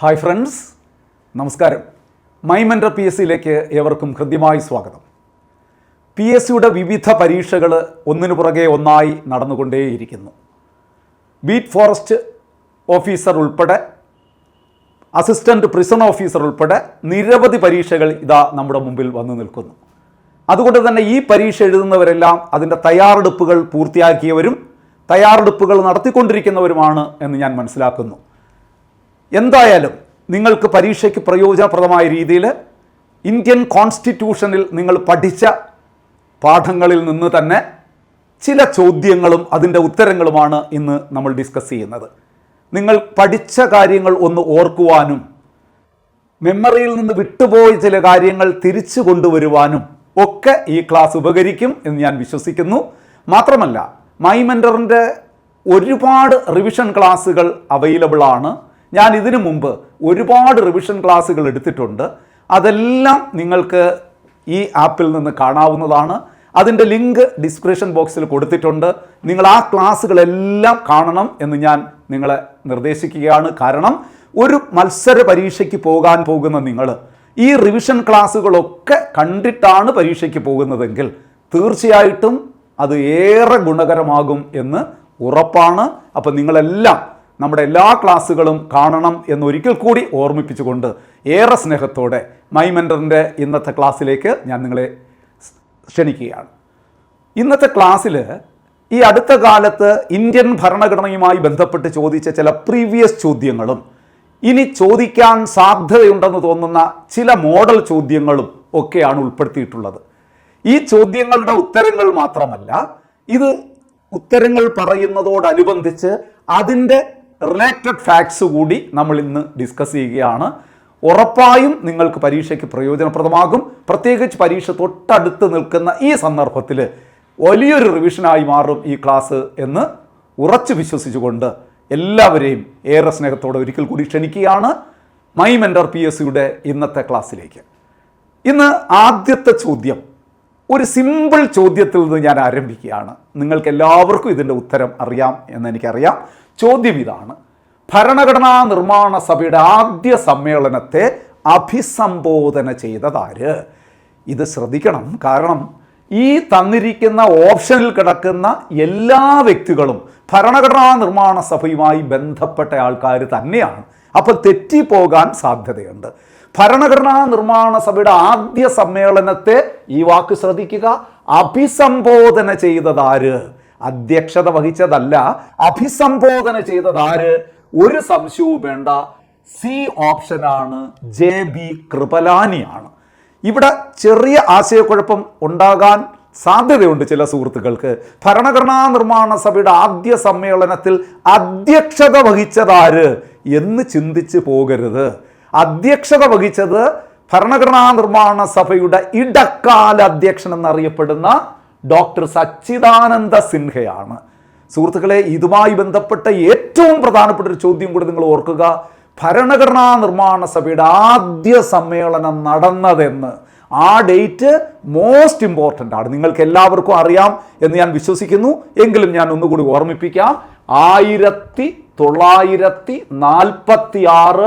Hi friends, നമസ്കാരം. My mentor PSCയിലേക്ക് ഏവർക്കും ഹൃദ്യമായി സ്വാഗതം. PSCയുടെ വിവിധ പരീക്ഷകൾ ഒന്നിനു പുറകെ ഒന്നായി നടന്നുകൊണ്ടേയിരിക്കുന്നു. ബീറ്റ് ഫോറസ്റ്റ് ഓഫീസർ ഉൾപ്പെടെ അസിസ്റ്റൻറ്റ് പ്രിസൺ ഓഫീസർ ഉൾപ്പെടെ നിരവധി പരീക്ഷകൾ ഇതാ നമ്മുടെ മുമ്പിൽ വന്നു നിൽക്കുന്നു. അതുകൊണ്ട് തന്നെ ഈ പരീക്ഷ എഴുതുന്നവരെല്ലാം അതിൻ്റെ തയ്യാറെടുപ്പുകൾ പൂർത്തിയാക്കിയവരും തയ്യാറെടുപ്പുകൾ നടത്തിക്കൊണ്ടിരിക്കുന്നവരുമാണ് എന്ന് ഞാൻ മനസ്സിലാക്കുന്നു. എന്തായാലും നിങ്ങൾക്ക് പരീക്ഷയ്ക്ക് പ്രയോജനപ്രദമായ രീതിയിൽ ഇന്ത്യൻ കോൺസ്റ്റിറ്റ്യൂഷനിൽ നിങ്ങൾ പഠിച്ച പാഠങ്ങളിൽ നിന്ന് തന്നെ ചില ചോദ്യങ്ങളും അതിൻ്റെ ഉത്തരങ്ങളുമാണ് ഇന്ന് നമ്മൾ ഡിസ്കസ് ചെയ്യുന്നത്. നിങ്ങൾ പഠിച്ച കാര്യങ്ങൾ ഒന്ന് ഓർക്കുവാനും മെമ്മറിയിൽ നിന്ന് വിട്ടുപോയ ചില കാര്യങ്ങൾ തിരിച്ചു കൊണ്ടുവരുവാനും ഒക്കെ ഈ ക്ലാസ് ഉപകരിക്കും എന്ന് ഞാൻ വിശ്വസിക്കുന്നു. മാത്രമല്ല, മൈ മെൻറ്ററിൻ്റെ ഒരുപാട് റിവിഷൻ ക്ലാസ്സുകൾ അവൈലബിൾ ആണ്. ഞാൻ ഇതിനു മുമ്പ് ഒരുപാട് റിവിഷൻ ക്ലാസ്സുകൾ എടുത്തിട്ടുണ്ട്. അതെല്ലാം നിങ്ങൾക്ക് ഈ ആപ്പിൽ നിന്ന് കാണാവുന്നതാണ്. അതിൻ്റെ ലിങ്ക് ഡിസ്ക്രിപ്ഷൻ ബോക്സിൽ കൊടുത്തിട്ടുണ്ട്. നിങ്ങൾ ആ ക്ലാസ്സുകളെല്ലാം കാണണം എന്ന് ഞാൻ നിങ്ങളെ നിർദ്ദേശിക്കുകയാണ്. കാരണം ഒരു മത്സര പരീക്ഷയ്ക്ക് പോകാൻ പോകുന്ന നിങ്ങൾ ഈ റിവിഷൻ ക്ലാസ്സുകളൊക്കെ കണ്ടിട്ടാണ് പരീക്ഷയ്ക്ക് പോകുന്നതെങ്കിൽ തീർച്ചയായിട്ടും അത് ഏറെ ഗുണകരമാകും എന്ന് ഉറപ്പാണ്. അപ്പോൾ നിങ്ങളെല്ലാം നമ്മുടെ എല്ലാ ക്ലാസ്സുകളും കാണണം എന്നൊരിക്കൽ കൂടി ഓർമ്മിപ്പിച്ചുകൊണ്ട് ഏറെ സ്നേഹത്തോടെ മൈ മെൻറ്ററിൻ്റെ ഇന്നത്തെ ക്ലാസ്സിലേക്ക് ഞാൻ നിങ്ങളെ ക്ഷണിക്കുകയാണ്. ഇന്നത്തെ ക്ലാസ്സിൽ ഈ അടുത്ത കാലത്ത് ഇന്ത്യൻ ഭരണഘടനയുമായി ബന്ധപ്പെട്ട് ചോദിച്ച ചില പ്രീവിയസ് ചോദ്യങ്ങളും ഇനി ചോദിക്കാൻ സാധ്യതയുണ്ടെന്ന് തോന്നുന്ന ചില മോഡൽ ചോദ്യങ്ങളും ഒക്കെയാണ് ഉൾപ്പെടുത്തിയിട്ടുള്ളത്. ഈ ചോദ്യങ്ങളുടെ ഉത്തരങ്ങൾ മാത്രമല്ല, ഇത് ഉത്തരങ്ങൾ പറയുന്നതോടനുബന്ധിച്ച് അതിൻ്റെ റിലേറ്റഡ് ഫാക്ട്സ് കൂടി നമ്മൾ ഇന്ന് ഡിസ്കസ് ചെയ്യുകയാണ്. ഉറപ്പായും നിങ്ങൾക്ക് പരീക്ഷയ്ക്ക് പ്രയോജനപ്രദമാകും. പ്രത്യേകിച്ച് പരീക്ഷ തൊട്ടടുത്ത് നിൽക്കുന്ന ഈ സന്ദർഭത്തിൽ വലിയൊരു റിവിഷനായി മാറും ഈ ക്ലാസ് എന്ന് ഉറച്ചു വിശ്വസിച്ചുകൊണ്ട് എല്ലാവരെയും ഏറെ സ്നേഹത്തോടെ ഒരിക്കൽ കൂടി ക്ഷണിക്കുകയാണ് മൈ മെൻറ്റർ PSCയുടെ ഇന്നത്തെ ക്ലാസ്സിലേക്ക്. ഇന്ന് ആദ്യത്തെ ചോദ്യം ഒരു സിമ്പിൾ ചോദ്യത്തിൽ നിന്ന് ഞാൻ ആരംഭിക്കുകയാണ്. നിങ്ങൾക്ക് എല്ലാവർക്കും ഇതിൻ്റെ ഉത്തരം അറിയാം എന്നെനിക്കറിയാം. ചോദ്യം ഇതാണ്: ഭരണഘടനാ നിർമ്മാണ സഭയുടെ ആദ്യ സമ്മേളനത്തെ അഭിസംബോധന ചെയ്തതാര്? ഇത് ശ്രദ്ധിക്കണം, കാരണം ഈ തന്നിരിക്കുന്ന ഓപ്ഷനിൽ കിടക്കുന്ന എല്ലാ വ്യക്തികളും ഭരണഘടനാ നിർമ്മാണ സഭയുമായി ബന്ധപ്പെട്ട ആൾക്കാർ തന്നെയാണ്. അപ്പോൾ തെറ്റിപ്പോകാൻ സാധ്യതയുണ്ട്. ഭരണഘടനാ നിർമ്മാണ സഭയുടെ ആദ്യ സമ്മേളനത്തെ, ഈ വാക്ക് ശ്രദ്ധിക്കുക, അഭിസംബോധന ചെയ്തതാര്? അധ്യക്ഷത വഹിച്ചതല്ല, അഭിസംബോധന ചെയ്തതാര്? ഒരു സംശയവും വേണ്ട, സി ഓപ്ഷനാണ്, JB കൃപലാനിയാണ്. ഇവിടെ ചെറിയ ആശയക്കുഴപ്പം ഉണ്ടാകാൻ സാധ്യതയുണ്ട് ചില സുഹൃത്തുക്കൾക്ക്. ഭരണഘടനാ നിർമ്മാണ സഭയുടെ ആദ്യ സമ്മേളനത്തിൽ അധ്യക്ഷത വഹിച്ചതാര് എന്ന് ചിന്തിച്ച് പോകരുത്. അധ്യക്ഷത വഹിച്ചത് ഭരണഘടനാ നിർമ്മാണ സഭയുടെ ഇടക്കാല അധ്യക്ഷൻ എന്നറിയപ്പെടുന്ന ഡോക്ടർ സച്ചിദാനന്ദ സിൻഹയാണ്. സുഹൃത്തുക്കളെ, ഇതുമായി ബന്ധപ്പെട്ട ഏറ്റവും പ്രധാനപ്പെട്ട ഒരു ചോദ്യം കൂടി നിങ്ങൾ ഓർക്കുക. ഭരണഘടനാ നിർമ്മാണ സഭയുടെ ആദ്യ സമ്മേളനം നടന്നതെന്ന്, ആ ഡേറ്റ് മോസ്റ്റ് ഇമ്പോർട്ടൻ്റ് ആണ്. നിങ്ങൾക്ക് എല്ലാവർക്കും അറിയാം എന്ന് ഞാൻ വിശ്വസിക്കുന്നു. എങ്കിലും ഞാൻ ഒന്നുകൂടി ഓർമ്മിപ്പിക്കാം. 1946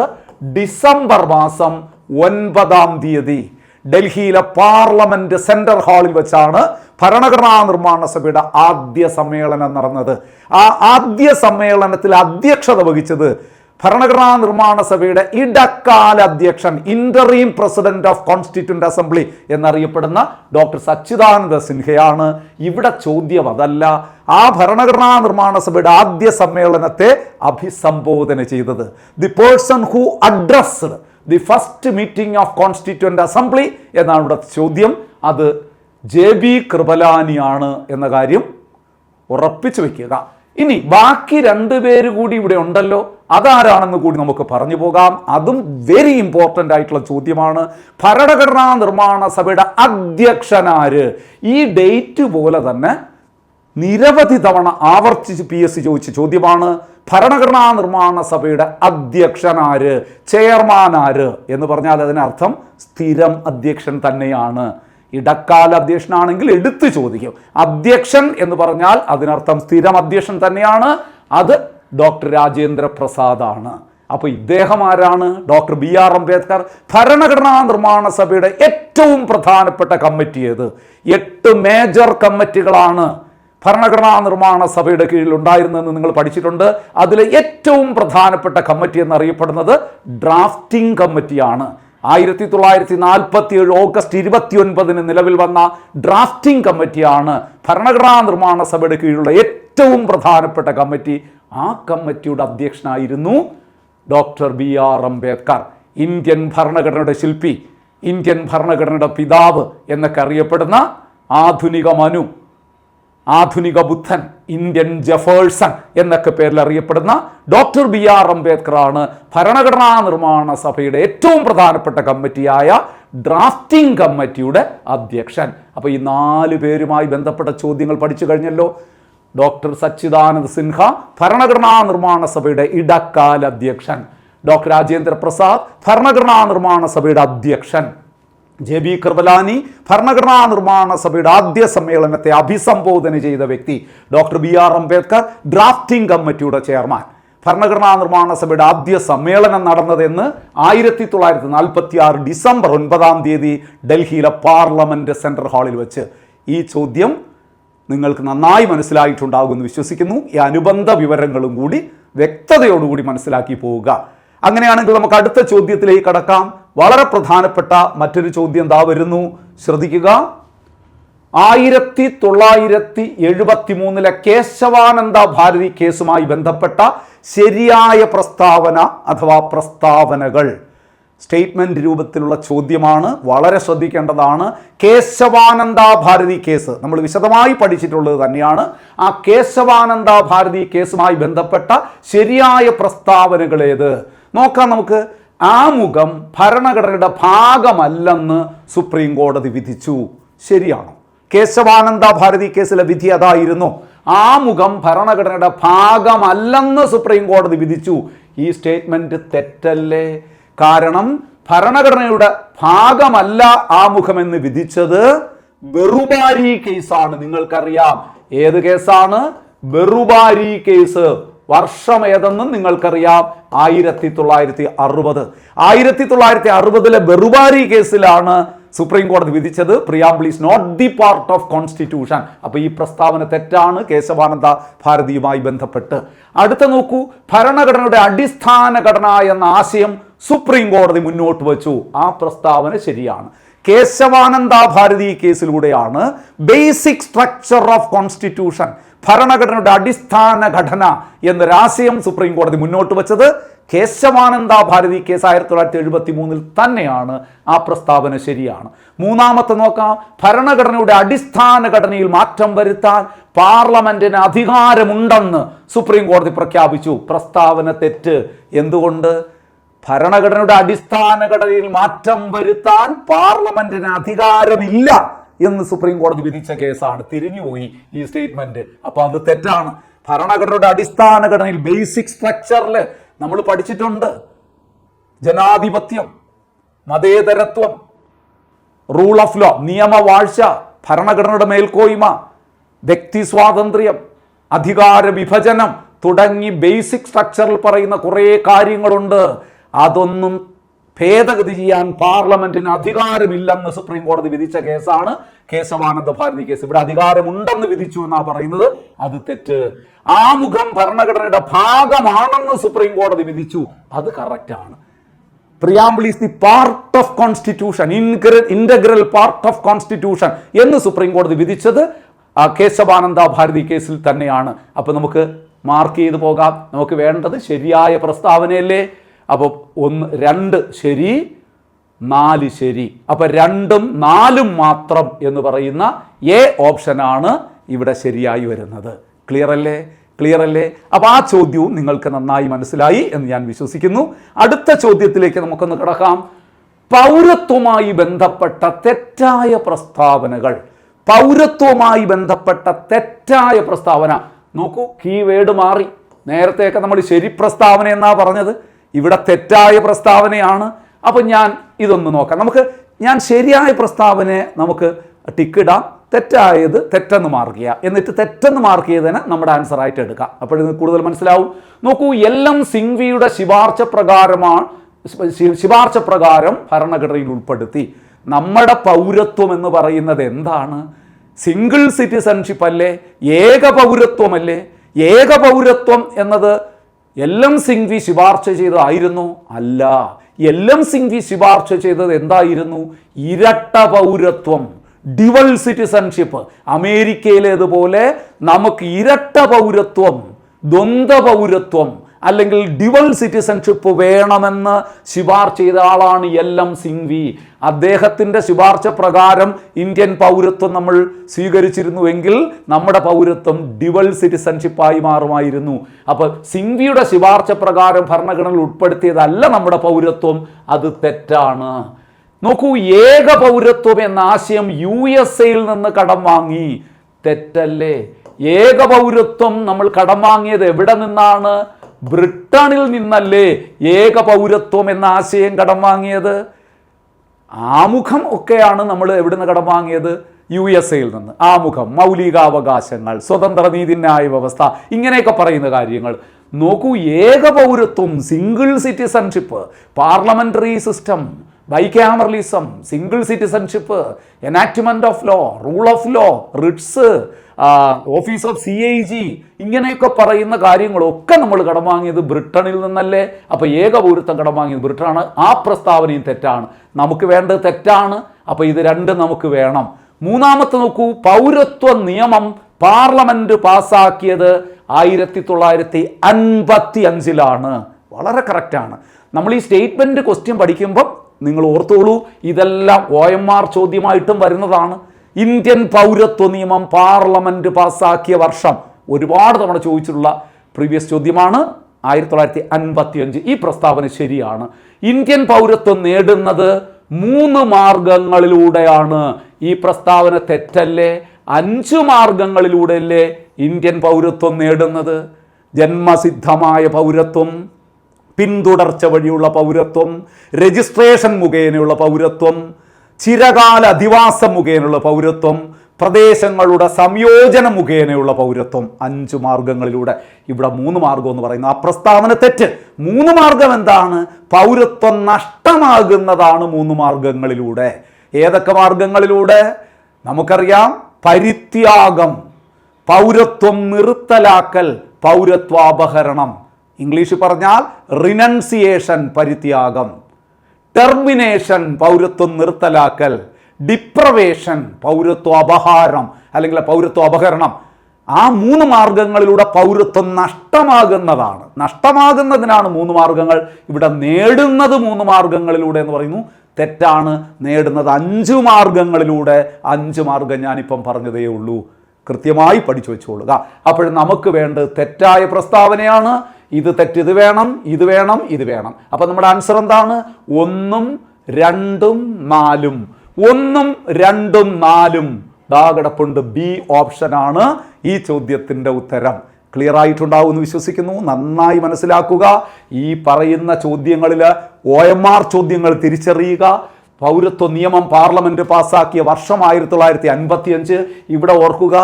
ഡിസംബർ മാസം 9-ാം തീയതി ഡൽഹിയിലെ പാർലമെന്റ് സെൻട്രൽ ഹാളിൽ വെച്ചാണ് ഭരണഘടനാ നിർമ്മാണ സഭയുടെ ആദ്യ സമ്മേളനം നടന്നത്. ആ ആദ്യ സമ്മേളനത്തിൽ അധ്യക്ഷത വഹിച്ചത് ഭരണഘടനാ നിർമ്മാണ സഭയുടെ ഇടക്കാല അധ്യക്ഷൻ, interim president of constituent assembly എന്നറിയപ്പെടുന്ന ഡോക്ടർ സച്ചിദാനന്ദ സിൻഹയാണ്. ഇവിടെ ചോദ്യം അതല്ല. ആ ഭരണഘടനാ നിർമ്മാണ സഭയുടെ ആദ്യ സമ്മേളനത്തെ അഭിസംബോധന ചെയ്തത്, the person who addressed the first meeting of constituent assembly എന്നാണ് ഇവിടെ ചോദ്യം. അത് JB കൃപലാനിയാണ് എന്ന കാര്യം ഉറപ്പിച്ചു വയ്ക്കുക. ഇനി ബാക്കി രണ്ടുപേര് കൂടി ഇവിടെ ഉണ്ടല്ലോ, അതാരാണെന്ന് കൂടി നമുക്ക് പറഞ്ഞു പോകാം. അതും വെരി ഇമ്പോർട്ടൻ്റ് ആയിട്ടുള്ള ചോദ്യമാണ്. ഭരണഘടനാ നിർമ്മാണ സഭയുടെ അധ്യക്ഷനാര്? ഈ ഡേറ്റ് പോലെ തന്നെ നിരവധി തവണ ആവർത്തിച്ച് PSC ചോദിച്ച ചോദ്യമാണ്. ഭരണഘടനാ നിർമ്മാണ സഭയുടെ അധ്യക്ഷനാര്, ചെയർമാൻ ആര് എന്ന് പറഞ്ഞാൽ അതിനർത്ഥം സ്ഥിരം അധ്യക്ഷൻ തന്നെയാണ്. ഇടക്കാല അധ്യക്ഷനാണെങ്കിൽ എടുത്തു ചോദിക്കും. അധ്യക്ഷൻ എന്ന് പറഞ്ഞാൽ അതിനർത്ഥം സ്ഥിരം അധ്യക്ഷൻ തന്നെയാണ്. അത് ഡോക്ടർ രാജേന്ദ്ര പ്രസാദാണ്. അപ്പോൾ ഇദ്ദേഹം ആരാണ്? Doctor BR Ambedkar. ഭരണഘടനാ നിർമ്മാണ സഭയുടെ ഏറ്റവും പ്രധാനപ്പെട്ട കമ്മിറ്റി ഏത്? 8 മേജർ കമ്മിറ്റികളാണ് ഭരണഘടനാ നിർമ്മാണ സഭയുടെ കീഴിൽ ഉണ്ടായിരുന്നതെന്ന് നിങ്ങൾ പഠിച്ചിട്ടുണ്ട്. അതിലെ ഏറ്റവും പ്രധാനപ്പെട്ട കമ്മിറ്റി എന്നറിയപ്പെടുന്നത് ഡ്രാഫ്റ്റിംഗ് കമ്മിറ്റിയാണ്. 1947 ഓഗസ്റ്റ് 29 നിലവിൽ വന്ന ഡ്രാഫ്റ്റിംഗ് കമ്മിറ്റിയാണ് ഭരണഘടനാ നിർമ്മാണ സഭയുടെ കീഴിലുള്ള ഏറ്റവും പ്രധാനപ്പെട്ട കമ്മിറ്റി. ആ കമ്മിറ്റിയുടെ അധ്യക്ഷനായിരുന്നു ഡോക്ടർ BR അംബേദ്കർ. ഇന്ത്യൻ ഭരണഘടനയുടെ ശില്പി, ഇന്ത്യൻ ഭരണഘടനയുടെ പിതാവ് എന്നൊക്കെ അറിയപ്പെടുന്ന ആധുനിക മനു, ആധുനിക ബുദ്ധൻ, ഇന്ത്യൻ ജെഫേഴ്സൺ എന്നൊക്കെ പേരിൽ അറിയപ്പെടുന്ന ഡോക്ടർ BR അംബേദ്കർ ആണ് ഭരണഘടനാ നിർമ്മാണ സഭയുടെ ഏറ്റവും പ്രധാനപ്പെട്ട കമ്മിറ്റിയായ ഡ്രാഫ്റ്റിംഗ് കമ്മിറ്റിയുടെ അധ്യക്ഷൻ. അപ്പോൾ ഈ 4 പേരുമായി ബന്ധപ്പെട്ട ചോദ്യങ്ങൾ പഠിച്ചു കഴിഞ്ഞല്ലോ. ഡോക്ടർ സച്ചിദാനന്ദ സിൻഹ ഭരണഘടനാ നിർമ്മാണ സഭയുടെ ഇടക്കാല അധ്യക്ഷൻ, ഡോക്ടർ രാജേന്ദ്ര പ്രസാദ് ഭരണഘടനാ നിർമ്മാണ സഭയുടെ അധ്യക്ഷൻ, JB കൃപലാനി ഭരണഘടനാ നിർമ്മാണ സഭയുടെ ആദ്യ സമ്മേളനത്തെ അഭിസംബോധന ചെയ്ത വ്യക്തി, ഡോക്ടർ BR അംബേദ്കർ ഡ്രാഫ്റ്റിംഗ് കമ്മിറ്റിയുടെ ചെയർമാൻ. ഭരണഘടനാ നിർമ്മാണ സഭയുടെ ആദ്യ സമ്മേളനം നടന്നതെന്ന് 1946 ഡിസംബർ 9 ഡൽഹിയിലെ പാർലമെന്റ് സെൻട്രൽ ഹാളിൽ വെച്ച്. ഈ ചോദ്യം നിങ്ങൾക്ക് നന്നായി മനസ്സിലായിട്ടുണ്ടാകുമെന്ന് വിശ്വസിക്കുന്നു. ഈ അനുബന്ധ വിവരങ്ങളും കൂടി വ്യക്തതയോടുകൂടി മനസ്സിലാക്കി പോവുക. അങ്ങനെയാണെങ്കിൽ നമുക്ക് അടുത്ത ചോദ്യത്തിലേക്ക് കടക്കാം. വളരെ പ്രധാനപ്പെട്ട മറ്റൊരു ചോദ്യം എന്താ വരുന്നു, ശ്രദ്ധിക്കുക. 1973 കേശവാനന്ദ ഭാരതി കേസുമായി ബന്ധപ്പെട്ട ശരിയായ പ്രസ്താവന അഥവാ പ്രസ്താവനകൾ. സ്റ്റേറ്റ്മെന്റ് രൂപത്തിലുള്ള ചോദ്യമാണ്, വളരെ ശ്രദ്ധിക്കേണ്ടതാണ്. കേശവാനന്ദ ഭാരതി കേസ് നമ്മൾ വിശദമായി പഠിച്ചിട്ടുള്ളത് തന്നെയാണ്. ആ കേശവാനന്ദ ഭാരതി കേസുമായി ബന്ധപ്പെട്ട ശരിയായ പ്രസ്താവനകൾ ഏത് നോക്കാം നമുക്ക്. ആമുഖം ഭരണഘടനയുടെ ഭാഗമല്ലെന്ന് സുപ്രീം കോടതി വിധിച്ചു. ശരിയാണോ? കേശവാനന്ദ ഭാരതി കേസിലെ വിധി അതായിരുന്നു. ആമുഖം ഭരണഘടനയുടെ ഭാഗമല്ലെന്ന് സുപ്രീം കോടതി വിധിച്ചു. ഈ സ്റ്റേറ്റ്മെന്റ് തെറ്റല്ലേ? കാരണം ഭരണഘടനയുടെ ഭാഗമല്ല ആമുഖമെന്ന് വിധിച്ചത് ബെറുബാരി കേസാണ്. നിങ്ങൾക്കറിയാം ഏത് കേസാണ്? ബെറുബാരി കേസ്. വർഷം ഏതെന്നും നിങ്ങൾക്കറിയാം, 1960. 1960 ബെറുബാരി കേസിലാണ് സുപ്രീം കോടതി വിധിച്ചത് preamble is not the part of constitution. അപ്പോൾ ഈ പ്രസ്താവന തെറ്റാണ് കേശവാനന്ദ ഭാരതിയുമായി ബന്ധപ്പെട്ട്. അടുത്ത നോക്കൂ, ഭരണഘടനയുടെ അടിസ്ഥാന ഘടന എന്ന ആശയം സുപ്രീം കോടതി മുന്നോട്ട് വച്ചു. ആ പ്രസ്താവന ശരിയാണ്. കേശവാനന്ദ ഭാരതി കേസിലൂടെയാണ് ബേസിക് സ്ട്രക്ചർ ഓഫ് കോൺസ്റ്റിറ്റ്യൂഷൻ, ഭരണഘടനയുടെ അടിസ്ഥാന ഘടന എന്നൊരാശയം സുപ്രീം കോടതി മുന്നോട്ട് വച്ചത്. കേശവാനന്ദ ഭാരതി കേസ് 1973 തന്നെയാണ്. ആ പ്രസ്താവന ശരിയാണ്. മൂന്നാമത്തെ നോക്കാം, ഭരണഘടനയുടെ അടിസ്ഥാന ഘടനയിൽ മാറ്റം വരുത്താൻ പാർലമെന്റിന് അധികാരമുണ്ടെന്ന് സുപ്രീം കോടതി പ്രഖ്യാപിച്ചു. പ്രസ്താവന തെറ്റ്. എന്തുകൊണ്ട്? ഭരണഘടനയുടെ അടിസ്ഥാന ഘടനയിൽ മാറ്റം വരുത്താൻ പാർലമെന്റിന് അധികാരമില്ല എന്ന് സുപ്രീം കോടതി വിധിച്ച കേസാണ്. തിരിഞ്ഞുപോയി ഈ സ്റ്റേറ്റ്മെന്റ്. അപ്പൊ അത് തെറ്റാണ്. ഭരണഘടനയുടെ അടിസ്ഥാന ഘടനയിൽ ബേസിക് സ്ട്രക്ചറിൽ നമ്മൾ പഠിച്ചിട്ടുണ്ട്. ജനാധിപത്യം, മതേതരത്വം, റൂൾ ഓഫ് ലോ, നിയമവാഴ്ച, ഭരണഘടനയുടെ മേൽക്കോയ്മ, വ്യക്തി സ്വാതന്ത്ര്യം, അധികാര വിഭജനം തുടങ്ങി ബേസിക് സ്ട്രക്ചറിൽ പറയുന്ന കുറേ കാര്യങ്ങളുണ്ട്. അതൊന്നും ഭേദഗതി ചെയ്യാൻ പാർലമെന്റിന് അധികാരമില്ലെന്ന് സുപ്രീം കോടതി വിധിച്ച കേസാണ് കേശവാനന്ദ ഭാരതി കേസ്. ഇവിടെ അധികാരമുണ്ടെന്ന് വിധിച്ചു എന്നാ പറയുന്നത്. അത് തെറ്റ്. ആമുഖം ഭരണഘടനയുടെ ഭാഗമാണെന്ന് സുപ്രീം കോടതി വിധിച്ചു. അത് കറക്റ്റ് ആണ്. Preamble is the part of constitution, integral part of constitution എന്ന് സുപ്രീം കോടതി വിധിച്ചത് കേശവാനന്ദ ഭാരതി കേസിൽ തന്നെയാണ്. അപ്പൊ നമുക്ക് മാർക്ക് ചെയ്ത് പോകാം. നമുക്ക് വേണ്ടത് ശരിയായ പ്രസ്താവനയല്ലേ? അപ്പോൾ 1, 2 ശരി, 4 ശരി. അപ്പൊ 2ഉം 4ഉം മാത്രം എന്ന് പറയുന്ന എ ഓപ്ഷനാണ് ഇവിടെ ശരിയായി വരുന്നത്. ക്ലിയർ അല്ലേ? ക്ലിയർ അല്ലേ? അപ്പൊ ആ ചോദ്യവും നിങ്ങൾക്ക് നന്നായി മനസ്സിലായി എന്ന് ഞാൻ വിശ്വസിക്കുന്നു. അടുത്ത ചോദ്യത്തിലേക്ക് നമുക്കൊന്ന് കിടക്കാം. പൗരത്വവുമായി ബന്ധപ്പെട്ട തെറ്റായ പ്രസ്താവനകൾ. പൗരത്വവുമായി ബന്ധപ്പെട്ട തെറ്റായ പ്രസ്താവന. നോക്കൂ, കീവേഡ് മാറി. നേരത്തെയൊക്കെ നമ്മൾ ശരി പ്രസ്താവന എന്നാ പറഞ്ഞത്, ഇവിടെ തെറ്റായ പ്രസ്താവനയാണ്. അപ്പം ഞാൻ ഇതൊന്ന് നോക്കാം. ഞാൻ ശരിയായ പ്രസ്താവനയെ നമുക്ക് ടിക്കിടാം, തെറ്റായത് തെറ്റെന്ന് മാർക്ക് ചെയ്യുക, എന്നിട്ട് തെറ്റെന്ന് മാർക്ക് ചെയ്തതിന് നമ്മുടെ ആൻസർ ആയിട്ട് എടുക്കാം. അപ്പോൾ ഇത് കൂടുതൽ മനസ്സിലാവും. നോക്കൂ, LM സിംഗ്വിയുടെ ശുപാർശ പ്രകാരം ഭരണഘടനയിൽ ഉൾപ്പെടുത്തി. നമ്മുടെ പൗരത്വം എന്ന് പറയുന്നത് എന്താണ്? സിംഗിൾ സിറ്റിസൺഷിപ്പ് അല്ലേ? ഏക പൗരത്വമല്ലേ? ഏക പൗരത്വം എന്നത് LM സിംഗ്വി ശുപാർശ ചെയ്തതായിരുന്നു? അല്ല. LM സിംഗ്വി ശുപാർശ ചെയ്തത് എന്തായിരുന്നു? ഇരട്ട പൗരത്വം, ഡ്യുവൽ സിറ്റിസൺഷിപ്പ്. അമേരിക്കയിലേതുപോലെ നമുക്ക് ഇരട്ട പൗരത്വം, ദ്വന്ദ്വ പൗരത്വം അല്ലെങ്കിൽ ഡ്യുവൽ സിറ്റിസൺഷിപ്പ് വേണമെന്ന് ശുപാർശ ചെയ്ത ആളാണ് LM സിംഗ്വി. അദ്ദേഹത്തിൻ്റെ ശുപാർശ പ്രകാരം ഇന്ത്യൻ പൗരത്വം നമ്മൾ സ്വീകരിച്ചിരുന്നുവെങ്കിൽ നമ്മുടെ പൗരത്വം ഡ്യുവൽ സിറ്റിസൺഷിപ്പായി മാറുമായിരുന്നു. അപ്പോൾ സിംഗ്വിയുടെ ശുപാർശ പ്രകാരം ഭരണഘടനയിൽ ഉൾപ്പെടുത്തിയതല്ല നമ്മുടെ പൗരത്വം, അത് തെറ്റാണ്. നോക്കൂ, ഏക പൗരത്വം എന്ന ആശയം USA നിന്ന് കടം വാങ്ങി. തെറ്റല്ലേ? ഏക പൗരത്വം നമ്മൾ കടം വാങ്ങിയത് എവിടെ നിന്നാണ്? ബ്രിട്ടനിൽ നിന്നല്ലേ ഏക പൗരത്വം എന്ന ആശയം കടം വാങ്ങിയത്? ആമുഖം ഒക്കെയാണ് നമ്മൾ എവിടെ നിന്ന് കടം വാങ്ങിയത്? USA നിന്ന്. ആമുഖം, മൗലികാവകാശങ്ങൾ, സ്വതന്ത്ര നീതിന്യായ വ്യവസ്ഥ, ഇങ്ങനെയൊക്കെ പറയുന്ന കാര്യങ്ങൾ. നോക്കൂ, ഏക പൗരത്വം, single citizenship, parliamentary system, bicameralism, single citizenship, enactment of law, rule of law, writs, office of CAG, ഇങ്ങനെയൊക്കെ പറയുന്ന കാര്യങ്ങളൊക്കെ നമ്മൾ കടം വാങ്ങിയത് ബ്രിട്ടനിൽ നിന്നല്ലേ? അപ്പോൾ ഏക പൗരത്വം കടം വാങ്ങിയത് ബ്രിട്ടനാണ്. ആ പ്രസ്താവനയും തെറ്റാണ്. നമുക്ക് വേണ്ടത് തെറ്റാണ്. അപ്പോൾ ഇത് രണ്ടും നമുക്ക് വേണം. മൂന്നാമത്തെ നോക്കൂ, പൗരത്വ നിയമം പാർലമെന്റ് പാസ്സാക്കിയത് 1955 വളരെ കറക്റ്റാണ്. നമ്മൾ ഈ സ്റ്റേറ്റ്മെന്റ് ക്വസ്റ്റ്യൻ പഠിക്കുമ്പം നിങ്ങൾ ഓർത്തോളൂ, ഇതെല്ലാം OMR ചോദ്യമായിട്ടും വരുന്നതാണ്. ഇന്ത്യൻ പൗരത്വ നിയമം പാർലമെന്റ് പാസ്സാക്കിയ വർഷം ഒരുപാട് തവണ ചോദിച്ചിട്ടുള്ള പ്രീവിയസ് ചോദ്യമാണ്. 1955. ഈ പ്രസ്താവന ശരിയാണ്. ഇന്ത്യൻ പൗരത്വം നേടുന്നത് 3 മാർഗങ്ങളിലൂടെയാണ്. ഈ പ്രസ്താവന തെറ്റല്ലേ? 5 മാർഗങ്ങളിലൂടെയല്ലേ ഇന്ത്യൻ പൗരത്വം നേടുന്നത്? ജന്മസിദ്ധമായ പൗരത്വം, പിന്തുടർച്ച വഴിയുള്ള പൗരത്വം, രജിസ്ട്രേഷൻ മുഖേനയുള്ള പൗരത്വം, ചിരകാല അധിവാസം മുഖേനയുള്ള പൗരത്വം, പ്രദേശങ്ങളുടെ സംയോജന മുഖേനയുള്ള പൗരത്വം. 5 മാർഗങ്ങളിലൂടെ. ഇവിടെ 3 മാർഗം എന്ന് പറയുന്നു. ആ പ്രസ്താവന തെറ്റ്. 3 മാർഗം എന്താണ്? പൗരത്വം നഷ്ടമാകുന്നതാണ് 3 മാർഗങ്ങളിലൂടെ. ഏതൊക്കെ മാർഗങ്ങളിലൂടെ? നമുക്കറിയാം, പരിത്യാഗം, പൗരത്വം നിർത്തലാക്കൽ, പൗരത്വാപഹരണം. ഇംഗ്ലീഷിൽ പറഞ്ഞാൽ റിനൗൺസിയേഷൻ, പരിത്യാഗം, ടെർമിനേഷൻ, പൗരത്വം നിർത്തലാക്കൽ, ഡിപ്രവേഷൻ, പൗരത്വ അപഹാരം അല്ലെങ്കിൽ പൗരത്വ അപഹരണം. ആ 3 മാർഗങ്ങളിലൂടെ പൗരത്വം നഷ്ടമാകുന്നതിനാണ് 3 മാർഗങ്ങൾ. ഇവിടെ നേടുന്നത് 3 മാർഗങ്ങളിലൂടെ എന്ന് പറയുന്നു. തെറ്റാണ്. നേടുന്നത് 5 മാർഗങ്ങളിലൂടെ. 5 മാർഗം ഞാനിപ്പം പറഞ്ഞതേ ഉള്ളൂ. കൃത്യമായി പഠിച്ചു വെച്ചുകൊള്ളുക. അപ്പോൾ നമുക്ക് വേണ്ടത് തെറ്റായ പ്രസ്താവനയാണ്. ഇത് തെറ്റ്, ഇത് വേണം, ഇത് വേണം, ഇത് വേണം. അപ്പം നമ്മുടെ ആൻസർ എന്താണ്? 1, 2, 4. 1, 2, 4 കിടപ്പുണ്ട്. ബി ഓപ്ഷനാണ് ഈ ചോദ്യത്തിൻ്റെ ഉത്തരം. ക്ലിയർ ആയിട്ടുണ്ടാവും എന്ന് വിശ്വസിക്കുന്നു. നന്നായി മനസ്സിലാക്കുക. ഈ പറയുന്ന ചോദ്യങ്ങളിൽ OMR ചോദ്യങ്ങൾ തിരിച്ചറിയുക. പൗരത്വ നിയമം പാർലമെന്റ് പാസ്സാക്കിയ വർഷം 1955. ഇവിടെ ഓർക്കുക,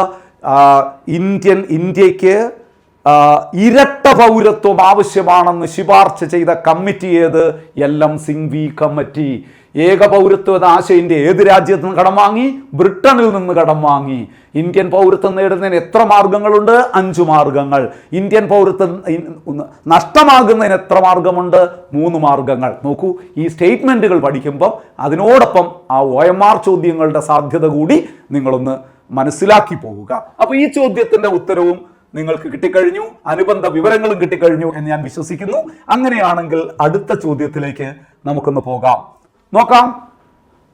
ഇന്ത്യക്ക് ഇരട്ട പൗരത്വം ആവശ്യമാണെന്ന് ശുപാർശ ചെയ്ത കമ്മിറ്റി ഏത്? LM Singhvi committee. ഏക പൗരത്വ എന്ന ആശയം ഏത് രാജ്യത്ത് നിന്ന് കടം വാങ്ങി? ബ്രിട്ടനിൽ നിന്ന് കടം വാങ്ങി. ഇന്ത്യൻ പൗരത്വം നേടുന്നതിന് എത്ര മാർഗങ്ങളുണ്ട്? 5 മാർഗങ്ങൾ. ഇന്ത്യൻ പൗരത്വം നഷ്ടമാകുന്നതിന് എത്ര മാർഗമുണ്ട്? 3 മാർഗങ്ങൾ. നോക്കൂ, ഈ സ്റ്റേറ്റ്മെന്റുകൾ പഠിക്കുമ്പം അതിനോടൊപ്പം ആ OMR ചോദ്യങ്ങളുടെ സാധ്യത കൂടി നിങ്ങളൊന്ന് മനസ്സിലാക്കി പോവുക. അപ്പോൾ ഈ ചോദ്യത്തിന്റെ ഉത്തരവും നിങ്ങൾക്ക് കിട്ടിക്കഴിഞ്ഞു, അനുബന്ധ വിവരങ്ങളും കിട്ടിക്കഴിഞ്ഞു എന്ന് ഞാൻ വിശ്വസിക്കുന്നു. അങ്ങനെയാണെങ്കിൽ അടുത്ത ചോദ്യത്തിലേക്ക് നമുക്കൊന്ന് പോകാം. നോക്കാം,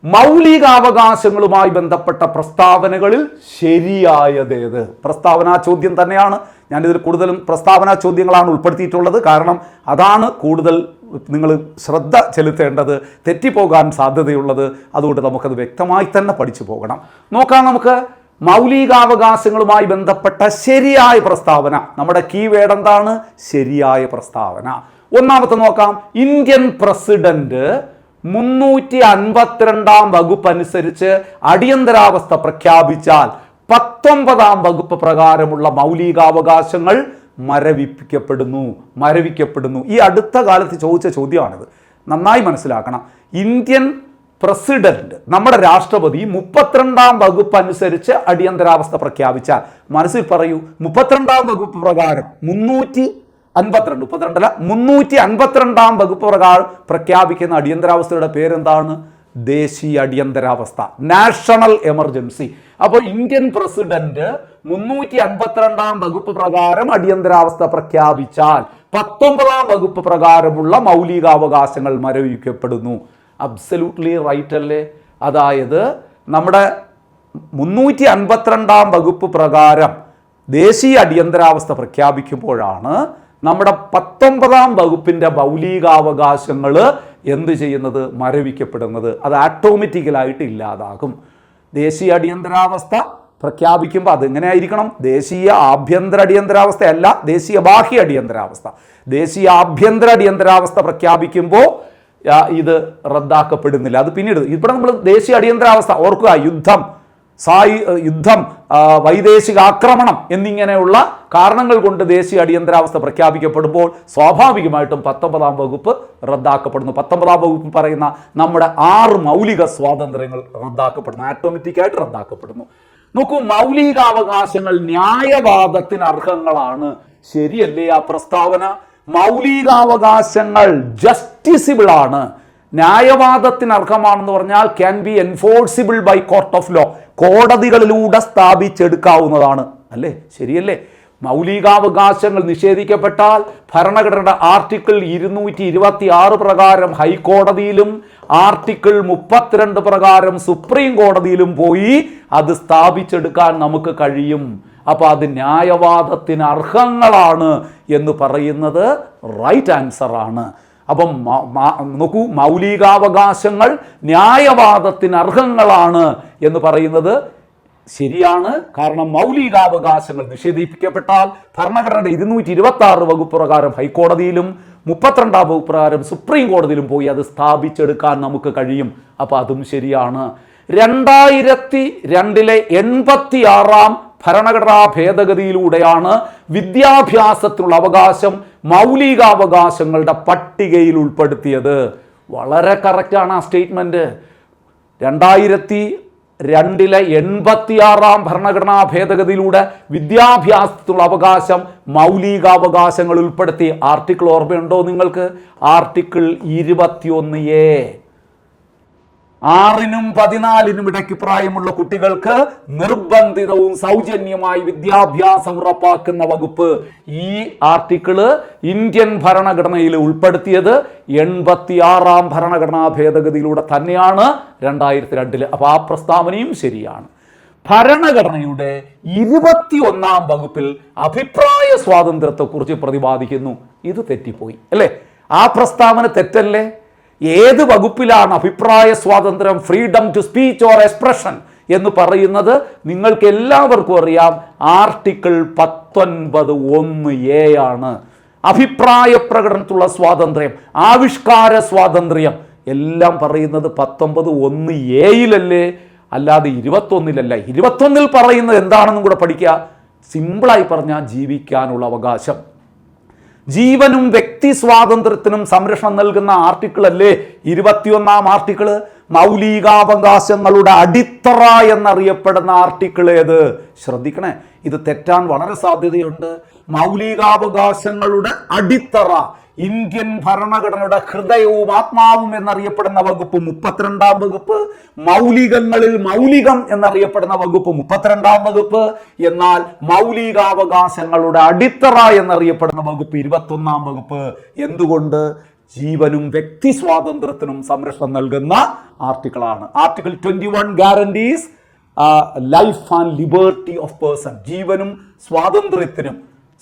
മൗലികാവകാശങ്ങളുമായി ബന്ധപ്പെട്ട പ്രസ്താവനകളിൽ ശരിയായതേത്? പ്രസ്താവനാ ചോദ്യം തന്നെയാണ്. ഞാനിതിൽ കൂടുതലും പ്രസ്താവനാ ചോദ്യങ്ങളാണ് ഉൾപ്പെടുത്തിയിട്ടുള്ളത്. കാരണം അതാണ് കൂടുതൽ നിങ്ങൾ ശ്രദ്ധ ചെലുത്തേണ്ടത്, തെറ്റിപ്പോകാൻ സാധ്യതയുള്ളത്. അതുകൊണ്ട് നമുക്കത് വ്യക്തമായി തന്നെ പഠിച്ചു പോകണം. നോക്കാം, നമുക്ക് മൗലികാവകാശങ്ങളുമായി ബന്ധപ്പെട്ട ശരിയായ പ്രസ്താവന. നമ്മുടെ കീവേഡ് എന്താണ്? ശരിയായ പ്രസ്താവന. ഒന്നാമത്തെ നോക്കാം, ഇന്ത്യൻ പ്രസിഡന്റ് 352 വകുപ്പ് അനുസരിച്ച് അടിയന്തരാവസ്ഥ പ്രഖ്യാപിച്ചാൽ 19 വകുപ്പ് പ്രകാരമുള്ള മൗലികാവകാശങ്ങൾ മരവിക്കപ്പെടുന്നു. ഈ അടുത്ത കാലത്ത് ചോദിച്ച ചോദ്യമാണിത്. നന്നായി മനസ്സിലാക്കണം. ഇന്ത്യൻ പ്രസിഡന്റ്, നമ്മുടെ രാഷ്ട്രപതി 32 വകുപ്പ് അനുസരിച്ച് അടിയന്തരാവസ്ഥ പ്രഖ്യാപിച്ചാൽ, മനസ്സിൽ പറയൂ, 32 വകുപ്പ് പ്രകാരം 352 വകുപ്പ് പ്രകാരം പ്രഖ്യാപിക്കുന്ന അടിയന്തരാവസ്ഥയുടെ പേരെന്താണ്? ദേശീയ അടിയന്തരാവസ്ഥ, നാഷണൽ എമർജൻസി. അപ്പോൾ ഇന്ത്യൻ പ്രസിഡന്റ് 352 വകുപ്പ് പ്രകാരം അടിയന്തരാവസ്ഥ പ്രഖ്യാപിച്ചാൽ 19 വകുപ്പ് പ്രകാരമുള്ള മൗലികാവകാശങ്ങൾ മരവിക്കപ്പെടുന്നു. അബ്സല്യൂട്ട്ലി റൈറ്റ് അല്ലേ? അതായത് നമ്മുടെ 352 വകുപ്പ് പ്രകാരം ദേശീയ അടിയന്തരാവസ്ഥ പ്രഖ്യാപിക്കുമ്പോഴാണ് നമ്മുടെ 19 വകുപ്പിൻ്റെ മൗലികാവകാശങ്ങൾ എന്ത് ചെയ്യുന്നത്? മരവിക്കപ്പെടുന്നത്. അത് ഓട്ടോമാറ്റിക്കലായിട്ട് ഇല്ലാതാകും. ദേശീയ അടിയന്തരാവസ്ഥ പ്രഖ്യാപിക്കുമ്പോൾ അതെങ്ങനെയായിരിക്കണം? ദേശീയ ആഭ്യന്തര അടിയന്തരാവസ്ഥയല്ല, ദേശീയ ബാഹ്യ അടിയന്തരാവസ്ഥ. ദേശീയ ആഭ്യന്തര അടിയന്തരാവസ്ഥ പ്രഖ്യാപിക്കുമ്പോൾ ഇത് റദ്ദാക്കപ്പെടുന്നില്ല. അത് പിന്നീട് ഇവിടെ നമ്മൾ ദേശീയ അടിയന്തരാവസ്ഥ ഓർക്കുക, യുദ്ധം, വൈദേശിക ആക്രമണം എന്നിങ്ങനെയുള്ള കാരണങ്ങൾ കൊണ്ട് ദേശീയ അടിയന്തരാവസ്ഥ പ്രഖ്യാപിക്കപ്പെടുമ്പോൾ സ്വാഭാവികമായിട്ടും 19 വകുപ്പ് റദ്ദാക്കപ്പെടുന്നു. 19 വകുപ്പ് പറയുന്ന നമ്മുടെ 6 മൗലിക സ്വാതന്ത്ര്യങ്ങൾ റദ്ദാക്കപ്പെടുന്നു, ഓട്ടോമാറ്റിക്കായിട്ട് റദ്ദാക്കപ്പെടുന്നു. നോക്കൂ, മൗലികാവകാശങ്ങൾ ന്യായവാദത്തിന് അർഹങ്ങളാണ്. ശരിയല്ലേ ആ പ്രസ്താവന? മൗലികാവകാശങ്ങൾ ജസ്റ്റിസിബിൾ ആണ്, ന്യായവാദത്തിന് അർഹമാണെന്ന് പറഞ്ഞാൽ can be enforceable by court of law, കോടതികളിലൂടെ സ്ഥാപിച്ചെടുക്കാവുന്നതാണ്. അല്ലേ? ശരിയല്ലേ? മൗലികാവകാശങ്ങൾ നിഷേധിക്കപ്പെട്ടാൽ ഭരണഘടനയുടെ ആർട്ടിക്കിൾ 226 പ്രകാരം ഹൈക്കോടതിയിലും ആർട്ടിക്കിൾ 32 പ്രകാരം സുപ്രീം കോടതിയിലും പോയി അത് സ്ഥാപിച്ചെടുക്കാൻ നമുക്ക് കഴിയും. അപ്പോൾ അത് ന്യായവാദത്തിന് അർഹങ്ങളാണ് എന്ന് പറയുന്നത് റൈറ്റ് ആൻസർ ആണ്. അപ്പം നോക്കൂ, മൗലികാവകാശങ്ങൾ ന്യായവാദത്തിന് അർഹങ്ങളാണ് എന്ന് പറയുന്നത് ശരിയാണ്. കാരണം മൗലികാവകാശങ്ങൾ നിഷേധിക്കപ്പെട്ടാൽ ഭരണഘടനയുടെ 226 വകുപ്പ് പ്രകാരം ഹൈക്കോടതിയിലും 32 വകുപ്പ് പ്രകാരം സുപ്രീം കോടതിയിലും പോയി അത് സ്ഥാപിച്ചെടുക്കാൻ നമുക്ക് കഴിയും. അപ്പോൾ അതും ശരിയാണ്. 2002 86 ഭരണഘടനാ ഭേദഗതിയിലൂടെയാണ് വിദ്യാഭ്യാസത്തിനുള്ള അവകാശം മൗലികാവകാശങ്ങളുടെ പട്ടികയിൽ ഉൾപ്പെടുത്തിയത്. വളരെ കറക്റ്റാണ് ആ സ്റ്റേറ്റ്മെന്റ്. 2002 86 ഭരണഘടനാ ഭേദഗതിയിലൂടെ വിദ്യാഭ്യാസത്തിനുള്ള അവകാശം മൗലികാവകാശങ്ങൾ ഉൾപ്പെടുത്തി. ആർട്ടിക്കിൾ ഓർമ്മയുണ്ടോ നിങ്ങൾക്ക്? Article 21A. 6നും 14നും ഇടയ്ക്ക് പ്രായമുള്ള കുട്ടികൾക്ക് നിർബന്ധിതവും സൗജന്യമായി വിദ്യാഭ്യാസം ഉറപ്പാക്കുന്ന വകുപ്പ്. ഈ ആർട്ടിക്കിള് ഇന്ത്യൻ ഭരണഘടനയിൽ ഉൾപ്പെടുത്തിയത് 86 ഭരണഘടനാ ഭേദഗതിയിലൂടെ തന്നെയാണ് 2002. അപ്പോൾ ആ പ്രസ്താവനയും ശരിയാണ്. ഭരണഘടനയുടെ 21 വകുപ്പിൽ അഭിപ്രായ സ്വാതന്ത്ര്യത്തെക്കുറിച്ച് പ്രതിപാദിക്കുന്നു. ഇത് തെറ്റിപ്പോയി അല്ലേ? ആ പ്രസ്താവന തെറ്റല്ലേ? ഏത് വകുപ്പിലാണ് അഭിപ്രായ സ്വാതന്ത്ര്യം, freedom to speech or expression എന്ന് പറയുന്നത്? നിങ്ങൾക്ക് എല്ലാവർക്കും അറിയാം, ആർട്ടിക്കിൾ 19(1)A ആണ്. അഭിപ്രായ പ്രകടനത്തിലുള്ള സ്വാതന്ത്ര്യം, ആവിഷ്കാര സ്വാതന്ത്ര്യം എല്ലാം പറയുന്നത് 19(1)A അല്ലാതെ 21-ലല്ല. 21-ൽ പറയുന്നത് എന്താണെന്നും കൂടെ പഠിക്കുക. സിമ്പിളായി പറഞ്ഞാൽ ജീവിക്കാനുള്ള അവകാശം, ജീവനും വ്യക്തി സ്വാതന്ത്ര്യത്തിനും സംരക്ഷണം നൽകുന്ന ആർട്ടിക്കിൾ അല്ലേ 21 ആർട്ടിക്കിള്? മൗലികാവകാശങ്ങളുടെ അടിത്തറ എന്നറിയപ്പെടുന്ന ആർട്ടിക്കിൾ ഏത്? ശ്രദ്ധിക്കണേ, ഇത് തെറ്റാൻ വളരെ സാധ്യതയുണ്ട്. മൗലികാവകാശങ്ങളുടെ അടിത്തറ, ഇന്ത്യൻ ഭരണഘടനയുടെ ഹൃദയവും ആത്മാവും എന്നറിയപ്പെടുന്ന വകുപ്പ് 32 വകുപ്പ്, മൗലികങ്ങളിൽ മൗലികം എന്നറിയപ്പെടുന്ന വകുപ്പ് 32 വകുപ്പ്. എന്നാൽ മൗലികാവകാശങ്ങളുടെ അടിത്തറ എന്നറിയപ്പെടുന്ന വകുപ്പ് 21 വകുപ്പ്. എന്തുകൊണ്ട്? ജീവനും വ്യക്തി സ്വാതന്ത്ര്യത്തിനും സംരക്ഷണം നൽകുന്ന ആർട്ടിക്കിളാണ്. Article 21 guarantees life and liberty of person. ജീവനും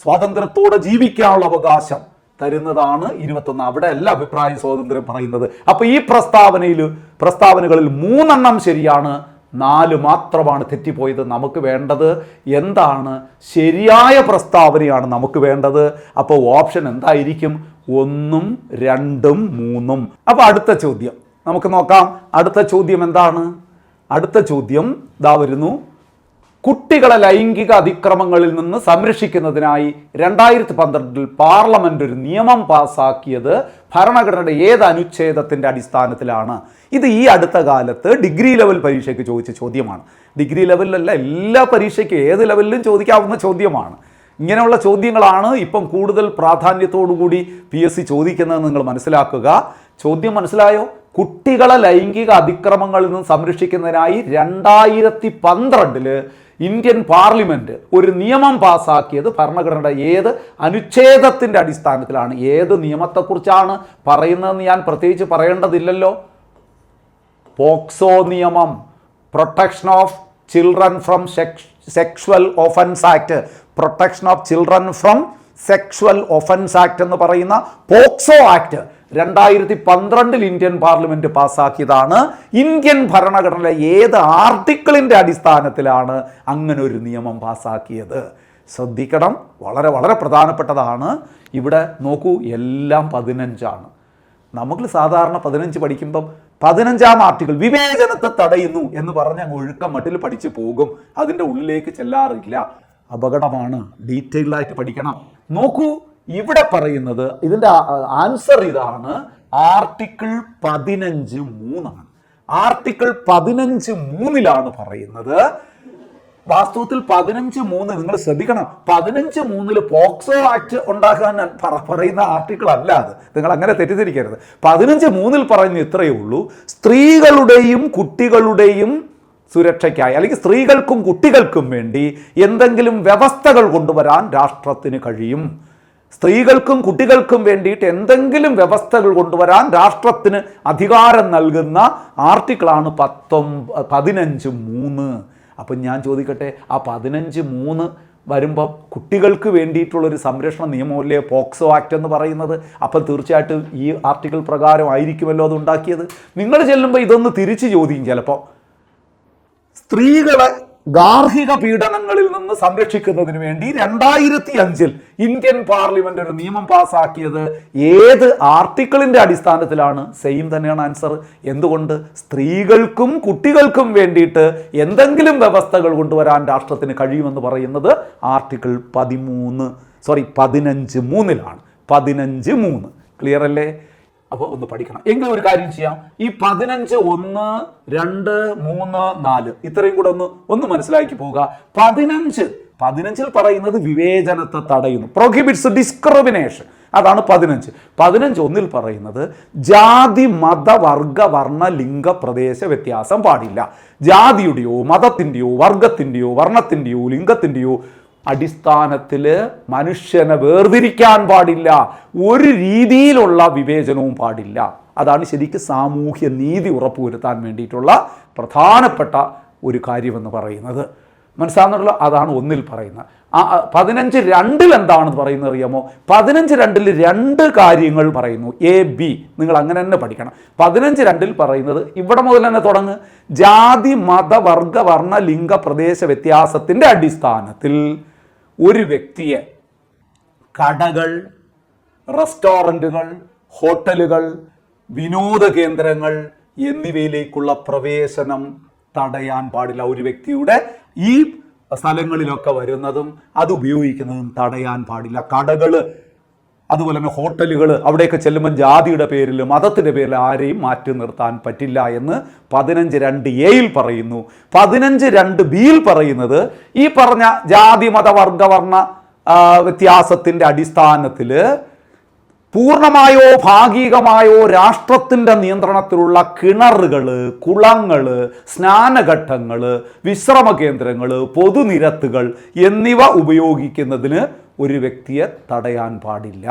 സ്വാതന്ത്ര്യത്തോടെ ജീവിക്കാനുള്ള അവകാശം തരുന്നതാണ് 21. അവിടെ അല്ല അഭിപ്രായ സ്വാതന്ത്ര്യം പറയുന്നത്. അപ്പൊ ഈ പ്രസ്താവനകളിൽ 3 ശരിയാണ്, 4 മാത്രമാണ് തെറ്റിപ്പോയത്. നമുക്ക് വേണ്ടത് എന്താണ്? ശരിയായ പ്രസ്താവനയാണ് നമുക്ക് വേണ്ടത്. അപ്പോൾ ഓപ്ഷൻ എന്തായിരിക്കും? 1, 2, 3. അപ്പൊ അടുത്ത ചോദ്യം, നമുക്ക് നോക്കാം അടുത്ത ചോദ്യം എന്താണ്. അടുത്ത ചോദ്യം ദാ വരുന്നു. കുട്ടികളെ ലൈംഗിക അതിക്രമങ്ങളിൽ നിന്ന് സംരക്ഷിക്കുന്നതിനായി 2012 പാർലമെന്റ് ഒരു നിയമം പാസാക്കിയത് ഭരണഘടനയുടെ ഏത് അനുച്ഛേദത്തിൻ്റെ അടിസ്ഥാനത്തിലാണ്? ഇത് ഈ അടുത്ത കാലത്ത് ഡിഗ്രി ലെവൽ പരീക്ഷയ്ക്ക് ചോദിച്ച ചോദ്യമാണ്. ഡിഗ്രി ലെവലിലല്ല, എല്ലാ പരീക്ഷയ്ക്കും ഏത് ലെവലിലും ചോദിക്കാവുന്ന ചോദ്യമാണ്. ഇങ്ങനെയുള്ള ചോദ്യങ്ങളാണ് ഇപ്പം കൂടുതൽ പ്രാധാന്യത്തോടുകൂടി PSC ചോദിക്കുന്നതെന്ന് നിങ്ങൾ മനസ്സിലാക്കുക. ചോദ്യം മനസ്സിലായോ? കുട്ടികളെ ലൈംഗിക അതിക്രമങ്ങളിൽ നിന്ന് സംരക്ഷിക്കുന്നതിനായി 2012 ഇന്ത്യൻ പാർലമെൻറ്റ് ഒരു നിയമം പാസാക്കിയത് ഭരണഘടനയുടെ ഏത് അനുച്ഛേദത്തിൻ്റെ അടിസ്ഥാനത്തിലാണ്? ഏത് നിയമത്തെക്കുറിച്ചാണ് പറയുന്നതെന്ന് ഞാൻ പ്രത്യേകിച്ച് പറയേണ്ടതില്ലല്ലോ. പോക്സോ നിയമം, protection of children from sexual offence act, protection of children from sexual offence act എന്ന് പറയുന്ന പോക്സോ ആക്ട് 2012 ഇന്ത്യൻ പാർലമെന്റ് പാസ്സാക്കിയതാണ്. ഇന്ത്യൻ ഭരണഘടനയിലെ ഏത് ആർട്ടിക്കിളിൻ്റെ അടിസ്ഥാനത്തിലാണ് അങ്ങനെ ഒരു നിയമം പാസ്സാക്കിയത്? ശ്രദ്ധിക്കണം, വളരെ വളരെ പ്രധാനപ്പെട്ടതാണ്. ഇവിടെ നോക്കൂ, എല്ലാം 15 നമുക്ക് സാധാരണ 15 പഠിക്കുമ്പം 15-ാം ആർട്ടിക്കിൾ വിവേചനത്തെ തടയുന്നു എന്ന് പറഞ്ഞ ഒഴുക്കം മട്ടിൽ പഠിച്ചു പോകും. അതിൻ്റെ ഉള്ളിലേക്ക് ചെല്ലാറില്ല. അപകടമാണ്. ഡീറ്റെയിൽഡായിട്ട് പഠിക്കണം. നോക്കൂ, ഇവിടെ പറയുന്നത്, ഇതിൻ്റെ ആൻസർ ഇതാണ്. ആർട്ടിക്കിൾ 15(3) ആർട്ടിക്കിൾ 15(3) പറയുന്നത്. വാസ്തവത്തിൽ 15(3) നിങ്ങൾ ശ്രദ്ധിക്കണം. 15(3) പോക്സോ ആക്ട് ഉണ്ടാക്കാൻ പറയുന്ന ആർട്ടിക്കിൾ അല്ല അത്. നിങ്ങൾ അങ്ങനെ തെറ്റിദ്ധരിക്കരുത്. 15(3) പറയുന്ന ഇത്രയേ ഉള്ളൂ: സ്ത്രീകളുടെയും കുട്ടികളുടെയും സുരക്ഷയ്ക്കായി, അല്ലെങ്കിൽ സ്ത്രീകൾക്കും കുട്ടികൾക്കും വേണ്ടി എന്തെങ്കിലും വ്യവസ്ഥകൾ കൊണ്ടുവരാൻ രാഷ്ട്രത്തിന് കഴിയും. സ്ത്രീകൾക്കും കുട്ടികൾക്കും വേണ്ടിയിട്ട് എന്തെങ്കിലും വ്യവസ്ഥകൾ കൊണ്ടുവരാൻ രാഷ്ട്രത്തിന് അധികാരം നൽകുന്ന ആർട്ടിക്കിളാണ് 15(3). അപ്പം ഞാൻ ചോദിക്കട്ടെ, ആ 15(3) വരുമ്പോൾ കുട്ടികൾക്ക് വേണ്ടിയിട്ടുള്ളൊരു സംരക്ഷണ നിയമമല്ലേ പോക്സോ ആക്ട് എന്ന് പറയുന്നത്? അപ്പം തീർച്ചയായിട്ടും ഈ ആർട്ടിക്കിൾ പ്രകാരം ആയിരിക്കുമല്ലോ അത് ഉണ്ടാക്കിയത്. നിങ്ങൾ ചെല്ലുമ്പോൾ ഇതൊന്ന് തിരിച്ച് ചോദിക്കും ചിലപ്പോൾ. സ്ത്രീകളെ ഗാർഹിക പീഡനങ്ങളിൽ നിന്ന് സംരക്ഷിക്കുന്നതിന് വേണ്ടി 2005 ഇന്ത്യൻ പാർലമെന്റ് ഒരു നിയമം പാസ്സാക്കിയത് ഏത് ആർട്ടിക്കിളിന്റെ അടിസ്ഥാനത്തിലാണ്? സെയിം തന്നെയാണ് ആൻസർ. എന്തുകൊണ്ട്? സ്ത്രീകൾക്കും കുട്ടികൾക്കും വേണ്ടിയിട്ട് എന്തെങ്കിലും വ്യവസ്ഥകൾ കൊണ്ടുവരാൻ രാഷ്ട്രത്തിന് കഴിയുമെന്ന് പറയുന്നത് ആർട്ടിക്കിൾ 15(3) 15(3). ക്ലിയർ അല്ലേ? അപ്പോൾ ഒന്ന് പഠിക്കണം. എങ്കിലും ഒരു കാര്യം ചെയ്യാം. ഈ 15, 1, 2, 3, 4 ഇത്രയും കൂടെ ഒന്ന് മനസ്സിലാക്കി പോവുക. 15 പറയുന്നത് വിവേചനത്തെ തടയുന്നു, പ്രൊഹിബിറ്റ്സ് ഡിസ്ക്രിമിനേഷൻ. അതാണ് 15. 15(1) പറയുന്നത് ജാതി, മത, വർഗ, വർണ്ണ, ലിംഗ, പ്രദേശ വ്യത്യാസം പാടില്ല. ജാതിയുടെയോ മതത്തിൻ്റെയോ വർഗത്തിൻ്റെയോ വർണ്ണത്തിൻ്റെയോ ലിംഗത്തിൻ്റെയോ അടിസ്ഥാനത്തിൽ മനുഷ്യനെ വേർതിരിക്കാൻ പാടില്ല. ഒരു രീതിയിലുള്ള വിവേചനവും പാടില്ല. അതാണ് ശരിക്കും സാമൂഹ്യ നീതി ഉറപ്പുവരുത്താൻ വേണ്ടിയിട്ടുള്ള പ്രധാനപ്പെട്ട ഒരു കാര്യമെന്ന് പറയുന്നത്. മനസ്സിലാകുന്നുണ്ടല്ലോ? അതാണ് 1 പറയുന്നത്. 15(2) എന്താണെന്ന് പറയുന്നത് അറിയാമോ? 15(2) 2 കാര്യങ്ങൾ പറയുന്നു. AB നിങ്ങൾ അങ്ങനെ തന്നെ പഠിക്കണം. 15(2) പറയുന്നത് ഇവിടെ മുതൽ തന്നെ തുടങ്ങ്. ജാതി, മത, വർഗ, വർണ്ണ, ലിംഗ, പ്രദേശ വ്യത്യാസത്തിൻ്റെ അടിസ്ഥാനത്തിൽ ഒരു വ്യക്തിയെ കടകൾ, റെസ്റ്റോറൻറ്റുകൾ, ഹോട്ടലുകൾ, വിനോദ കേന്ദ്രങ്ങൾ എന്നിവയിലേക്കുള്ള പ്രവേശനം തടയാൻ പാടില്ല. ഒരു വ്യക്തിയുടെ ഈ സ്ഥലങ്ങളിലൊക്കെ വരുന്നതും അത് ഉപയോഗിക്കുന്നതും തടയാൻ പാടില്ല. കടകൾ, അതുപോലെ തന്നെ ഹോട്ടലുകൾ, അവിടെയൊക്കെ ചെല്ലുമ്പോൾ ജാതിയുടെ പേരിൽ, മതത്തിൻ്റെ പേരിൽ ആരെയും മാറ്റി നിർത്താൻ പറ്റില്ല എന്ന് 15(2)A പറയുന്നു. 15(2)B പറയുന്നത് ഈ പറഞ്ഞ ജാതി, മത, വർഗ, വർണ്ണ വ്യത്യാസത്തിൻ്റെ അടിസ്ഥാനത്തിൽ പൂർണ്ണമായോ ഭാഗികമായോ രാഷ്ട്രത്തിൻ്റെ നിയന്ത്രണത്തിലുള്ള കിണറുകൾ, കുളങ്ങൾ, സ്നാനഘട്ടങ്ങൾ, വിശ്രമ കേന്ദ്രങ്ങൾ, പൊതുനിരത്തുകൾ എന്നിവ ഉപയോഗിക്കുന്നതിന് ഒരു വ്യക്തിയെ തടയാൻ പാടില്ല.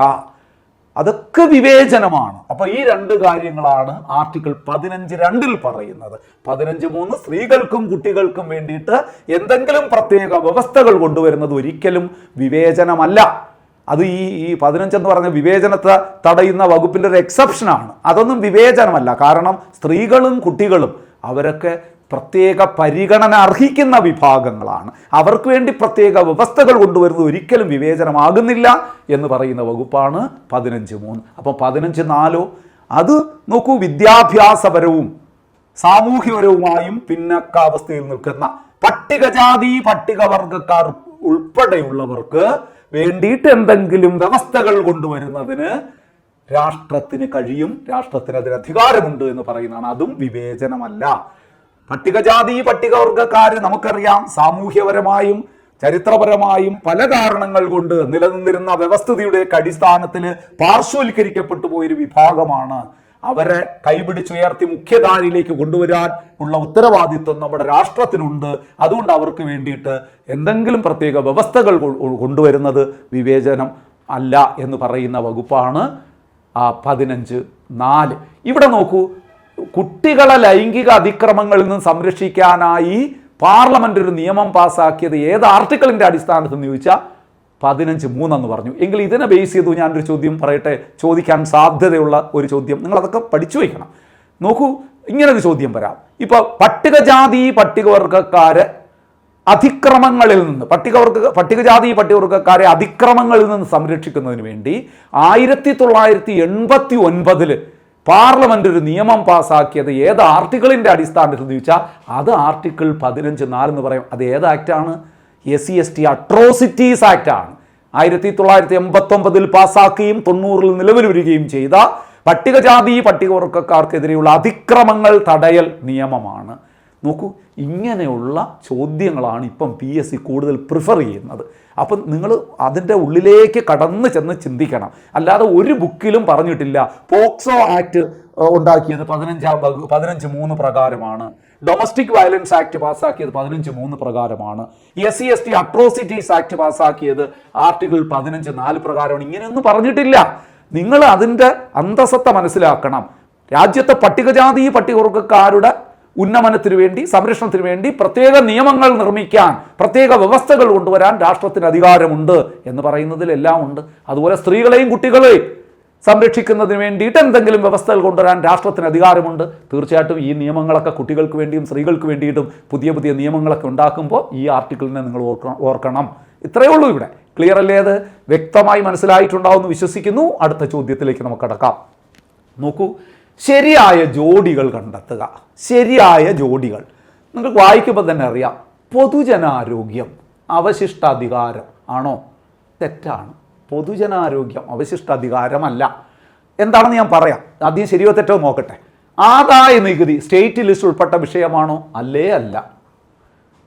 അതൊക്കെ വിവേചനമാണ്. അപ്പോൾ ഈ 2 കാര്യങ്ങളാണ് ആർട്ടിക്കിൾ 15(2) പറയുന്നത്. 15(3) സ്ത്രീകൾക്കും കുട്ടികൾക്കും വേണ്ടിയിട്ട് എന്തെങ്കിലും പ്രത്യേക വ്യവസ്ഥകൾ കൊണ്ടുവരുന്നത് ഒരിക്കലും വിവേചനമല്ല. അത് ഈ 15 എന്ന് പറഞ്ഞ വിവേചനത്തെ തടയുന്ന വകുപ്പിൻ്റെ ഒരു എക്സെപ്ഷനാണ്. അതൊന്നും വിവേചനമല്ല. കാരണം സ്ത്രീകളും കുട്ടികളും അവരൊക്കെ പ്രത്യേക പരിഗണന അർഹിക്കുന്ന വിഭാഗങ്ങളാണ്. അവർക്ക് വേണ്ടി പ്രത്യേക വ്യവസ്ഥകൾ കൊണ്ടുവരുന്നത് ഒരിക്കലും വിവേചനമാകുന്നില്ല എന്ന് പറയുന്ന വകുപ്പാണ് 15(3). അപ്പം 15(4) അത് നോക്കൂ, വിദ്യാഭ്യാസപരവും സാമൂഹ്യപരവുമായും പിന്നോക്കാവസ്ഥയിൽ നിൽക്കുന്ന പട്ടികജാതി പട്ടികവർഗക്കാർ ഉൾപ്പെടെയുള്ളവർക്ക് വേണ്ടിയിട്ട് എന്തെങ്കിലും വ്യവസ്ഥകൾ കൊണ്ടുവരുന്നതിന് രാഷ്ട്രത്തിന് കഴിയും, രാഷ്ട്രത്തിന് അതിന് അധികാരമുണ്ട് എന്ന് പറയുന്നതാണ്. അതും വിവേചനമല്ല. പട്ടികജാതി പട്ടികവർഗക്കാര് നമുക്കറിയാം സാമൂഹ്യപരമായും ചരിത്രപരമായും പല കാരണങ്ങൾ കൊണ്ട് നിലനിന്നിരുന്ന വ്യവസ്ഥിതിയുടെ അടിസ്ഥാനത്തിൽ പാർശ്വവൽക്കരിക്കപ്പെട്ടു പോയൊരു വിഭാഗമാണ്. അവരെ കൈപിടിച്ചുയർത്തി മുഖ്യധാരയിലേക്ക് കൊണ്ടുവരാൻ ഉള്ള ഉത്തരവാദിത്വം നമ്മുടെ രാഷ്ട്രത്തിനുണ്ട്. അതുകൊണ്ട് അവർക്ക് വേണ്ടിയിട്ട് എന്തെങ്കിലും പ്രത്യേക വ്യവസ്ഥകൾ കൊണ്ടുവരുന്നത് വിവേചനം അല്ല എന്ന് പറയുന്ന വകുപ്പാണ് 15(4). ഇവിടെ നോക്കൂ, കുട്ടികളെ ലൈംഗിക അതിക്രമങ്ങളിൽ നിന്ന് സംരക്ഷിക്കാനായി പാർലമെന്റ് ഒരു നിയമം പാസ്സാക്കിയത് ഏത് ആർട്ടിക്കിളിന്റെ അടിസ്ഥാനത്തിൽ എന്ന് ചോദിച്ചാൽ 15(3) എന്ന് പറഞ്ഞു. എങ്കിൽ ഇതിനെ ബേസ് ചെയ്തു ഞാനൊരു ചോദ്യം പറയട്ടെ, ചോദിക്കാൻ സാധ്യതയുള്ള ഒരു ചോദ്യം. നിങ്ങളതൊക്കെ പഠിച്ചു വയ്ക്കണം. നോക്കൂ, ഇങ്ങനൊരു ചോദ്യം വരാം. ഇപ്പൊ പട്ടികജാതി പട്ടികവർഗക്കാരെ അതിക്രമങ്ങളിൽ നിന്ന് പട്ടികജാതി പട്ടികവർഗക്കാരെ അതിക്രമങ്ങളിൽ നിന്ന് സംരക്ഷിക്കുന്നതിന് വേണ്ടി 1989 പാർലമെന്റ് ഒരു നിയമം പാസ്സാക്കിയത് ഏത് ആർട്ടിക്കിളിന്റെ അടിസ്ഥാനത്തിൽ എന്ന് ചോദിച്ചാൽ അത് ആർട്ടിക്കിൾ 15(4) എന്ന് പറയും. അത് ഏത് ആക്റ്റാണ്? SC/ST അട്രോസിറ്റീസ് ആക്ട് ആണ്. 1989 പാസ്സാക്കുകയും 90 നിലവിൽ വരികയും ചെയ്ത പട്ടികജാതി പട്ടികവർഗക്കാർക്കെതിരെയുള്ള അതിക്രമങ്ങൾ തടയൽ നിയമമാണ്. നോക്കൂ, ഇങ്ങനെയുള്ള ചോദ്യങ്ങളാണ് ഇപ്പം PSC കൂടുതൽ പ്രിഫർ ചെയ്യുന്നത്. അപ്പം നിങ്ങൾ അതിൻ്റെ ഉള്ളിലേക്ക് കടന്ന് ചെന്ന് ചിന്തിക്കണം. അല്ലാതെ ഒരു ബുക്കിലും പറഞ്ഞിട്ടില്ല പോക്സോ ആക്ട് ഉണ്ടാക്കിയത് 15(3) പ്രകാരമാണ്, ഡൊമസ്റ്റിക് വയലൻസ് ആക്ട് പാസ്സാക്കിയത് 15(3) പ്രകാരമാണ്, SC/ST അട്രോസിറ്റീസ് ആക്ട് പാസ്സാക്കിയത് ആർട്ടിക്കിൾ 15(4) പ്രകാരമാണ്. ഇങ്ങനെയൊന്നും പറഞ്ഞിട്ടില്ല. നിങ്ങൾ അതിൻ്റെ അന്തസത്ത മനസ്സിലാക്കണം. രാജ്യത്തെ പട്ടികജാതി പട്ടികവർഗക്കാരുടെ ഉന്നമനത്തിനു വേണ്ടി സംരക്ഷണത്തിന് വേണ്ടി പ്രത്യേക നിയമങ്ങൾ നിർമ്മിക്കാൻ പ്രത്യേക വ്യവസ്ഥകൾ കൊണ്ടുവരാൻ രാഷ്ട്രത്തിന് അധികാരമുണ്ട് എന്ന് പറയുന്നതിലെല്ലാം ഉണ്ട്. അതുപോലെ സ്ത്രീകളെയും കുട്ടികളെയും സംരക്ഷിക്കുന്നതിന് വേണ്ടിയിട്ട് എന്തെങ്കിലും വ്യവസ്ഥകൾ കൊണ്ടുവരാൻ രാഷ്ട്രത്തിന് അധികാരമുണ്ട്. തീർച്ചയായിട്ടും ഈ നിയമങ്ങളൊക്കെ കുട്ടികൾക്ക് വേണ്ടിയും സ്ത്രീകൾക്ക് വേണ്ടിയിട്ടും പുതിയ പുതിയ നിയമങ്ങളൊക്കെ ഉണ്ടാക്കുമ്പോൾ ഈ ആർട്ടിക്കിളിനെ നിങ്ങൾ ഓർക്കണം. ഇത്രയേ ഉള്ളൂ. ഇവിടെ ക്ലിയർ അല്ലേ? അത് വ്യക്തമായി മനസ്സിലായിട്ടുണ്ടാവുമെന്ന് വിശ്വസിക്കുന്നു. അടുത്ത ചോദ്യത്തിലേക്ക് നമുക്ക് കടക്കാം. നോക്കൂ, ശരിയായ ജോഡികൾ കണ്ടെത്തുക. ശരിയായ ജോഡികൾ നിങ്ങൾക്ക് വായിക്കുമ്പോൾ തന്നെ അറിയാം. പൊതുജനാരോഗ്യം അവശിഷ്ടാധികാരം ആണോ? തെറ്റാണ്. പൊതുജനാരോഗ്യം അവശിഷ്ടാധികാരമല്ല. എന്താണെന്ന് ഞാൻ പറയാം. ആദ്യം ശരിയോ തെറ്റോ നോക്കട്ടെ. ആദായ നികുതി സ്റ്റേറ്റ് ലിസ്റ്റ് ഉൾപ്പെട്ട വിഷയമാണോ? അല്ലേ അല്ല.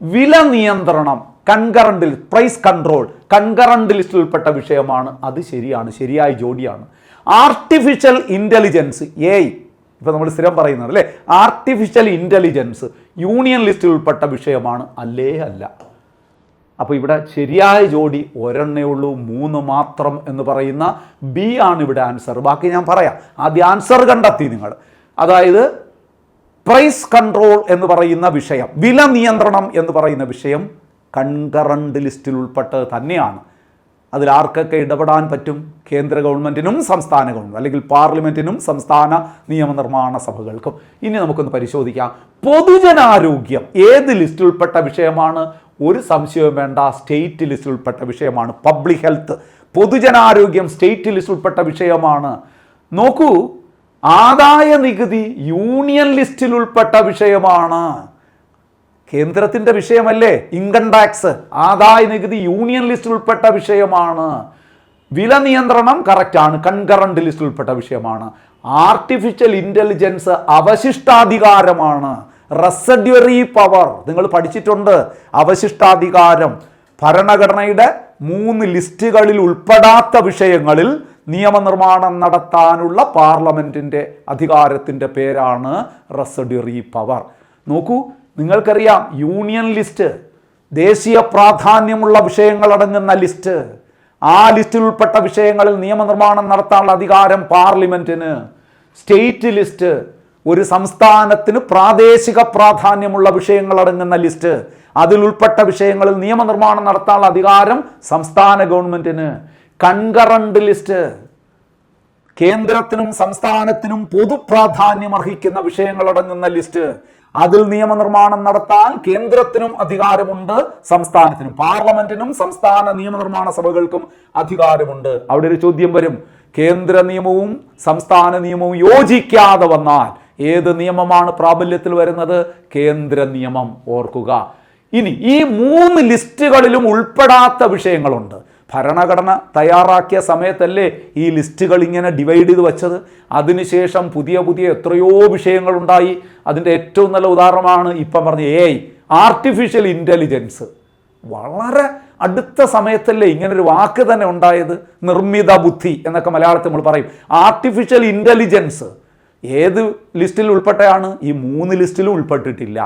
വില നിയന്ത്രണം കൺകറന്റ് പ്രൈസ് കൺട്രോൾ കൺകറന്റ് ലിസ്റ്റിൽ ഉൾപ്പെട്ട വിഷയമാണ്. അത് ശരിയാണ്, ശരിയായ ജോഡിയാണ്. ആർട്ടിഫിഷ്യൽ ഇൻ്റലിജൻസ് AI, ഇപ്പോൾ നമ്മൾ സ്ഥിരം പറയുന്നത് അല്ലേ, ആർട്ടിഫിഷ്യൽ ഇൻ്റലിജൻസ് യൂണിയൻ ലിസ്റ്റിൽ ഉൾപ്പെട്ട വിഷയമാണ്. അല്ലേ അല്ല. അപ്പോൾ ഇവിടെ ശരിയായ ജോഡി ഒരെണ്ണേ ഉള്ളൂ, 3 മാത്രം എന്ന് പറയുന്ന B ആണ് ഇവിടെ ആൻസർ. ബാക്കി ഞാൻ പറയാം. ആദ്യം ആൻസർ കണ്ടെത്തി നിങ്ങൾ. അതായത് പ്രൈസ് കൺട്രോൾ എന്ന് പറയുന്ന വിഷയം, വില നിയന്ത്രണം എന്ന് പറയുന്ന വിഷയം കൺകറന്റ് ലിസ്റ്റിൽ ഉൾപ്പെട്ടത് തന്നെയാണ്. അതിൽ ആർക്കൊക്കെ ഇടപെടാൻ പറ്റും? കേന്ദ്ര ഗവൺമെൻറ്റിനും സംസ്ഥാന ഗവൺമെൻറ്, അല്ലെങ്കിൽ പാർലമെൻറ്റിനും സംസ്ഥാന നിയമനിർമ്മാണ സഭകൾക്കും. ഇനി നമുക്കൊന്ന് പരിശോധിക്കാം. പൊതുജനാരോഗ്യം ഏത് ലിസ്റ്റിൽ ഉൾപ്പെട്ട വിഷയമാണ്? ഒരു സംശയവും വേണ്ട, സ്റ്റേറ്റ് ലിസ്റ്റിൽ ഉൾപ്പെട്ട വിഷയമാണ്. പബ്ലിക് ഹെൽത്ത്, പൊതുജനാരോഗ്യം സ്റ്റേറ്റ് ലിസ്റ്റിൽ ഉൾപ്പെട്ട വിഷയമാണ്. നോക്കൂ, ആദായ നികുതി യൂണിയൻ ലിസ്റ്റിൽ ഉൾപ്പെട്ട വിഷയമാണ്. കേന്ദ്രത്തിൻ്റെ വിഷയമല്ലേ ഇൻകം ടാക്സ്. ആദായ നികുതി യൂണിയൻ ലിസ്റ്റിൽ ഉൾപ്പെട്ട വിഷയമാണ്. വില നിയന്ത്രണം കറക്റ്റാണ്, കൺകറന്റ് ലിസ്റ്റിൽ ഉൾപ്പെട്ട വിഷയമാണ്. ആർട്ടിഫിഷ്യൽ ഇൻ്റലിജൻസ് അവശിഷ്ടാധികാരമാണ്, റെസിഡ്യുവറി പവർ. നിങ്ങൾ പഠിച്ചിട്ടുണ്ട് അവശിഷ്ടാധികാരം. ഭരണഘടനയുടെ 3 ലിസ്റ്റുകളിൽ ഉൾപ്പെടാത്ത വിഷയങ്ങളിൽ നിയമനിർമ്മാണം നടത്താനുള്ള പാർലമെൻറ്റിൻ്റെ അധികാരത്തിൻ്റെ പേരാണ് റെസിഡ്യുവറി പവർ. നോക്കൂ, നിങ്ങൾക്കറിയാം യൂണിയൻ ലിസ്റ്റ്, ദേശീയ പ്രാധാന്യമുള്ള വിഷയങ്ങളടങ്ങുന്ന ലിസ്റ്റ്. ആ ലിസ്റ്റിൽ ഉൾപ്പെട്ട വിഷയങ്ങളിൽ നിയമനിർമ്മാണം നടത്താനുള്ള അധികാരം പാർലമെൻറ്റിന്. സ്റ്റേറ്റ് ലിസ്റ്റ്, ഒരു സംസ്ഥാനത്തിന് പ്രാദേശിക പ്രാധാന്യമുള്ള വിഷയങ്ങളടങ്ങുന്ന ലിസ്റ്റ്, അതിൽ ഉൾപ്പെട്ട വിഷയങ്ങളിൽ നിയമനിർമ്മാണം നടത്താനുള്ള അധികാരം സംസ്ഥാന ഗവൺമെൻറ്റിന്. കൺകറന്റ് ലിസ്റ്റ്, കേന്ദ്രത്തിനും സംസ്ഥാനത്തിനും പൊതുപ്രാധാന്യം അർഹിക്കുന്ന വിഷയങ്ങളടങ്ങുന്ന ലിസ്റ്റ്, അതിൽ നിയമനിർമ്മാണം നടത്താൻ കേന്ദ്രത്തിനും അധികാരമുണ്ട്, സംസ്ഥാനത്തിനും, പാർലമെന്റിനും സംസ്ഥാന നിയമനിർമ്മാണ സഭകൾക്കും അധികാരമുണ്ട്. അവിടെ ഒരു ചോദ്യം വരും, കേന്ദ്ര നിയമവും സംസ്ഥാന നിയമവും യോജിക്കാതെ വന്നാൽ ഏത് നിയമമാണ് പ്രാബല്യത്തിൽ വരുന്നത്? കേന്ദ്ര നിയമം. ഓർക്കുക. ഇനി ഈ 3 ലിസ്റ്റുകളിലും ഉൾപ്പെടാത്ത വിഷയങ്ങളുണ്ട്. ഭരണഘടന തയ്യാറാക്കിയ സമയത്തല്ലേ ഈ ലിസ്റ്റുകൾ ഇങ്ങനെ ഡിവൈഡ് ചെയ്ത് വെച്ചത്? അതിനുശേഷം പുതിയ പുതിയ എത്രയോ വിഷയങ്ങളുണ്ടായി. അതിൻ്റെ ഏറ്റവും നല്ല ഉദാഹരണമാണ് ഇപ്പം പറഞ്ഞ AI, ആർട്ടിഫിഷ്യൽ ഇൻ്റലിജൻസ്. വളരെ അടുത്ത സമയത്തല്ലേ ഇങ്ങനൊരു വാക്ക് തന്നെ ഉണ്ടായത്? നിർമ്മിത ബുദ്ധി എന്നൊക്കെ മലയാളത്തിൽ നമ്മൾ പറയും. ആർട്ടിഫിഷ്യൽ ഇൻ്റലിജൻസ് ഏത് ലിസ്റ്റിൽ ഉൾപ്പെട്ടയാണ്? ഈ 3 ലിസ്റ്റിലും ഉൾപ്പെട്ടിട്ടില്ല.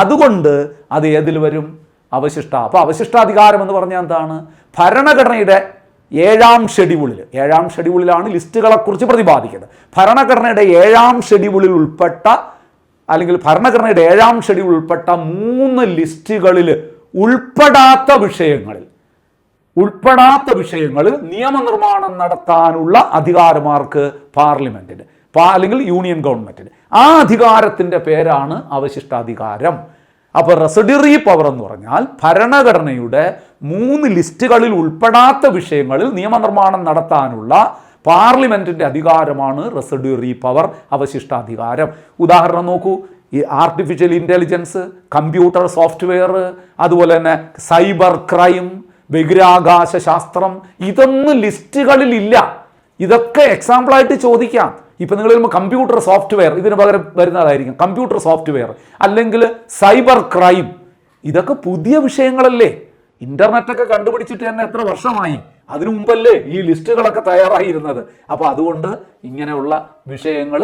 അതുകൊണ്ട് അത് ഏതിൽ വരും? അവശിഷ്ട. അപ്പോൾ അവശിഷ്ടാധികാരം എന്ന് പറഞ്ഞാൽ എന്താണ്? ഭരണഘടനയുടെ 7ാം ഷെഡ്യൂളിലാണ് ലിസ്റ്റുകളെക്കുറിച്ച് പ്രതിപാദിക്കുന്നത്. ഭരണഘടനയുടെ 7ാം ഷെഡ്യൂളിൽ ഉൾപ്പെട്ട അല്ലെങ്കിൽ ഭരണഘടനയുടെ 7ാം ഷെഡ്യൂളിൽ ഉൾപ്പെട്ട 3 ലിസ്റ്റുകളിൽ ഉൾപ്പെടാത്ത വിഷയങ്ങളിൽ നിയമനിർമ്മാണം നടത്താനുള്ള അധികാരമാർക്ക് പാർലമെന്റിന് അല്ലെങ്കിൽ യൂണിയൻ ഗവൺമെന്റിന്. ആ അധികാരത്തിൻ്റെ പേരാണ് അവശിഷ്ടാധികാരം. അപ്പോൾ റെസിഡ്യൂറി പവർ എന്ന് പറഞ്ഞാൽ ഭരണഘടനയുടെ 3 ലിസ്റ്റുകളിൽ ഉൾപ്പെടാത്ത വിഷയങ്ങളിൽ നിയമനിർമ്മാണം നടത്താനുള്ള പാർലമെന്റിൻ്റെ അധികാരമാണ് റെസിഡ്യൂറി പവർ, അവശിഷ്ടാധികാരം. ഉദാഹരണം നോക്കൂ, ഈ ആർട്ടിഫിഷ്യൽ ഇൻ്റലിജൻസ്, കമ്പ്യൂട്ടർ സോഫ്റ്റ്വെയർ, അതുപോലെ തന്നെ സൈബർ ക്രൈം, ബഹിരാകാശ ശാസ്ത്രം, ഇതൊന്നും ലിസ്റ്റുകളിലില്ല. ഇതൊക്കെ എക്സാമ്പിളായിട്ട് ചോദിക്കാം. ഇപ്പം നിങ്ങൾ വരുമ്പോൾ കമ്പ്യൂട്ടർ സോഫ്റ്റ്വെയർ ഇതിന് പകരം വരുന്നതായിരിക്കും. കമ്പ്യൂട്ടർ സോഫ്റ്റ്വെയർ അല്ലെങ്കിൽ സൈബർ ക്രൈം, ഇതൊക്കെ പുതിയ വിഷയങ്ങളല്ലേ? ഇൻ്റർനെറ്റൊക്കെ കണ്ടുപിടിച്ചിട്ട് തന്നെ എത്ര വർഷമായി? അതിനു മുമ്പല്ലേ ഈ ലിസ്റ്റുകളൊക്കെ തയ്യാറായിരുന്നത്. അപ്പോൾ അതുകൊണ്ട് ഇങ്ങനെയുള്ള വിഷയങ്ങൾ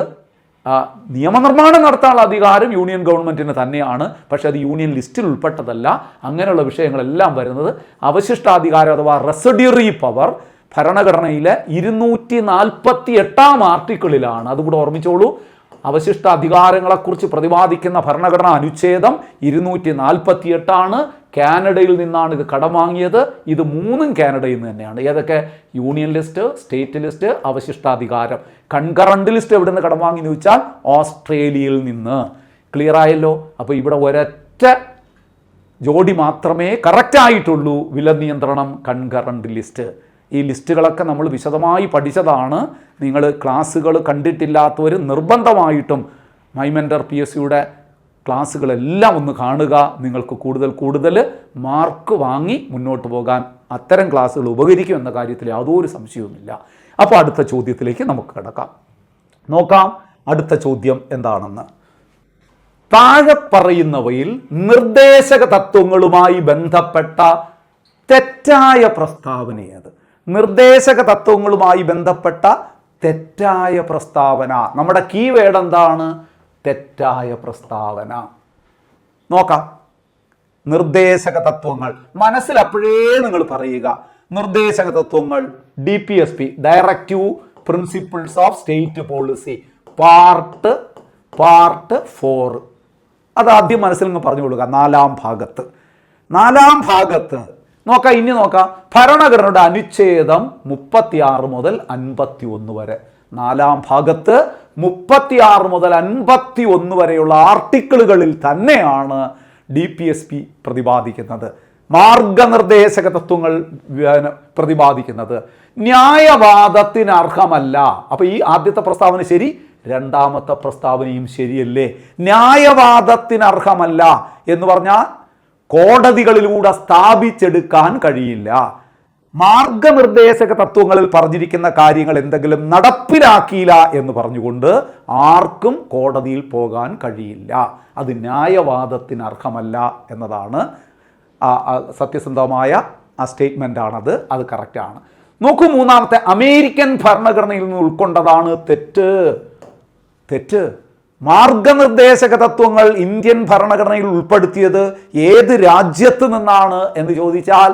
നിയമനിർമ്മാണം നടത്താനുള്ള അധികാരം യൂണിയൻ ഗവൺമെൻറ്റിന് തന്നെയാണ്. പക്ഷെ അത് യൂണിയൻ ലിസ്റ്റിൽ ഉൾപ്പെട്ടതല്ല. അങ്ങനെയുള്ള വിഷയങ്ങളെല്ലാം വരുന്നത് അവശിഷ്ടാധികാരം അഥവാ റെസിഡ്യൂറി പവർ ഭരണഘടനയിലെ 248-ാം ആർട്ടിക്കിളിലാണ്. അതുകൂടെ ഓർമ്മിച്ചോളൂ. അവശിഷ്ട അധികാരങ്ങളെക്കുറിച്ച് പ്രതിപാദിക്കുന്ന ഭരണഘടനാ അനുച്ഛേദം 248 കാനഡയിൽ നിന്നാണ് ഇത് കടം വാങ്ങിയത്. ഇത് 3 കാനഡയിൽ നിന്ന് തന്നെയാണ്. ഏതൊക്കെ? യൂണിയൻ ലിസ്റ്റ്, സ്റ്റേറ്റ് ലിസ്റ്റ്, അവശിഷ്ടാധികാരം. കൺകറന്റ് ലിസ്റ്റ് എവിടെ നിന്ന് കടം വാങ്ങി എന്ന് ചോദിച്ചാൽ ഓസ്ട്രേലിയയിൽ നിന്ന്. ക്ലിയർ ആയല്ലോ? അപ്പോൾ ഇവിടെ ഒരൊറ്റ ജോഡി മാത്രമേ കറക്റ്റായിട്ടുള്ളൂ. വില നിയന്ത്രണം, കൺകറന്റ് ലിസ്റ്റ്. ഈ ലിസ്റ്റുകളൊക്കെ നമ്മൾ വിശദമായി പഠിച്ചതാണ്. നിങ്ങൾ ക്ലാസ്സുകൾ കണ്ടിട്ടില്ലാത്തവർ നിർബന്ധമായിട്ടും മൈമെൻറ്റർ PSCയുടെ ക്ലാസ്സുകളെല്ലാം ഒന്ന് കാണുക. നിങ്ങൾക്ക് കൂടുതൽ മാർക്ക് വാങ്ങി മുന്നോട്ട് പോകാൻ അത്തരം ക്ലാസ്സുകൾ ഉപകരിക്കും എന്ന കാര്യത്തിൽ യാതൊരു സംശയവുമില്ല. അപ്പോൾ അടുത്ത ചോദ്യത്തിലേക്ക് നമുക്ക് കിടക്കാം. നോക്കാം അടുത്ത ചോദ്യം എന്താണെന്ന്. താഴെ പറയുന്നവയിൽ നിർദ്ദേശക തത്വങ്ങളുമായി ബന്ധപ്പെട്ട തെറ്റായ പ്രസ്താവന ഏത്? നിർദ്ദേശക തത്വങ്ങളുമായി ബന്ധപ്പെട്ട തെറ്റായ പ്രസ്താവന. നമ്മുടെ കീവേഡ് എന്താണ്? തെറ്റായ പ്രസ്താവന. നോക്കാം. നിർദ്ദേശക തത്വങ്ങൾ മനസ്സിൽ അപ്പോഴേ നിങ്ങൾ പറയുക. നിർദ്ദേശക തത്വങ്ങൾ DPSP, directive principles of state policy, part 4. അത് ആദ്യം മനസ്സിൽ നിന്ന് പറഞ്ഞു കൊടുക്കുക. 4ാം ഭാഗത്ത് നോക്കാം. ഇനി നോക്കാം. ഭരണഘടനയുടെ അനുച്ഛേദം 36 മുതൽ 51 വരെ. 4ാം ഭാഗത്ത് 36 മുതൽ 51 വരെയുള്ള ആർട്ടിക്കിളുകളിൽ തന്നെയാണ് DPSP പ്രതിപാദിക്കുന്നത്. മാർഗനിർദ്ദേശക തത്വങ്ങൾ പ്രതിപാദിക്കുന്നത്. ന്യായവാദത്തിന് അർഹമല്ല. അപ്പോൾ ഈ ആദ്യത്തെ പ്രസ്താവന ശരി, രണ്ടാമത്തെ പ്രസ്താവനയും ശരിയല്ലേ? ന്യായവാദത്തിന് അർഹമല്ല എന്ന് പറഞ്ഞാൽ കോടതികളിലൂടെ സ്ഥാപിച്ചെടുക്കാൻ കഴിയില്ല. മാർഗനിർദ്ദേശക തത്വങ്ങളിൽ പറഞ്ഞിരിക്കുന്ന കാര്യങ്ങൾ എന്തെങ്കിലും നടപ്പിലാക്കിയില്ല എന്ന് പറഞ്ഞുകൊണ്ട് ആർക്കും കോടതിയിൽ പോകാൻ കഴിയില്ല. അത് ന്യായവാദത്തിന് അർഹമല്ല എന്നതാണ് സത്യസന്ധമായ ആ സ്റ്റേറ്റ്മെൻ്റാണത്. അത് കറക്റ്റാണ്. നോക്കൂ, മൂന്നാമത്തെ, അമേരിക്കൻ ഭരണഘടനയിൽ നിന്ന് ഉൾക്കൊണ്ടതാണ് തെറ്റ്. മാർഗനിർദ്ദേശക തത്വങ്ങൾ ഇന്ത്യൻ ഭരണഘടനയിൽ ഉൾപ്പെടുത്തിയത് ഏത് രാജ്യത്ത് നിന്നാണ് എന്ന് ചോദിച്ചാൽ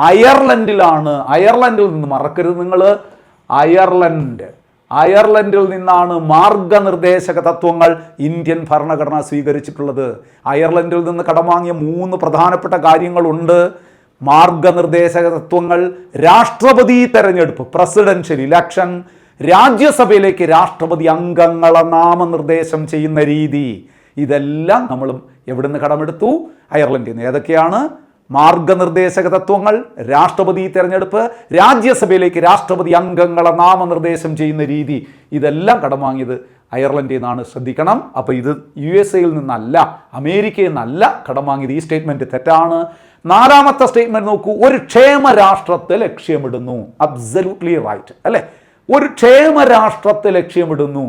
അയർലൻഡിലാണ്. അയർലൻഡിൽ നിന്ന് മറക്കരുത് നിങ്ങൾ. അയർലൻഡിൽ നിന്നാണ് മാർഗനിർദ്ദേശക തത്വങ്ങൾ ഇന്ത്യൻ ഭരണഘടന സ്വീകരിച്ചിട്ടുള്ളത്. അയർലൻഡിൽ നിന്ന് കടം വാങ്ങിയ 3 പ്രധാനപ്പെട്ട കാര്യങ്ങളുണ്ട്. മാർഗനിർദ്ദേശക തത്വങ്ങൾ, രാഷ്ട്രപതി തെരഞ്ഞെടുപ്പ്, പ്രസിഡൻഷ്യൽ ഇലക്ഷൻ, രാജ്യസഭയിലേക്ക് രാഷ്ട്രപതി അംഗങ്ങളെ നാമനിർദ്ദേശം ചെയ്യുന്ന രീതി, ഇതെല്ലാം നമ്മളും എവിടുന്ന് കടമെടുത്തു? അയർലൻഡിൽ നിന്ന്. ഏതൊക്കെയാണ്? മാർഗനിർദ്ദേശക തത്വങ്ങൾ, രാഷ്ട്രപതി തെരഞ്ഞെടുപ്പ്, രാജ്യസഭയിലേക്ക് രാഷ്ട്രപതി അംഗങ്ങളെ നാമനിർദ്ദേശം ചെയ്യുന്ന രീതി, ഇതെല്ലാം കടം വാങ്ങിയത് അയർലൻഡിൽ നിന്നാണ്. ശ്രദ്ധിക്കണം. അപ്പോൾ ഇത് USA നിന്നല്ല, അമേരിക്കയിൽ നിന്നല്ല കടം വാങ്ങിയത്. ഈ സ്റ്റേറ്റ്മെൻറ്റ് തെറ്റാണ്. നാലാമത്തെ സ്റ്റേറ്റ്മെൻറ്റ് നോക്കൂ. ഒരു ക്ഷേമ രാഷ്ട്രത്തെ ലക്ഷ്യമിടുന്നു. അബ്സല്യൂട്ട്ലി റൈറ്റ് അല്ലേ? ഒരു ക്ഷേമ രാഷ്ട്രത്തെ ലക്ഷ്യമിടുന്നു.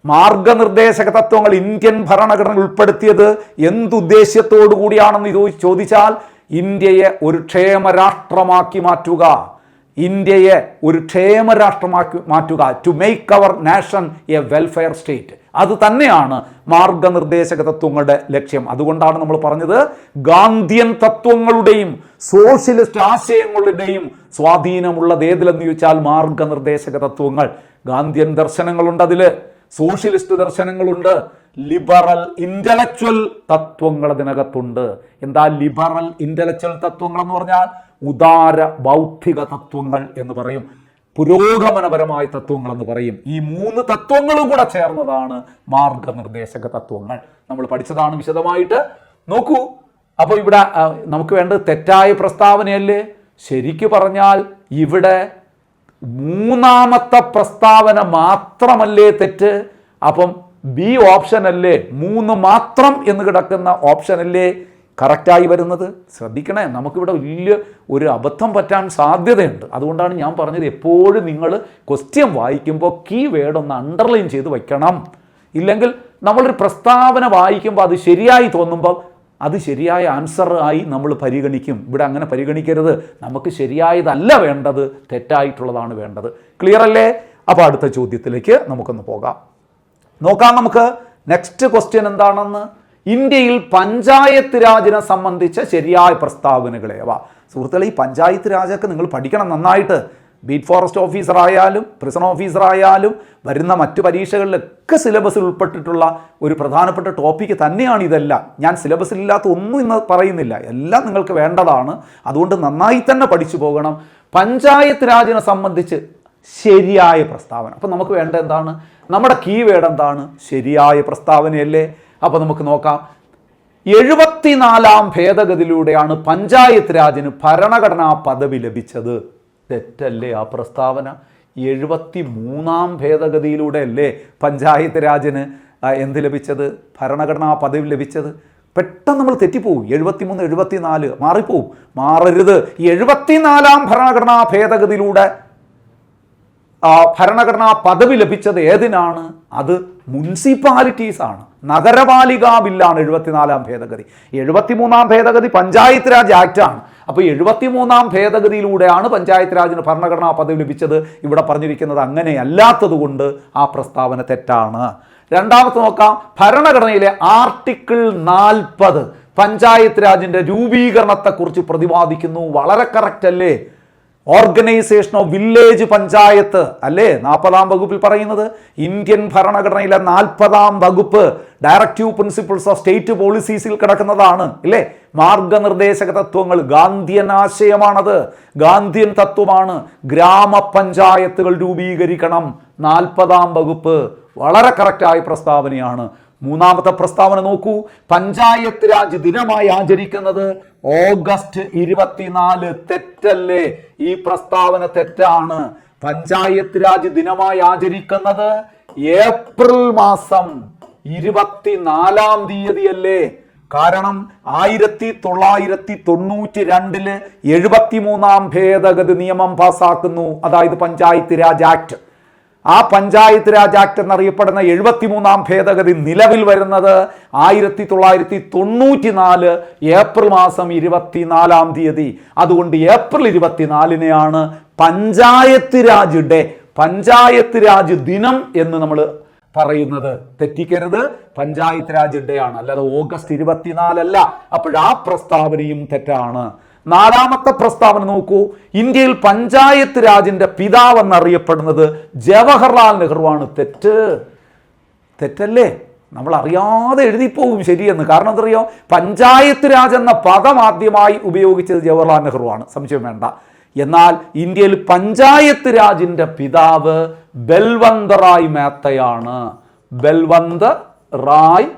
മാർഗനിർദ്ദേശക തത്വങ്ങൾ ഇന്ത്യൻ ഭരണഘടന ഉൾപ്പെടുത്തിയത് എന്തുദ്ദേശ്യത്തോടു കൂടിയാണെന്ന് ചോദിച്ചാൽ ഇന്ത്യയെ ഒരു ക്ഷേമ രാഷ്ട്രമാക്കി മാറ്റുക. ഇന്ത്യയെ ഒരു ക്ഷേമ രാഷ്ട്രമാക്കി മാറ്റുക. To make our nation a welfare state. അത് തന്നെയാണ് മാർഗനിർദ്ദേശക തത്വങ്ങളുടെ ലക്ഷ്യം. അതുകൊണ്ടാണ് നമ്മൾ പറഞ്ഞത് ഗാന്ധിയൻ തത്വങ്ങളുടെയും സോഷ്യലിസ്റ്റ് ആശയങ്ങളുടെയും സ്വാധീനമുള്ളത് ഏതിലെന്ന് ചോദിച്ചാൽ മാർഗനിർദ്ദേശക തത്വങ്ങൾ. ഗാന്ധിയൻ ദർശനങ്ങളുണ്ട്, അതിൽ സോഷ്യലിസ്റ്റ് ദർശനങ്ങളുണ്ട്, ലിബറൽ ഇന്റലക്ച്വൽ തത്വങ്ങൾ അതിനകത്തുണ്ട്. എന്താ ലിബറൽ ഇന്റലക്ച്വൽ തത്വങ്ങൾ എന്ന് പറഞ്ഞാൽ? ഉദാര ബൗദ്ധിക തത്വങ്ങൾ എന്ന് പറയും, പുരോഗമനപരമായ തത്വങ്ങൾ എന്ന് പറയും. ഈ 3 തത്വങ്ങളും കൂടെ ചേർന്നതാണ് മാർഗനിർദ്ദേശക തത്വങ്ങൾ. നമ്മൾ പഠിച്ചതാണ് വിശദമായിട്ട്. നോക്കൂ, അപ്പോൾ ഇവിടെ നമുക്ക് വേണ്ടത് തെറ്റായ പ്രസ്താവനയല്ലേ? ശരിക്കു പറഞ്ഞാൽ ഇവിടെ 3ാമത്തെ പ്രസ്താവന മാത്രമല്ലേ തെറ്റ്? അപ്പം ബി ഓപ്ഷൻ അല്ലേ, 3 മാത്രം എന്ന് കിടക്കുന്ന ഓപ്ഷൻ അല്ലേ കറക്റ്റായി വരുന്നത്? ശ്രദ്ധിക്കണേ, നമുക്കിവിടെ വലിയ ഒരു അബദ്ധം പറ്റാൻ സാധ്യതയുണ്ട്. അതുകൊണ്ടാണ് ഞാൻ പറഞ്ഞത് എപ്പോഴും നിങ്ങൾ ക്വസ്റ്റ്യൻ വായിക്കുമ്പോൾ കീ വേർഡ് ഒന്ന് അണ്ടർലൈൻ ചെയ്ത് വയ്ക്കണം. ഇല്ലെങ്കിൽ നമ്മളൊരു പ്രസ്താവന വായിക്കുമ്പോൾ അത് ശരിയായി തോന്നുമ്പോൾ അത് ശരിയായ ആൻസർ ആയി നമ്മൾ പരിഗണിക്കും. ഇവിടെ അങ്ങനെ പരിഗണിക്കരുത്. നമുക്ക് ശരിയായതല്ല വേണ്ടത്, തെറ്റായിട്ടുള്ളതാണ് വേണ്ടത്. ക്ലിയർ അല്ലേ? അപ്പോൾ അടുത്ത ചോദ്യത്തിലേക്ക് നമുക്കൊന്ന് പോകാം. നോക്കാം നമുക്ക് നെക്സ്റ്റ് ക്വസ്റ്റ്യൻ എന്താണെന്ന്. ഇന്ത്യയിൽ പഞ്ചായത്ത് രാജിനെ സംബന്ധിച്ച ശരിയായ പ്രസ്താവനകളേവ? സുഹൃത്തുക്കളെ, ഈ പഞ്ചായത്ത് രാജൊക്കെ നിങ്ങൾ പഠിക്കണം നന്നായിട്ട്. ബീറ്റ് ഫോറസ്റ്റ് ഓഫീസർ ആയാലും പ്രിസൺ ഓഫീസർ ആയാലും വരുന്ന മറ്റു പരീക്ഷകളിലൊക്കെ സിലബസിൽ ഉൾപ്പെട്ടിട്ടുള്ള ഒരു പ്രധാനപ്പെട്ട ടോപ്പിക്ക് തന്നെയാണ് ഇതെല്ലാം. ഞാൻ സിലബസിലില്ലാത്ത ഒന്നും ഇന്ന് പറയുന്നില്ല, എല്ലാം നിങ്ങൾക്ക് വേണ്ടതാണ്. അതുകൊണ്ട് നന്നായി തന്നെ പഠിച്ചു പോകണം. പഞ്ചായത്ത് രാജിനെ സംബന്ധിച്ച് ശരിയായ പ്രസ്താവന. അപ്പോൾ നമുക്ക് വേണ്ട എന്താണ്? നമ്മുടെ കീവേഡ് എന്താണ്? ശരിയായ പ്രസ്താവനയല്ലേ? അപ്പോൾ നമുക്ക് നോക്കാം. 74ാം ഭേദഗതിയിലൂടെയാണ് പഞ്ചായത്ത് രാജിന് ഭരണഘടനാ പദവി ലഭിച്ചത്. തെറ്റല്ലേ ആ പ്രസ്താവന? 73ാം ഭേദഗതിയിലൂടെ അല്ലേ പഞ്ചായത്ത് രാജിന് എന്ത് ലഭിച്ചത്? ഭരണഘടനാ പദവി ലഭിച്ചത്. പെട്ടെന്ന് നമ്മൾ തെറ്റിപ്പോവും. 73, 74 മാറിപ്പോവും. മാറരുത്. 74ാം ഭരണഘടനാ ഭേദഗതിയിലൂടെ ഭരണഘടനാ പദവി ലഭിച്ചത് ഏതിനാണ്? അത് മുനിസിപ്പാലിറ്റീസ് ആണ്, നഗരപാലികാ ബില്ലാണ് 74ാം ഭേദഗതി. 73ാം ഭേദഗതി പഞ്ചായത്ത് രാജ് ആക്ട് ആണ്. അപ്പോൾ 73ാം ഭേദഗതിയിലൂടെയാണ് പഞ്ചായത്ത് രാജിന് ഭരണഘടനാ പദവി ലഭിച്ചത്. ഇവിടെ പറഞ്ഞിരിക്കുന്നത് അങ്ങനെയല്ലാത്തത് കൊണ്ട് ആ പ്രസ്താവന തെറ്റാണ്. രണ്ടാമത്തെ നോക്കാം. ഭരണഘടനയിലെ ആർട്ടിക്കിൾ 40 പഞ്ചായത്ത് രാജിന്റെ രൂപീകരണത്തെക്കുറിച്ച് പ്രതിപാദിക്കുന്നു. വളരെ കറക്റ്റ് അല്ലേ? ഓർഗനൈസേഷൻ ഓഫ് വില്ലേജ് പഞ്ചായത്ത് അല്ലേ 40ാം വകുപ്പിൽ പറയുന്നത്. ഇന്ത്യൻ ഭരണഘടനയിലെ 40ാം വകുപ്പ് ഡയറക്റ്റീവ് പ്രിൻസിപ്പിൾസ് ഓഫ് സ്റ്റേറ്റ് പോളിസീസിൽ കിടക്കുന്നതാണ് ഇല്ലേ? മാർഗനിർദ്ദേശക തത്വങ്ങൾ ഗാന്ധിയൻ ആശയമാണത്, ഗാന്ധിയൻ തത്വമാണ്. ഗ്രാമപഞ്ചായത്തുകൾ രൂപീകരിക്കണം. 40ാം വകുപ്പ് വളരെ കറക്റ്റായ പ്രസ്താവനയാണ്. മൂന്നാമത്തെ പ്രസ്താവന നോക്കൂ. പഞ്ചായത്ത് രാജ് ദിനമായി ആചരിക്കുന്നത് ഓഗസ്റ്റ് 24. തെറ്റല്ലേ? ഈ പ്രസ്താവന തെറ്റാണ്. പഞ്ചായത്ത് രാജ് ദിനമായി ആചരിക്കുന്നത് ഏപ്രിൽ മാസം 24ാം തീയതിയല്ലേ? കാരണം 1992 73ാം ഭേദഗതി നിയമം പാസാക്കുന്നു. അതായത് പഞ്ചായത്ത് രാജ് ആക്ട്. ആ പഞ്ചായത്ത് രാജ് ആക്ട് എന്നറിയപ്പെടുന്ന 73ാം ഭേദഗതി നിലവിൽ വരുന്നത് 1994 ഏപ്രിൽ മാസം 24ാം തീയതി. അതുകൊണ്ട് ഏപ്രിൽ 24-നെയാണ് പഞ്ചായത്ത് രാജ് ഡേ, പഞ്ചായത്ത് രാജ് ദിനം എന്ന് നമ്മൾ പറയുന്നത്. തെറ്റിക്കരുത്, പഞ്ചായത്ത് രാജ് ഡേ ആണ്, അല്ലാതെ ഓഗസ്റ്റ് 24 അല്ല. അപ്പോൾ ആ പ്രസ്താവനയും തെറ്റാണ്. നാലാമത്തെ പ്രസ്താവന നോക്കൂ. ഇന്ത്യയിൽ പഞ്ചായത്ത് രാജിന്റെ പിതാവ് എന്നറിയപ്പെടുന്നത് ജവഹർലാൽ നെഹ്റുവാണ്. തെറ്റല്ലേ? നമ്മൾ അറിയാതെ എഴുതിപ്പോകും ശരിയെന്ന്. കാരണം എന്തറിയോ? പഞ്ചായത്ത് രാജ് എന്ന പദം ആദ്യമായി ഉപയോഗിച്ചത് ജവഹർലാൽ നെഹ്റുവാണ്, സംശയം വേണ്ട. എന്നാൽ ഇന്ത്യയിൽ പഞ്ചായത്ത് രാജിന്റെ പിതാവ് ബൽവന്ത് റായ് മേത്തയാണ്. ബൽവന്ത് റായ്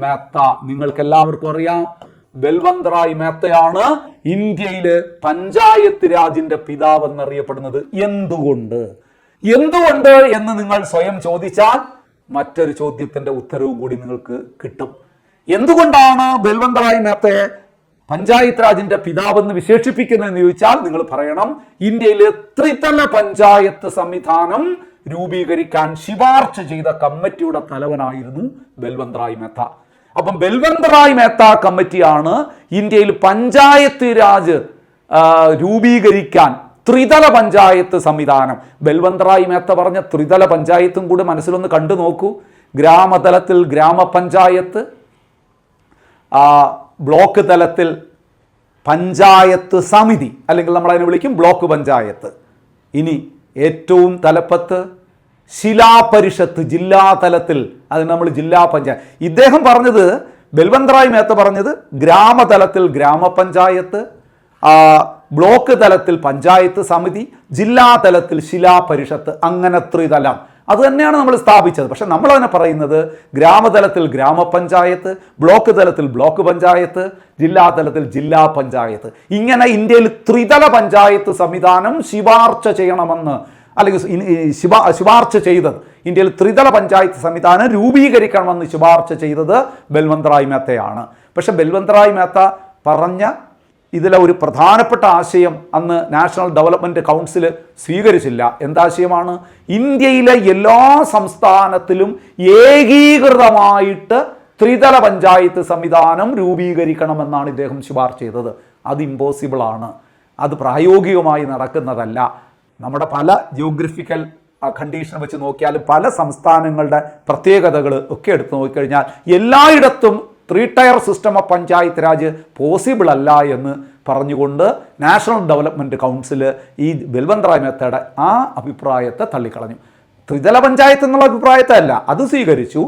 മേത്ത. നിങ്ങൾക്ക് എല്ലാവർക്കും അറിയാം, ബൽവന്ത് റായ് മേത്തയാണ് ഇന്ത്യയിലെ പഞ്ചായത്ത് രാജിന്റെ പിതാവ് എന്നറിയപ്പെടുന്നത്. എന്തുകൊണ്ട് എന്ന് നിങ്ങൾ സ്വയം ചോദിച്ചാൽ മറ്റൊരു ചോദ്യത്തിന്റെ ഉത്തരവും കൂടി നിങ്ങൾക്ക് കിട്ടും. എന്തുകൊണ്ടാണ് ബൽവന്ത് റായ് മേത്തയെ പഞ്ചായത്ത് രാജിന്റെ പിതാവെന്ന് വിശേഷിപ്പിക്കുന്നതെന്ന് ചോദിച്ചാൽ നിങ്ങൾ പറയണം, ഇന്ത്യയിലെ ത്രിതല പഞ്ചായത്ത് സംവിധാനം രൂപീകരിക്കാൻ ശുപാർശ ചെയ്ത കമ്മിറ്റിയുടെ തലവനായിരുന്നു ബൽവന്ത് റായ് മേത്ത. അപ്പം ബൽവന്ത് റായ് മേത്ത കമ്മിറ്റിയാണ് ഇന്ത്യയിൽ പഞ്ചായത്ത് രാജ് രൂപീകരിക്കാൻ ത്രിതല പഞ്ചായത്ത് സംവിധാനം. ബൽവന്ത് റായ് മേത്ത പറഞ്ഞ ത്രിതല പഞ്ചായത്തും കൂടി മനസ്സിലൊന്ന് കണ്ടു നോക്കൂ. ഗ്രാമതലത്തിൽ ഗ്രാമപഞ്ചായത്ത്, ബ്ലോക്ക് തലത്തിൽ പഞ്ചായത്ത് സമിതി, അല്ലെങ്കിൽ നമ്മൾ അതിനെ വിളിക്കും ബ്ലോക്ക് പഞ്ചായത്ത്. ഇനി ഏറ്റവും തലപ്പത്ത് ശിലാപരിഷത്ത്, ജില്ലാ തലത്തിൽ അത് നമ്മൾ ജില്ലാ പഞ്ചായത്ത്. ഇദ്ദേഹം പറഞ്ഞത്, ബൽവന്ത് റായ് മേത്ത പറഞ്ഞത് ഗ്രാമതലത്തിൽ ഗ്രാമപഞ്ചായത്ത്, ബ്ലോക്ക് തലത്തിൽ പഞ്ചായത്ത് സമിതി, ജില്ലാ തലത്തിൽ ശിലാപരിഷത്ത്, അങ്ങനെ ത്രിതലം. അത് തന്നെയാണ് നമ്മൾ സ്ഥാപിച്ചത്. പക്ഷെ നമ്മൾ അതിനെ പറയുന്നത് ഗ്രാമതലത്തിൽ ഗ്രാമപഞ്ചായത്ത്, ബ്ലോക്ക് തലത്തിൽ ബ്ലോക്ക് പഞ്ചായത്ത്, ജില്ലാ തലത്തിൽ ജില്ലാ പഞ്ചായത്ത്. ഇങ്ങനെ ഇന്ത്യയിൽ ത്രിതല പഞ്ചായത്ത് സംവിധാനം ശുപാർശ ചെയ്യണമെന്ന്, അല്ലെങ്കിൽ ശുപാർശ ചെയ്തത്, ഇന്ത്യയിൽ ത്രിതല പഞ്ചായത്ത് സംവിധാനം രൂപീകരിക്കണമെന്ന് ശുപാർശ ചെയ്തത് ബൽവന്ത് റായ് മേത്തയാണ്. പക്ഷെ ബൽവന്ത് റായ് മേത്ത പറഞ്ഞ ഇതിലെ ഒരു പ്രധാനപ്പെട്ട ആശയം അന്ന് നാഷണൽ ഡെവലപ്മെൻറ്റ് കൗൺസിൽ സ്വീകരിച്ചില്ല. എന്താശയമാണ്? ഇന്ത്യയിലെ എല്ലാ സംസ്ഥാനത്തിലും ഏകീകൃതമായിട്ട് ത്രിതല പഞ്ചായത്ത് സംവിധാനം രൂപീകരിക്കണമെന്നാണ് ഇദ്ദേഹം ശുപാർശ ചെയ്തത്. അത് ഇമ്പോസിബിളാണ്, അത് പ്രായോഗികമായി നടക്കുന്നതല്ല. നമ്മുടെ പല ജിയോഗ്രഫിക്കൽ കണ്ടീഷൻ വെച്ച് നോക്കിയാലും പല സംസ്ഥാനങ്ങളുടെ പ്രത്യേകതകൾ ഒക്കെ എടുത്ത് നോക്കിക്കഴിഞ്ഞാൽ എല്ലായിടത്തും 3 tyre system of panchayat Raj possible അല്ല എന്ന് പറഞ്ഞുകൊണ്ട് നാഷണൽ ഡെവലപ്മെൻറ്റ് കൗൺസിൽ ഈ ബൽവന്ത് റായ് മേത്തയുടെ ആ അഭിപ്രായത്തെ തള്ളിക്കളഞ്ഞു. ത്രിതല പഞ്ചായത്ത് എന്നുള്ള അഭിപ്രായത്തെ അല്ല, അത് സ്വീകരിച്ചു.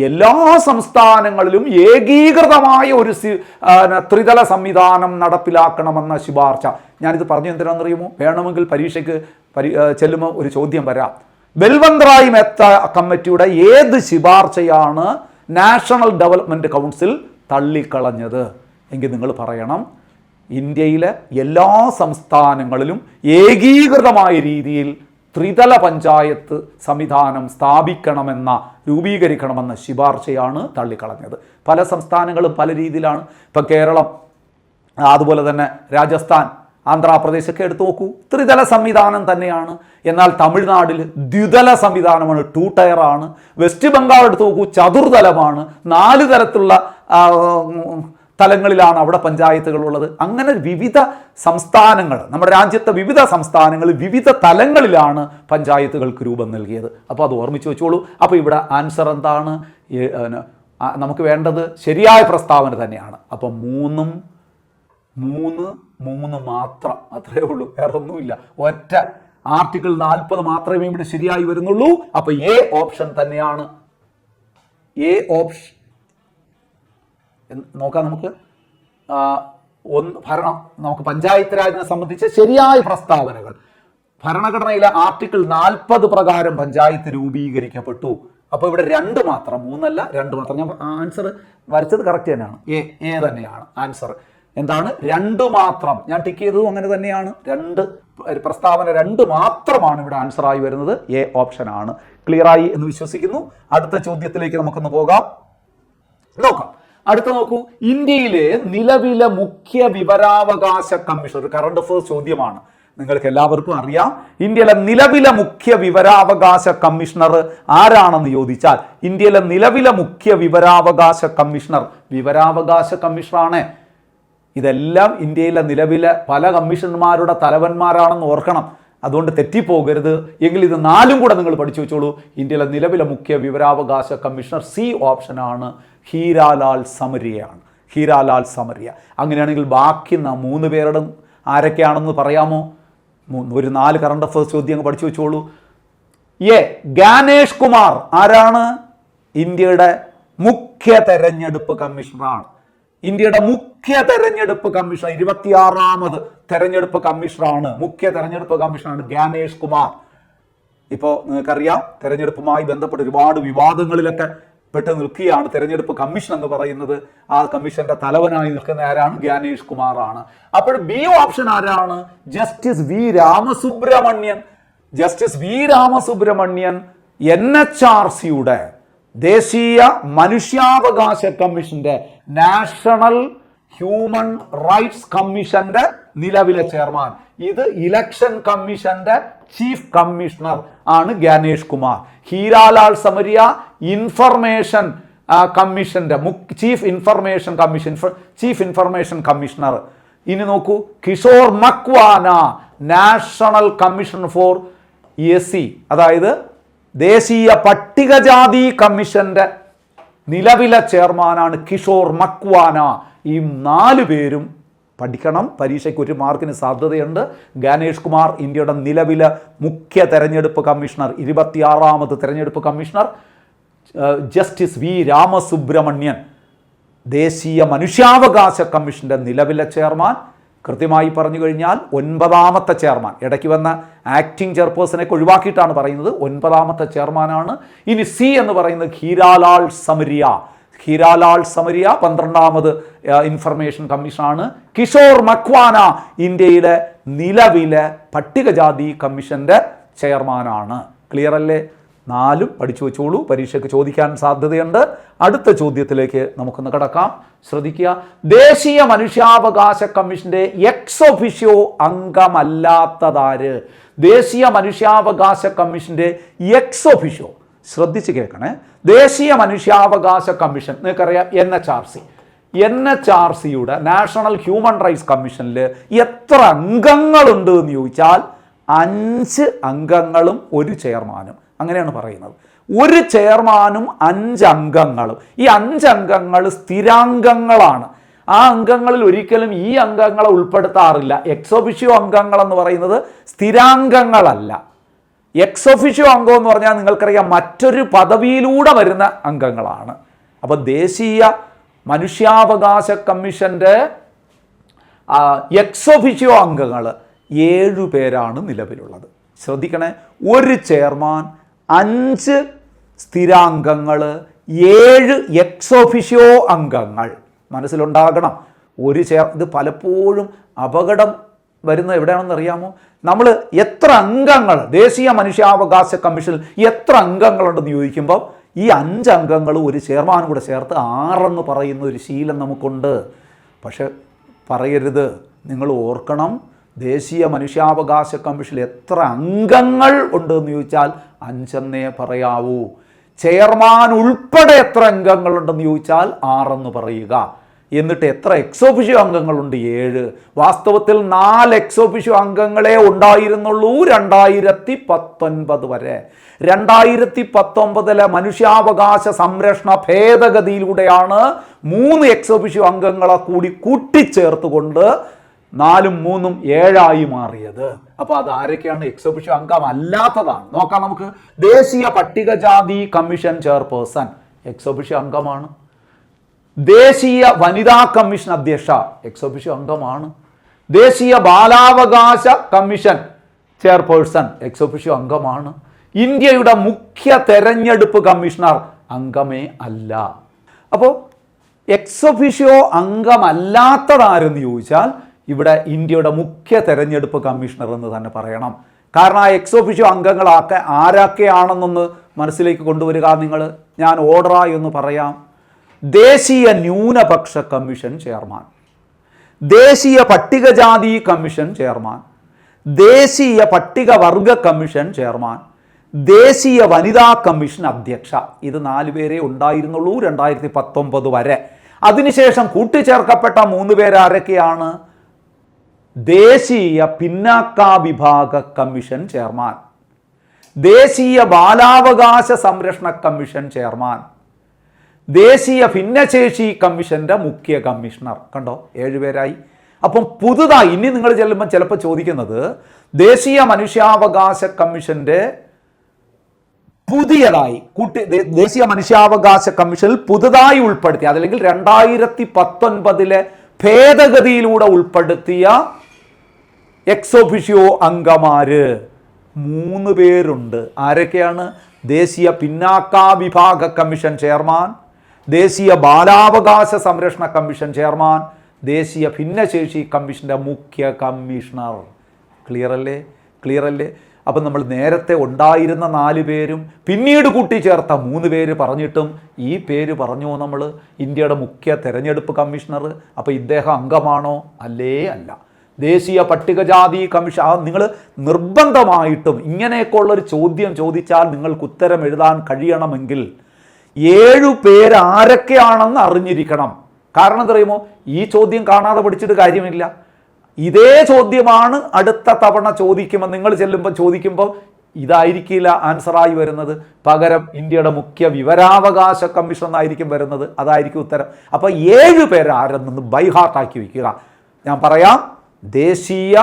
എല്ലാ സംസ്ഥാനങ്ങളിലും ഏകീകൃതമായ ഒരു ത്രിതല സംവിധാനം നടപ്പിലാക്കണമെന്ന ശുപാർശ. ഞാനിത് പറഞ്ഞു എന്തിനാണെന്നറിയുമോ? വേണമെങ്കിൽ പരീക്ഷയ്ക്ക് ചെല്ലുമ്പോൾ ഒരു ചോദ്യം വരാം. ബൽവന്ത് റായ് മേത്ത കമ്മിറ്റിയുടെ ഏത് ശുപാർശയാണ് നാഷണൽ ഡെവലപ്മെൻറ്റ് കൗൺസിൽ തള്ളിക്കളഞ്ഞത് എങ്കിൽ നിങ്ങൾ പറയണം, ഇന്ത്യയിലെ എല്ലാ സംസ്ഥാനങ്ങളിലും ഏകീകൃതമായ രീതിയിൽ ത്രിതല പഞ്ചായത്ത് സംവിധാനം രൂപീകരിക്കണമെന്ന ശുപാർശയാണ് തള്ളിക്കളഞ്ഞത്. പല സംസ്ഥാനങ്ങളും പല രീതിയിലാണ്. ഇപ്പം കേരളം, അതുപോലെ തന്നെ രാജസ്ഥാൻ, ആന്ധ്രാപ്രദേശൊക്കെ എടുത്തു നോക്കൂ, ത്രിതല സംവിധാനം തന്നെയാണ്. എന്നാൽ തമിഴ്നാട്ടിൽ ദ്വിതല സംവിധാനമാണ്, 2 ടയറാണ്. വെസ്റ്റ് ബംഗാൾ എടുത്തു നോക്കൂ, ചതുർതലമാണ്. 4 തലത്തിലുള്ള തലങ്ങളിലാണ് അവിടെ പഞ്ചായത്തുകളുള്ളത്. അങ്ങനെ വിവിധ സംസ്ഥാനങ്ങൾ, നമ്മുടെ രാജ്യത്തെ വിവിധ സംസ്ഥാനങ്ങൾ വിവിധ തലങ്ങളിലാണ് പഞ്ചായത്തുകൾക്ക് രൂപം നൽകിയത്. അപ്പോൾ അത് ഓർമ്മിച്ച് വെച്ചോളൂ. അപ്പോൾ ഇവിടെ ആൻസർ എന്താണ്? നമുക്ക് വേണ്ടത് ശരിയായ പ്രസ്താവന തന്നെയാണ്. അപ്പം 3 മാത്രം, അത്രയേ ഉള്ളൂ, വേറെ ഒന്നുമില്ല. ഒറ്റ ആർട്ടിക്കിൾ 40 മാത്രമേ ഇവിടെ ശരിയായി വരുന്നുള്ളൂ. അപ്പൊ എ ഓപ്ഷൻ തന്നെയാണ്. എ ഓപ്ഷൻ നോക്കാം. നമുക്ക് പഞ്ചായത്ത് രാജിനെ സംബന്ധിച്ച് ശരിയായ പ്രസ്താവനകൾ. ഭരണഘടനയിലെ ആർട്ടിക്കിൾ 40 പ്രകാരം പഞ്ചായത്ത് രൂപീകരിക്കപ്പെട്ടു. അപ്പോൾ ഇവിടെ 2 മാത്രം, 3 അല്ല, 2 മാത്രം. ഞാൻ ആൻസർ വരച്ചത് കറക്റ്റ് തന്നെയാണ്. എ തന്നെയാണ് ആൻസർ. എന്താണ്? 2 മാത്രം. ഞാൻ ടിക്ക് ചെയ്തതും അങ്ങനെ തന്നെയാണ്. 2 പ്രസ്താവന 2 മാത്രമാണ് ഇവിടെ ആൻസറായി വരുന്നത്. എ ഓപ്ഷൻ ആണ്. ക്ലിയറായി എന്ന് വിശ്വസിക്കുന്നു. അടുത്ത ചോദ്യത്തിലേക്ക് നമുക്കൊന്ന് നോക്കാം. അടുത്ത നോക്കൂ, ഇന്ത്യയിലെ നിലവിലെ മുഖ്യ വിവരാവകാശ കമ്മീഷൻ, ഒരു കറണ്ട് അഫയേഴ്സ് ചോദ്യമാണ്. നിങ്ങൾക്ക് എല്ലാവർക്കും അറിയാം, ഇന്ത്യയിലെ നിലവിലെ മുഖ്യ വിവരാവകാശ കമ്മീഷണർ ആരാണെന്ന് ചോദിച്ചാൽ, ഇന്ത്യയിലെ നിലവിലെ മുഖ്യ വിവരാവകാശ കമ്മീഷണറാണ്. ഇതെല്ലാം ഇന്ത്യയിലെ നിലവിലെ പല കമ്മീഷണർമാരുടെ തലവന്മാരാണെന്ന് ഓർക്കണം. അതുകൊണ്ട് തെറ്റിപ്പോകരുത്. എങ്കിൽ ഇത് 4 കൂടെ നിങ്ങൾ പഠിച്ചു വെച്ചോളൂ. ഇന്ത്യയിലെ നിലവിലെ മുഖ്യ വിവരാവകാശ കമ്മീഷണർ സി ഓപ്ഷനാണ്, ഹീരാലാൽ സമരിയ. അങ്ങനെയാണെങ്കിൽ ബാക്കി 3 പേരുടെ ആരൊക്കെയാണെന്ന് പറയാമോ? ഒരു 4 കറണ്ട് അഫയേഴ്സ് ചോദ്യം പഠിച്ചു വെച്ചോളൂ. എ ഗാനേഷ് കുമാർ ആരാണ്? ഇന്ത്യയുടെ മുഖ്യ തെരഞ്ഞെടുപ്പ് കമ്മീഷണറാണ്. ഇന്ത്യയുടെ മുഖ്യ തെരഞ്ഞെടുപ്പ് കമ്മീഷണർ, 26ാമത് തെരഞ്ഞെടുപ്പ് കമ്മീഷണറാണ്, മുഖ്യ തെരഞ്ഞെടുപ്പ് കമ്മീഷണറാണ് ഗാനേഷ് കുമാർ. ഇപ്പോൾ നിങ്ങൾക്കറിയാം, തെരഞ്ഞെടുപ്പുമായി ബന്ധപ്പെട്ട് ഒരുപാട് വിവാദങ്ങളിലൊക്കെ പെട്ട് നിൽക്കുകയാണ് തെരഞ്ഞെടുപ്പ് കമ്മീഷൻ എന്ന് പറയുന്നത്. ആ കമ്മീഷന്റെ തലവനായി നിൽക്കുന്ന ആരാണ്? ജ്ഞാനേഷ് കുമാറാണ്. അപ്പോൾ ബി ഓപ്ഷൻ ആരാണ്? Justice V Ramasubramanian. Justice V Ramasubramanian NHRCയുടെ ദേശീയ മനുഷ്യാവകാശ കമ്മീഷന്റെ നാഷണൽ ഹ്യൂമൻ റൈറ്റ്സ് കമ്മീഷന്റെ നിലവിലെ ചെയർമാൻ. ഇത് ഇലക്ഷൻ കമ്മീഷന്റെ ചീഫ് കമ്മീഷണർ ആണ് ജ്ഞാനേഷ് കുമാർ. ഹീരാലാൽ സമരിയ ഇൻഫർമേഷൻ കമ്മീഷന്റെ ചീഫ് ഇൻഫർമേഷൻ കമ്മീഷണർ. ഇനി നോക്കൂ, Kishore Makwana national commission for SC, അതായത് ദേശീയ പട്ടികജാതി കമ്മീഷന്റെ നിലവിലെ ചെയർമാനാണ് കിഷോർ മക്വാന. ഈ 4 പേരും പഠിക്കണം, പരീക്ഷയ്ക്ക് 1 മാർക്കിന് സാധ്യതയുണ്ട്. ജ്ഞാനേഷ് കുമാർ ഇന്ത്യയുടെ നിലവിലെ മുഖ്യ തെരഞ്ഞെടുപ്പ് കമ്മീഷണർ, 26ാമത് തെരഞ്ഞെടുപ്പ് കമ്മീഷണർ. ജസ്റ്റിസ് വി രാമസുബ്രഹ്മണ്യൻ ദേശീയ മനുഷ്യാവകാശ കമ്മീഷന്റെ നിലവിലെ ചെയർമാൻ. കൃത്യമായി പറഞ്ഞു കഴിഞ്ഞാൽ 9ാമത്തെ ചെയർമാൻ. ഇടയ്ക്ക് വന്ന ആക്ടിംഗ് ചെയർപേഴ്സണൊക്കെ ഒഴിവാക്കിയിട്ടാണ് പറയുന്നത്. 9ാമത്തെ ചെയർമാനാണ്. ഇനി സി എന്ന് പറയുന്നത് ഹീരാലാൽ സമരിയ. 12ാമത് ഇൻഫർമേഷൻ കമ്മീഷനാണ്. കിഷോർ മക്വാന ഇന്ത്യയിലെ നിലവിലെ പട്ടികജാതി കമ്മീഷന്റെ ചെയർമാനാണ്. ക്ലിയർ അല്ലേ? 4 പഠിച്ചു വെച്ചോളൂ, പരീക്ഷയ്ക്ക് ചോദിക്കാൻ സാധ്യതയുണ്ട്. അടുത്ത ചോദ്യത്തിലേക്ക് നമുക്കൊന്ന് കടക്കാം. ശ്രദ്ധിക്കുക, ദേശീയ മനുഷ്യാവകാശ കമ്മീഷന്റെ എക്സ് ഒഫിഷ്യോ അംഗമല്ലാത്തതാര്? ദേശീയ മനുഷ്യാവകാശ കമ്മീഷന്റെ എക്സ് ഒഫിഷ്യോ, ശ്രദ്ധിച്ച് കേൾക്കണേ. ദേശീയ മനുഷ്യാവകാശ കമ്മീഷൻ നിങ്ങൾക്കറിയാം, NHRCയുടെ നാഷണൽ ഹ്യൂമൻ റൈറ്റ്സ് കമ്മീഷനിൽ എത്ര അംഗങ്ങളുണ്ട് എന്ന് ചോദിച്ചാൽ 5 അംഗങ്ങളും 1 ചെയർമാനും. അങ്ങനെയാണ് പറയുന്നത്. 1 ചെയർമാനും 5 അംഗങ്ങളും. ഈ 5 അംഗങ്ങൾ സ്ഥിരാംഗങ്ങളാണ്. ആ അംഗങ്ങളിൽ ഒരിക്കലും ഈ അംഗങ്ങളെ ഉൾപ്പെടുത്താറില്ല. എക്സ് ഒഫിഷ്യോ അംഗങ്ങൾ എന്ന് പറയുന്നത് സ്ഥിരാംഗങ്ങളല്ല. എക്സ് ഒഫിഷ്യോ അംഗം എന്ന് പറഞ്ഞാൽ നിങ്ങൾക്കറിയാം മറ്റൊരു പദവിയിലൂടെ വരുന്ന അംഗങ്ങളാണ്. അപ്പോൾ ദേശീയ മനുഷ്യാവകാശ കമ്മീഷന്റെ എക്സ് ഒഫിഷ്യോ അംഗങ്ങൾ 7 പേരാണ് നിലവിലുള്ളത്. ശ്രദ്ധിക്കണേ, 1 ചെയർമാൻ, 5 സ്ഥിരാംഗങ്ങൾ, 7 എക്സ് ഒഫിഷ്യോ അംഗങ്ങൾ. മനസ്സിലുണ്ടാകണം. ഇത് പലപ്പോഴും അപകടം വരുന്നത് എവിടെയാണെന്ന് അറിയാമോ? നമ്മൾ എത്ര അംഗങ്ങൾ, ദേശീയ മനുഷ്യാവകാശ കമ്മീഷനിൽ എത്ര അംഗങ്ങളുണ്ടെന്ന് ചോദിക്കുമ്പോൾ ഈ 5 അംഗങ്ങളും 1 ചെയർമാനും കൂടെ ചേർത്ത് 6 എന്ന് പറയുന്ന ഒരു ശീലം നമുക്കുണ്ട്. പക്ഷെ പറയരുത്, നിങ്ങൾ ഓർക്കണം, ദേശീയ മനുഷ്യാവകാശ കമ്മീഷനിൽ എത്ര അംഗങ്ങൾ ഉണ്ടെന്ന് ചോദിച്ചാൽ 5 എന്നേ പറയാവൂ. ചെയർമാൻ ഉൾപ്പെടെ എത്ര അംഗങ്ങളുണ്ടെന്ന് ചോദിച്ചാൽ 6 എന്ന് പറയുക. എന്നിട്ട് എത്ര എക്സ് ഒഫിഷ്യോ അംഗങ്ങളുണ്ട്? 7. വാസ്തവത്തിൽ 4 എക്സ് ഒഫിഷ്യോ അംഗങ്ങളെ ഉണ്ടായിരുന്നുള്ളൂ 2019 വരെ. 2019 മനുഷ്യാവകാശ സംരക്ഷണ ഭേദഗതിയിലൂടെയാണ് 3 എക്സ് ഒഫിഷ്യോ അംഗങ്ങളെ കൂടി കൂട്ടിച്ചേർത്തുകൊണ്ട് 4ഉം 3ഉം 7ആയി മാറിയത്. അപ്പൊ അതാരൊക്കെയാണ്? എക്സ് ഒഫിഷ്യോ അംഗം അല്ലാത്തതാണ്. നോക്കാം നമുക്ക്. ദേശീയ പട്ടികജാതി കമ്മീഷൻ ചെയർപേഴ്സൺ എക്സ് ഒഫിഷ്യോ അംഗമാണ്. ദേശീയ വനിതാ കമ്മീഷൻ അധ്യക്ഷ എക്സ് ഒഫിഷ്യോ അംഗമാണ്. ദേശീയ ബാലാവകാശ കമ്മീഷൻ ചെയർപേഴ്സൺ എക്സ് ഒഫിഷ്യോ അംഗമാണ്. ഇന്ത്യയുടെ മുഖ്യ തെരഞ്ഞെടുപ്പ് കമ്മീഷണർ അംഗമേ അല്ല. അപ്പോൾ എക്സ് ഒഫിഷ്യോ അംഗമല്ലാത്തതാരെന്ന് ചോദിച്ചാൽ ഇവിടെ ഇന്ത്യയുടെ മുഖ്യ തെരഞ്ഞെടുപ്പ് കമ്മീഷണർ എന്ന് തന്നെ പറയണം. കാരണം ആ എക്സ് ഒഫിഷ്യോ അംഗങ്ങളൊക്കെ ആരൊക്കെയാണെന്നൊന്ന് മനസ്സിലേക്ക് കൊണ്ടുവരിക നിങ്ങൾ. ഞാൻ ഓർഡറായി ഒന്ന് പറയാം. ദേശീയ ന്യൂനപക്ഷ കമ്മീഷൻ ചെയർമാൻ, ദേശീയ പട്ടികജാതി കമ്മീഷൻ ചെയർമാൻ, ദേശീയ പട്ടികവർഗ കമ്മീഷൻ ചെയർമാൻ, ദേശീയ വനിതാ കമ്മീഷൻ അധ്യക്ഷ. ഇത് 4 പേരേ ഉണ്ടായിരുന്നുള്ളൂ 2019 വരെ. അതിനുശേഷം കൂട്ടിച്ചേർക്കപ്പെട്ട 3 പേരാരൊക്കെയാണ്? ദേശീയ പിന്നാക്ക വിഭാഗ കമ്മീഷൻ ചെയർമാൻ, ദേശീയ ബാലാവകാശ സംരക്ഷണ കമ്മീഷൻ ചെയർമാൻ, ദേശീയ ഭിന്നശേഷി കമ്മീഷന്റെ മുഖ്യ കമ്മീഷണർ. കണ്ടോ, 7 പേരായി. അപ്പം പുതുതായി ഇനി നിങ്ങൾ ചെല്ലുമ്പോൾ ചിലപ്പോൾ ചോദിക്കുന്നത് ദേശീയ മനുഷ്യാവകാശ കമ്മീഷന്റെ പുതിയതായി ദേശീയ മനുഷ്യാവകാശ കമ്മീഷനിൽ പുതുതായി ഉൾപ്പെടുത്തിയ, അതല്ലെങ്കിൽ 2019 ഭേദഗതിയിലൂടെ ഉൾപ്പെടുത്തിയ എക്സ് ഒഫിഷ്യോ അംഗമാര് 3 പേരുണ്ട്. ആരൊക്കെയാണ്? ദേശീയ പിന്നാക്ക വിഭാഗ കമ്മീഷൻ ചെയർമാൻ, ദേശീയ ബാലാവകാശ സംരക്ഷണ കമ്മീഷൻ ചെയർമാൻ, ദേശീയ ഭിന്നശേഷി കമ്മീഷൻ്റെ മുഖ്യ കമ്മീഷണർ. ക്ലിയർ അല്ലേ? അപ്പം നമ്മൾ നേരത്തെ ഉണ്ടായിരുന്ന 4 പേരും പിന്നീട് കൂട്ടിച്ചേർത്ത 3 പേര് പറഞ്ഞിട്ടും ഈ പേര് പറഞ്ഞോ നമ്മൾ, ഇന്ത്യയുടെ മുഖ്യ തെരഞ്ഞെടുപ്പ് കമ്മീഷണർ. അപ്പോൾ ഇദ്ദേഹം അംഗമാണോ? അല്ല. ദേശീയ പട്ടികജാതി കമ്മീഷൻ. നിങ്ങൾ നിർബന്ധമായിട്ടും ഇങ്ങനെയൊക്കെ ഉള്ളൊരു ചോദ്യം ചോദിച്ചാൽ നിങ്ങൾക്ക് ഉത്തരം എഴുതാൻ കഴിയണമെങ്കിൽ 7 പേര് ആരൊക്കെയാണെന്ന് അറിഞ്ഞിരിക്കണം. കാരണം എന്തറിയുമോ, ഈ ചോദ്യം കാണാതെ പഠിച്ചിട്ട് കാര്യമില്ല. ഇതേ ചോദ്യമാണ് അടുത്ത തവണ ചോദിക്കുമ്പോൾ, നിങ്ങൾ ചെല്ലുമ്പോൾ ചോദിക്കുമ്പോൾ ഇതായിരിക്കില്ല ആൻസറായി വരുന്നത്. പകരം ഇന്ത്യയുടെ മുഖ്യ വിവരാവകാശ കമ്മീഷൻ എന്നായിരിക്കും വരുന്നത്. അതായിരിക്കും ഉത്തരം. അപ്പോൾ 7 പേര് ആരെന്നൊന്ന് ബൈഹാർട്ടാക്കി വയ്ക്കുക. ഞാൻ പറയാം: ദേശീയ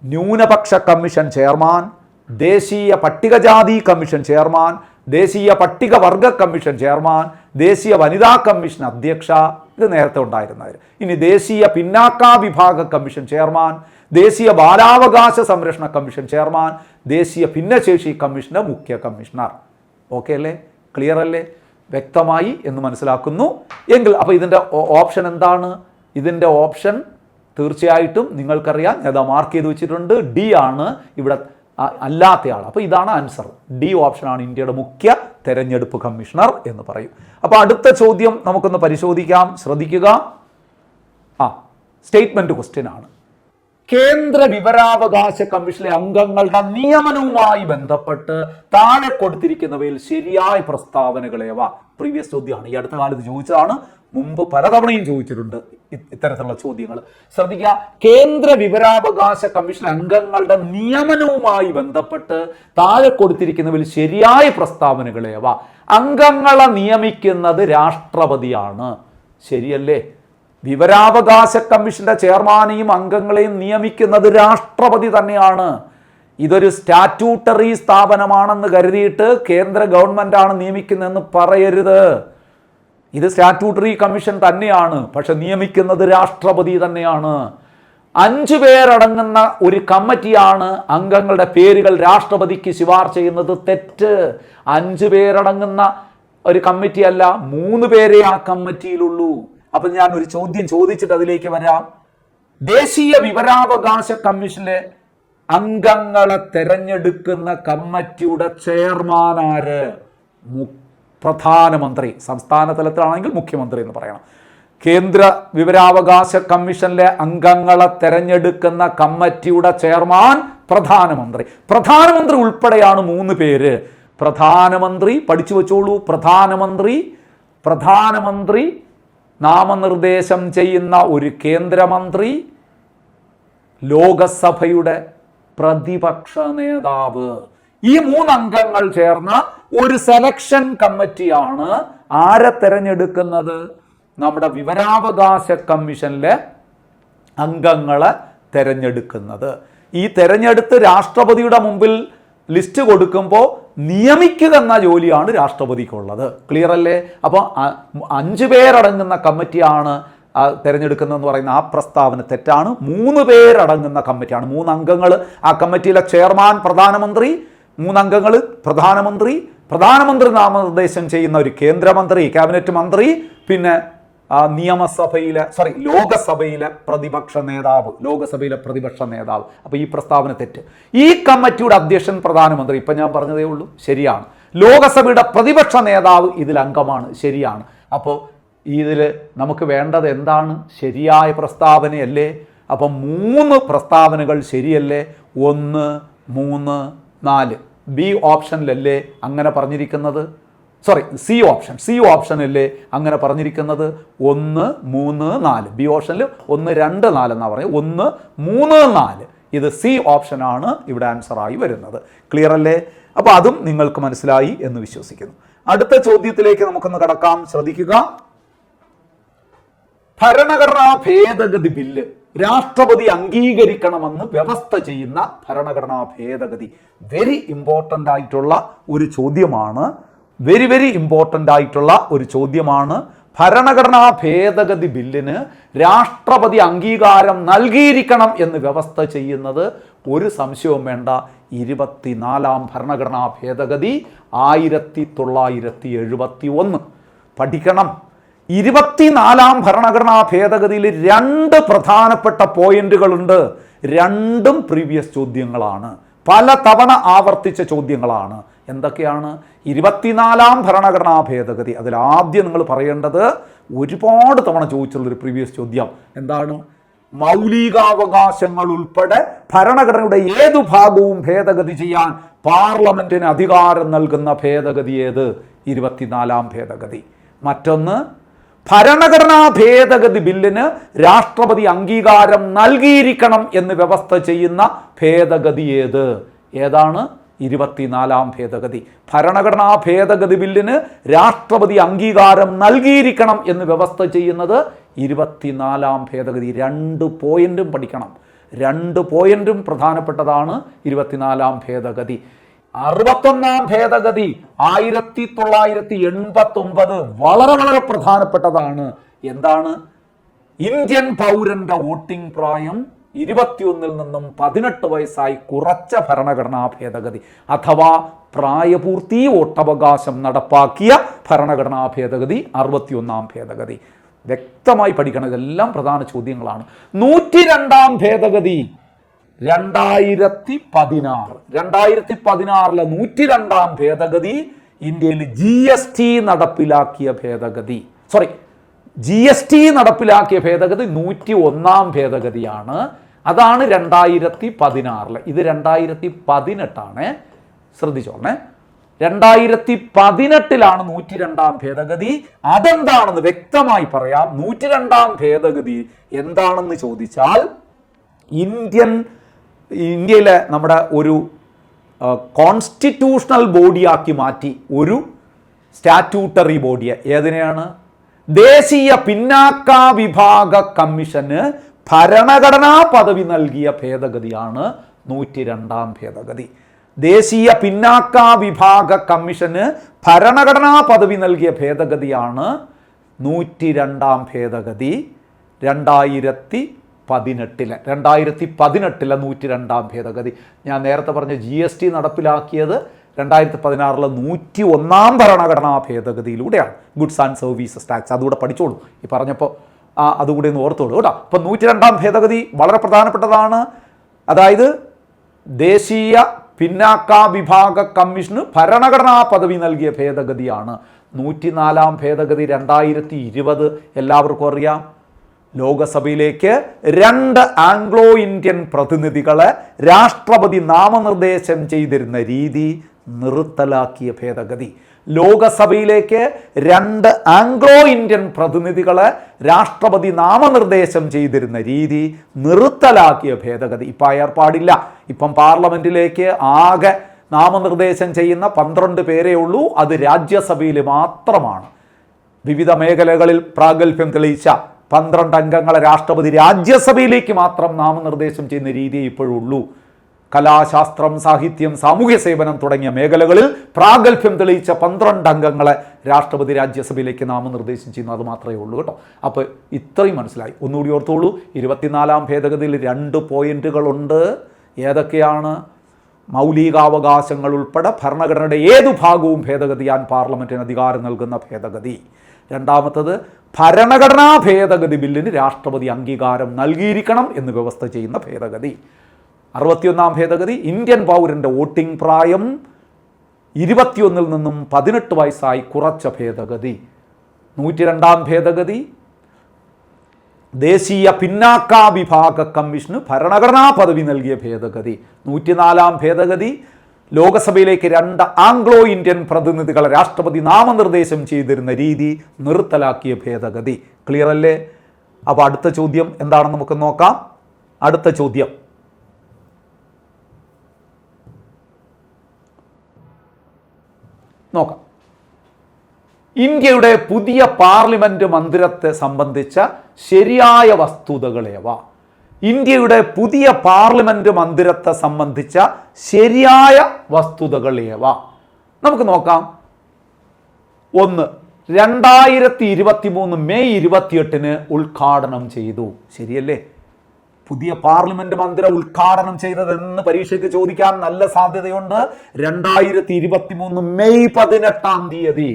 ന്യൂനപക്ഷ കമ്മീഷൻ ചെയർമാൻ, ദേശീയ പട്ടികജാതി കമ്മീഷൻ ചെയർമാൻ, ദേശീയ പട്ടികവർഗ കമ്മീഷൻ ചെയർമാൻ, ദേശീയ വനിതാ കമ്മീഷൻ അധ്യക്ഷ, ഇത് നേരത്തെ ഉണ്ടായിരുന്നവർ. ഇനി ദേശീയ പിന്നാക്ക വിഭാഗ കമ്മീഷൻ ചെയർമാൻ, ദേശീയ ബാലാവകാശ സംരക്ഷണ കമ്മീഷൻ ചെയർമാൻ, ദേശീയ ഭിന്നശേഷി കമ്മീഷന്റെ മുഖ്യ കമ്മീഷണർ. ഓക്കെ അല്ലേ? ക്ലിയർ അല്ലേ? വ്യക്തമായി എന്ന് മനസ്സിലാക്കുന്നു. എങ്കിൽ അപ്പോൾ ഇതിൻ്റെ ഓപ്ഷൻ എന്താണ്? ഇതിൻ്റെ ഓപ്ഷൻ തീർച്ചയായിട്ടും നിങ്ങൾക്കറിയാം, ഞാൻ മാർക്ക് ചെയ്ത് വെച്ചിട്ടുണ്ട്. ഡി ആണ് ഇവിടെ അല്ലാത്തയാൾ. അപ്പോൾ ഇതാണ് ആൻസർ. ഡി ഓപ്ഷനാണ് ഇന്ത്യയുടെ മുഖ്യ തെരഞ്ഞെടുപ്പ് കമ്മീഷണർ എന്ന് പറയും. അപ്പോൾ അടുത്ത ചോദ്യം നമുക്കൊന്ന് പരിശോധിക്കാം. ശ്രദ്ധിക്കുക. സ്റ്റേറ്റ്മെന്റ് ക്വസ്റ്റ്യൻ ആണ്. കേന്ദ്ര വിവരാവകാശ കമ്മീഷനിലെ അംഗങ്ങളുടെ നിയമനവുമായി ബന്ധപ്പെട്ട് താഴെ കൊടുത്തിരിക്കുന്നവയിൽ ശരിയായ പ്രസ്താവനകളേവ? പ്രീവിയസ് ചോദ്യമാണ്, ഈ അടുത്ത കാലത്ത് ചോദിച്ചതാണ്, മുമ്പ് പലതവണയും ചോദിച്ചിട്ടുണ്ട് ഇത്തരത്തിലുള്ള ചോദ്യങ്ങൾ. ശ്രദ്ധിക്കുക. കേന്ദ്ര വിവരാവകാശ കമ്മീഷൻ അംഗങ്ങളുടെ നിയമനവുമായി ബന്ധപ്പെട്ട് താഴെ കൊടുത്തിരിക്കുന്നവയിൽ ശരിയായ പ്രസ്താവനകളേവ? അംഗങ്ങളെ നിയമിക്കുന്നത് രാഷ്ട്രപതിയാണ്. ശരിയല്ലേ? വിവരാവകാശ കമ്മീഷന്റെ ചെയർമാനെയും അംഗങ്ങളെയും നിയമിക്കുന്നത് രാഷ്ട്രപതി തന്നെയാണ്. ഇതൊരു സ്റ്റാറ്റ്യൂട്ടറി സ്ഥാപനമാണെന്ന് കരുതിയിട്ട് കേന്ദ്ര ഗവൺമെന്റ് ആണ് നിയമിക്കുന്നതെന്ന് പറയരുത്. ഇത് സ്റ്റാറ്റ്യൂട്ടറി കമ്മീഷൻ തന്നെയാണ്, പക്ഷെ നിയമിക്കുന്നത് രാഷ്ട്രപതി തന്നെയാണ്. 5 പേരടങ്ങുന്ന ഒരു കമ്മിറ്റിയാണ് അംഗങ്ങളുടെ പേരുകൾ രാഷ്ട്രപതിക്ക് ശുപാർശ ചെയ്യുന്നത്. തെറ്റ്. 5 പേരടങ്ങുന്ന ഒരു കമ്മിറ്റി അല്ല, 3 പേരെ ആ കമ്മിറ്റിയിലുള്ളൂ. അപ്പൊ ഞാൻ ഒരു ചോദ്യം ചോദിച്ചിട്ട് അതിലേക്ക് വരാം. ദേശീയ വിവരാവകാശ കമ്മീഷനിലെ അംഗങ്ങളെ തെരഞ്ഞെടുക്കുന്ന കമ്മിറ്റിയുടെ ചെയർമാൻ ആര്? പ്രധാനമന്ത്രി. സംസ്ഥാന തലത്തിലാണെങ്കിൽ മുഖ്യമന്ത്രി എന്ന് പറയണം. കേന്ദ്ര വിവരാവകാശ കമ്മീഷനിലെ അംഗങ്ങളെ തെരഞ്ഞെടുക്കുന്ന കമ്മിറ്റിയുടെ ചെയർമാൻ പ്രധാനമന്ത്രി. പ്രധാനമന്ത്രി ഉൾപ്പെടെയാണ് 3 പേര്. പ്രധാനമന്ത്രി പഠിച്ചു വെച്ചോളൂ. പ്രധാനമന്ത്രി നാമനിർദ്ദേശം ചെയ്യുന്ന ഒരു കേന്ദ്രമന്ത്രി, ലോകസഭയുടെ പ്രതിപക്ഷ നേതാവ്. ഈ 3 അംഗങ്ങൾ ചേർന്ന ഒരു സെലക്ഷൻ കമ്മിറ്റിയാണ് ആരെ തെരഞ്ഞെടുക്കുന്നത്? നമ്മുടെ വിവരാവകാശ കമ്മീഷനിലെ അംഗങ്ങളെ തെരഞ്ഞെടുക്കുന്നത്. ഈ തെരഞ്ഞെടുത്ത് രാഷ്ട്രപതിയുടെ മുമ്പിൽ ലിസ്റ്റ് കൊടുക്കുമ്പോൾ നിയമിക്കുക എന്ന ജോലിയാണ് രാഷ്ട്രപതിക്കുള്ളത്. ക്ലിയർ അല്ലേ? അപ്പോൾ 5 പേരടങ്ങുന്ന കമ്മിറ്റിയാണ് തിരഞ്ഞെടുക്കുന്നതെന്ന് പറയുന്ന ആ പ്രസ്താവന തെറ്റാണ്. 3 പേരടങ്ങുന്ന കമ്മിറ്റിയാണ്. 3 അംഗങ്ങൾ. ആ കമ്മിറ്റിയിലെ ചെയർമാൻ പ്രധാനമന്ത്രി, 3 അംഗങ്ങൾ പ്രധാനമന്ത്രി നാമനിർദ്ദേശം ചെയ്യുന്ന ഒരു കേന്ദ്രമന്ത്രി, ക്യാബിനറ്റ് മന്ത്രി, പിന്നെ ലോകസഭയിലെ പ്രതിപക്ഷ നേതാവ്. അപ്പോൾ ഈ പ്രസ്താവന തെറ്റ്. ഈ കമ്മിറ്റിയുടെ അധ്യക്ഷൻ പ്രധാനമന്ത്രി. ഇപ്പം ഞാൻ പറഞ്ഞതേ ഉള്ളൂ, ശരിയാണ്. ലോകസഭയുടെ പ്രതിപക്ഷ നേതാവ് ഇതിൽ അംഗമാണ്, ശരിയാണ്. അപ്പോൾ ഇതിൽ നമുക്ക് വേണ്ടത് എന്താണ്? ശരിയായ പ്രസ്താവനയല്ലേ? അപ്പം 3 പ്രസ്താവനകൾ ശരിയല്ലേ? 1, 3, 4. ബി ഓപ്ഷനിലല്ലേ അങ്ങനെ പറഞ്ഞിരിക്കുന്നത്? സി ഓപ്ഷനല്ലേ അങ്ങനെ പറഞ്ഞിരിക്കുന്നത്? 1, 3, 4. ബി ഓപ്ഷനിൽ 1, 2, 4 എന്നാണ് പറയുന്നത്. 1, 3, 4. ഇത് സി ഓപ്ഷനാണ് ഇവിടെ ആൻസറായി വരുന്നത്. ക്ലിയർ അല്ലേ? അപ്പോൾ അതും നിങ്ങൾക്ക് മനസ്സിലായി എന്ന് വിശ്വസിക്കുന്നു. അടുത്ത ചോദ്യത്തിലേക്ക് നമുക്കൊന്ന് കടക്കാം. ശ്രദ്ധിക്കുക. ഭരണഘടനാ ഭേദഗതി ബില്ല് രാഷ്ട്രപതി അംഗീകരിക്കണമെന്ന് വ്യവസ്ഥ ചെയ്യുന്ന ഭരണഘടനാ ഭേദഗതി. വെരി ഇമ്പോർട്ടൻ്റ് ആയിട്ടുള്ള ഒരു ചോദ്യമാണ്. വെരി ഇമ്പോർട്ടൻ്റ് ആയിട്ടുള്ള ഒരു ചോദ്യമാണ്. ഭരണഘടനാ ഭേദഗതി ബില്ലിന് രാഷ്ട്രപതി അംഗീകാരം നൽകിയിരിക്കണം എന്ന് വ്യവസ്ഥ ചെയ്യുന്നത് ഒരു സംശയവും വേണ്ട 24-ാം ഭരണഘടനാ ഭേദഗതി 1971 പഠിക്കണം. 24-ാം ഭരണഘടനാ ഭേദഗതിയിൽ 2 പ്രധാനപ്പെട്ട പോയിന്റുകളുണ്ട്. രണ്ടും പ്രീവിയസ് ചോദ്യങ്ങളാണ്, പല തവണ ആവർത്തിച്ച ചോദ്യങ്ങളാണ്. എന്തൊക്കെയാണ്? 24-ാം ഭരണഘടനാ ഭേദഗതി, അതിലാദ്യം നിങ്ങൾ പറയേണ്ടത് ഒരുപാട് തവണ ചോദിച്ചുള്ളൊരു പ്രീവിയസ് ചോദ്യം എന്താണ്? മൗലികാവകാശങ്ങൾ ഉൾപ്പെടെ ഭരണഘടനയുടെ ഏതു ഭാഗവും ഭേദഗതി ചെയ്യാൻ പാർലമെന്റിന് അധികാരം നൽകുന്ന ഭേദഗതി ഏത്? 24-ാം ഭേദഗതി. മറ്റൊന്ന്, ഭരണഘടനാ ഭേദഗതി ബില്ലിന് രാഷ്ട്രപതി അംഗീകാരം നൽകിയിരിക്കണം എന്ന് വ്യവസ്ഥ ചെയ്യുന്ന ഭേദഗതി ഏത്? ഏതാണ്? 24-ാം ഭേദഗതി. ഭരണഘടനാ ഭേദഗതി ബില്ലിന് രാഷ്ട്രപതി അംഗീകാരം നൽകിയിരിക്കണം എന്ന് വ്യവസ്ഥ ചെയ്യുന്നത് 24-ാം ഭേദഗതി. 2 പോയിന്റും പഠിക്കണം. 2 പോയിന്റും പ്രധാനപ്പെട്ടതാണ് 24-ാം ഭേദഗതി. 61-ാം ഭേദഗതി 1989 വളരെ പ്രധാനപ്പെട്ടതാണ്. എന്താണ്? ഇന്ത്യൻ പൗരന്റെ വോട്ടിംഗ് പ്രായം 21 നിന്നും 18 വയസ്സായി കുറച്ച ഭരണഘടനാ ഭേദഗതി, അഥവാ പ്രായപൂർത്തി വോട്ടവകാശം നടപ്പാക്കിയ ഭരണഘടനാ ഭേദഗതി 61-ാം ഭേദഗതി. വ്യക്തമായി പഠിക്കണം, ഇതെല്ലാം പ്രധാന ചോദ്യങ്ങളാണ്. 102-ാം ഭേദഗതി 2016. 2016 102-ാം ഭേദഗതി ഇന്ത്യയിൽ GST നടപ്പിലാക്കിയ ഭേദഗതി. GST നടപ്പിലാക്കിയ ഭേദഗതി 101-ാം ഭേദഗതിയാണ്. അതാണ് 2016. ഇത് 2018. ശ്രദ്ധിച്ചോണേ, 2018 102-ാം ഭേദഗതി. അതെന്താണെന്ന് വ്യക്തമായി പറയാം. 102-ാം ഭേദഗതി എന്താണെന്ന് ചോദിച്ചാൽ, ഇന്ത്യയിലെ നമ്മുടെ ഒരു കോൺസ്റ്റിറ്റ്യൂഷണൽ ബോഡിയാക്കി മാറ്റി ഒരു സ്റ്റാറ്റ്യൂട്ടറി ബോഡിയെ. ഏതിനെയാണ്? ദേശീയ പിന്നാക്ക വിഭാഗ കമ്മീഷന് ഭരണഘടനാ പദവി നൽകിയ ഭേദഗതിയാണ് 102-ാം ഭേദഗതി. ദേശീയ പിന്നാക്ക വിഭാഗ കമ്മീഷന് ഭരണഘടനാ പദവി നൽകിയ ഭേദഗതിയാണ് 102-ാം ഭേദഗതി. 2018 102-ാം ഭേദഗതി. ഞാൻ നേരത്തെ പറഞ്ഞ GST നടപ്പിലാക്കിയത് 2016 101-ാം ഭരണഘടനാ ഭേദഗതിയിലൂടെയാണ്. ഗുഡ്സ് ആൻഡ് സർവീസസ് ടാക്സ്, അതുകൂടെ പഠിച്ചോളൂ. ഈ പറഞ്ഞപ്പോൾ അതുകൂടെ ഒന്ന് ഓർത്തോളൂ കേട്ടോ. അപ്പം 102-ാം ഭേദഗതി വളരെ പ്രധാനപ്പെട്ടതാണ്. അതായത് ദേശീയ പിന്നാക്ക വിഭാഗ കമ്മീഷന് ഭരണഘടനാ പദവി നൽകിയ ഭേദഗതിയാണ്. 104-ാം ഭേദഗതി 2020 എല്ലാവർക്കും അറിയാം. ലോകസഭയിലേക്ക് 2 ആംഗ്ലോ ഇന്ത്യൻ പ്രതിനിധികളെ രാഷ്ട്രപതി നാമനിർദ്ദേശം ചെയ്തിരുന്ന രീതി നിർത്തലാക്കിയ ഭേദഗതി. ലോകസഭയിലേക്ക് 2 ആംഗ്ലോ ഇന്ത്യൻ പ്രതിനിധികളെ രാഷ്ട്രപതി നാമനിർദ്ദേശം ചെയ്തിരുന്ന രീതി നിർത്തലാക്കിയ ഭേദഗതി. ഇപ്പം ഏർപ്പാടില്ല. ഇപ്പം പാർലമെന്റിലേക്ക് ആകെ നാമനിർദ്ദേശം ചെയ്യുന്ന 12 പേരേ ഉള്ളൂ. അത് രാജ്യസഭയിൽ മാത്രമാണ്. വിവിധ മേഖലകളിൽ പ്രാഗൽഭ്യം തെളിയിച്ച 12 അംഗങ്ങളെ രാഷ്ട്രപതി രാജ്യസഭയിലേക്ക് മാത്രം നാമനിർദ്ദേശം ചെയ്യുന്ന രീതിയെ ഇപ്പോഴുള്ളൂ. കലാശാസ്ത്രം, സാഹിത്യം, സാമൂഹ്യ സേവനം തുടങ്ങിയ മേഖലകളിൽ പ്രാഗൽഭ്യം തെളിയിച്ച 12 അംഗങ്ങളെ രാഷ്ട്രപതി രാജ്യസഭയിലേക്ക് നാമനിർദ്ദേശം ചെയ്യുന്നു. അത് മാത്രമേ ഉള്ളൂ കേട്ടോ. അപ്പോൾ ഇത്രയും മനസ്സിലായി. ഒന്നുകൂടി ഓർത്തോളൂ. 24-ാം ഭേദഗതിയിൽ 2 പോയിന്റുകളുണ്ട്. ഏതൊക്കെയാണ്? മൗലികാവകാശങ്ങൾ ഉൾപ്പെടെ ഭരണഘടനയുടെ ഏതു ഭാഗവും ഭേദഗതി ചെയ്യാൻ പാർലമെന്റിന് അധികാരം നൽകുന്ന ഭേദഗതി. രണ്ടാമത്തത്, ഭരണഘടനാ ഭേദഗതി ബില്ലിന് രാഷ്ട്രപതി അംഗീകാരം നൽകിയിരിക്കണം എന്ന് വ്യവസ്ഥ ചെയ്യുന്ന ഭേദഗതി. 61-ാം ഭേദഗതി ഇന്ത്യൻ പൗരൻ്റെ വോട്ടിംഗ് പ്രായം 21 നിന്നും 18 വയസ്സായി കുറച്ച ഭേദഗതി. 102-ാം ഭേദഗതി ദേശീയ പിന്നാക്ക വിഭാഗ കമ്മീഷന് ഭരണഘടനാ പദവി നൽകിയ ഭേദഗതി. 104-ാം ഭേദഗതി ലോകസഭയിലേക്ക് 2 ആംഗ്ലോ ഇന്ത്യൻ പ്രതിനിധികളെ രാഷ്ട്രപതി നാമനിർദ്ദേശം ചെയ്തിരുന്ന രീതി നിർത്തലാക്കിയ ഭേദഗതി. ക്ലിയർ അല്ലേ? അപ്പോൾ അടുത്ത ചോദ്യം എന്താണെന്ന് നമുക്ക് നോക്കാം. അടുത്ത ചോദ്യം, നോക്കാം. ഇന്ത്യയുടെ പുതിയ പാർലമെന്റ് മന്ദിരത്തെ സംബന്ധിച്ച ശരിയായ വസ്തുതകളേവ? ഇന്ത്യയുടെ പുതിയ പാർലമെന്റ് മന്ദിരത്തെ സംബന്ധിച്ച ശരിയായ വസ്തുതകളേവ? നമുക്ക് നോക്കാം. 1, 2023 മെയ് 28 ഉദ്ഘാടനം ചെയ്തു. ശരിയല്ലേ? പുതിയ പാർലമെന്റ് മന്ദിരം ഉദ്ഘാടനം ചെയ്തതെന്ന് പരീക്ഷയ്ക്ക് ചോദിക്കാൻ നല്ല സാധ്യതയുണ്ട്. 2023 മെയ് 18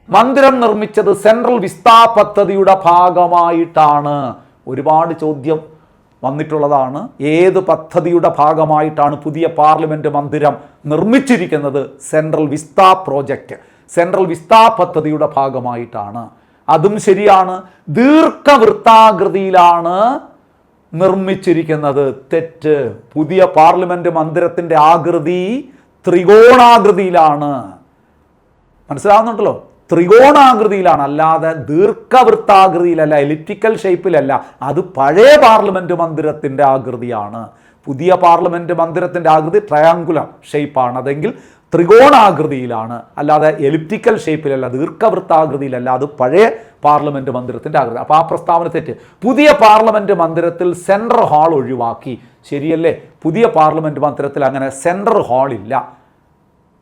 മന്ദിരം നിർമ്മിച്ചത് സെൻട്രൽ വിസ്ത പദ്ധതിയുടെ ഭാഗമായിട്ടാണ്. ഒരുപാട് ചോദ്യം വന്നിട്ടുള്ളതാണ്. ഏത് പദ്ധതിയുടെ ഭാഗമായിട്ടാണ് പുതിയ പാർലമെന്റ് മന്ദിരം നിർമ്മിച്ചിരിക്കുന്നത്? Central Vista project, central Vista പദ്ധതിയുടെ ഭാഗമായിട്ടാണ്. അതും ശരിയാണ്. ദീർഘവൃത്താകൃതിയിലാണ് നിർമ്മിച്ചിരിക്കുന്നത്. തെറ്റ്. പുതിയ പാർലമെന്റ് മന്ദിരത്തിന്റെ ആകൃതി ത്രികോണാകൃതിയിലാണ്. മനസ്സിലാവുന്നുണ്ടല്ലോ? ത്രികോണാകൃതിയിലാണ്, അല്ലാതെ ദീർഘവൃത്താകൃതിയിലല്ല, എലിപ്റ്റിക്കൽ ഷേപ്പിലല്ല. അത് പഴയ പാർലമെന്റ് മന്ദിരത്തിന്റെ ആകൃതിയാണ്. പുതിയ പാർലമെന്റ് മന്ദിരത്തിന്റെ ആകൃതി ട്രയാങ്കുലർ ഷേപ്പാണ്, അതെങ്കിൽ ത്രികോണാകൃതിയിലാണ്, അല്ലാതെ എലിപ്റ്റിക്കൽ ഷേപ്പിലല്ല, ദീർഘവൃത്താകൃതിയിലല്ല. അത് പഴയ പാർലമെന്റ് മന്ദിരത്തിന്റെ ആകൃതി. അപ്പോൾ ആ പ്രസ്താവന തെറ്റ്. പുതിയ പാർലമെന്റ് മന്ദിരത്തിൽ സെൻട്രൽ ഹാൾ ഒഴിവാക്കി. ശരിയല്ലേ? പുതിയ പാർലമെന്റ് മന്ദിരത്തിൽ അങ്ങനെ സെൻട്രൽ ഹാൾ ഇല്ല.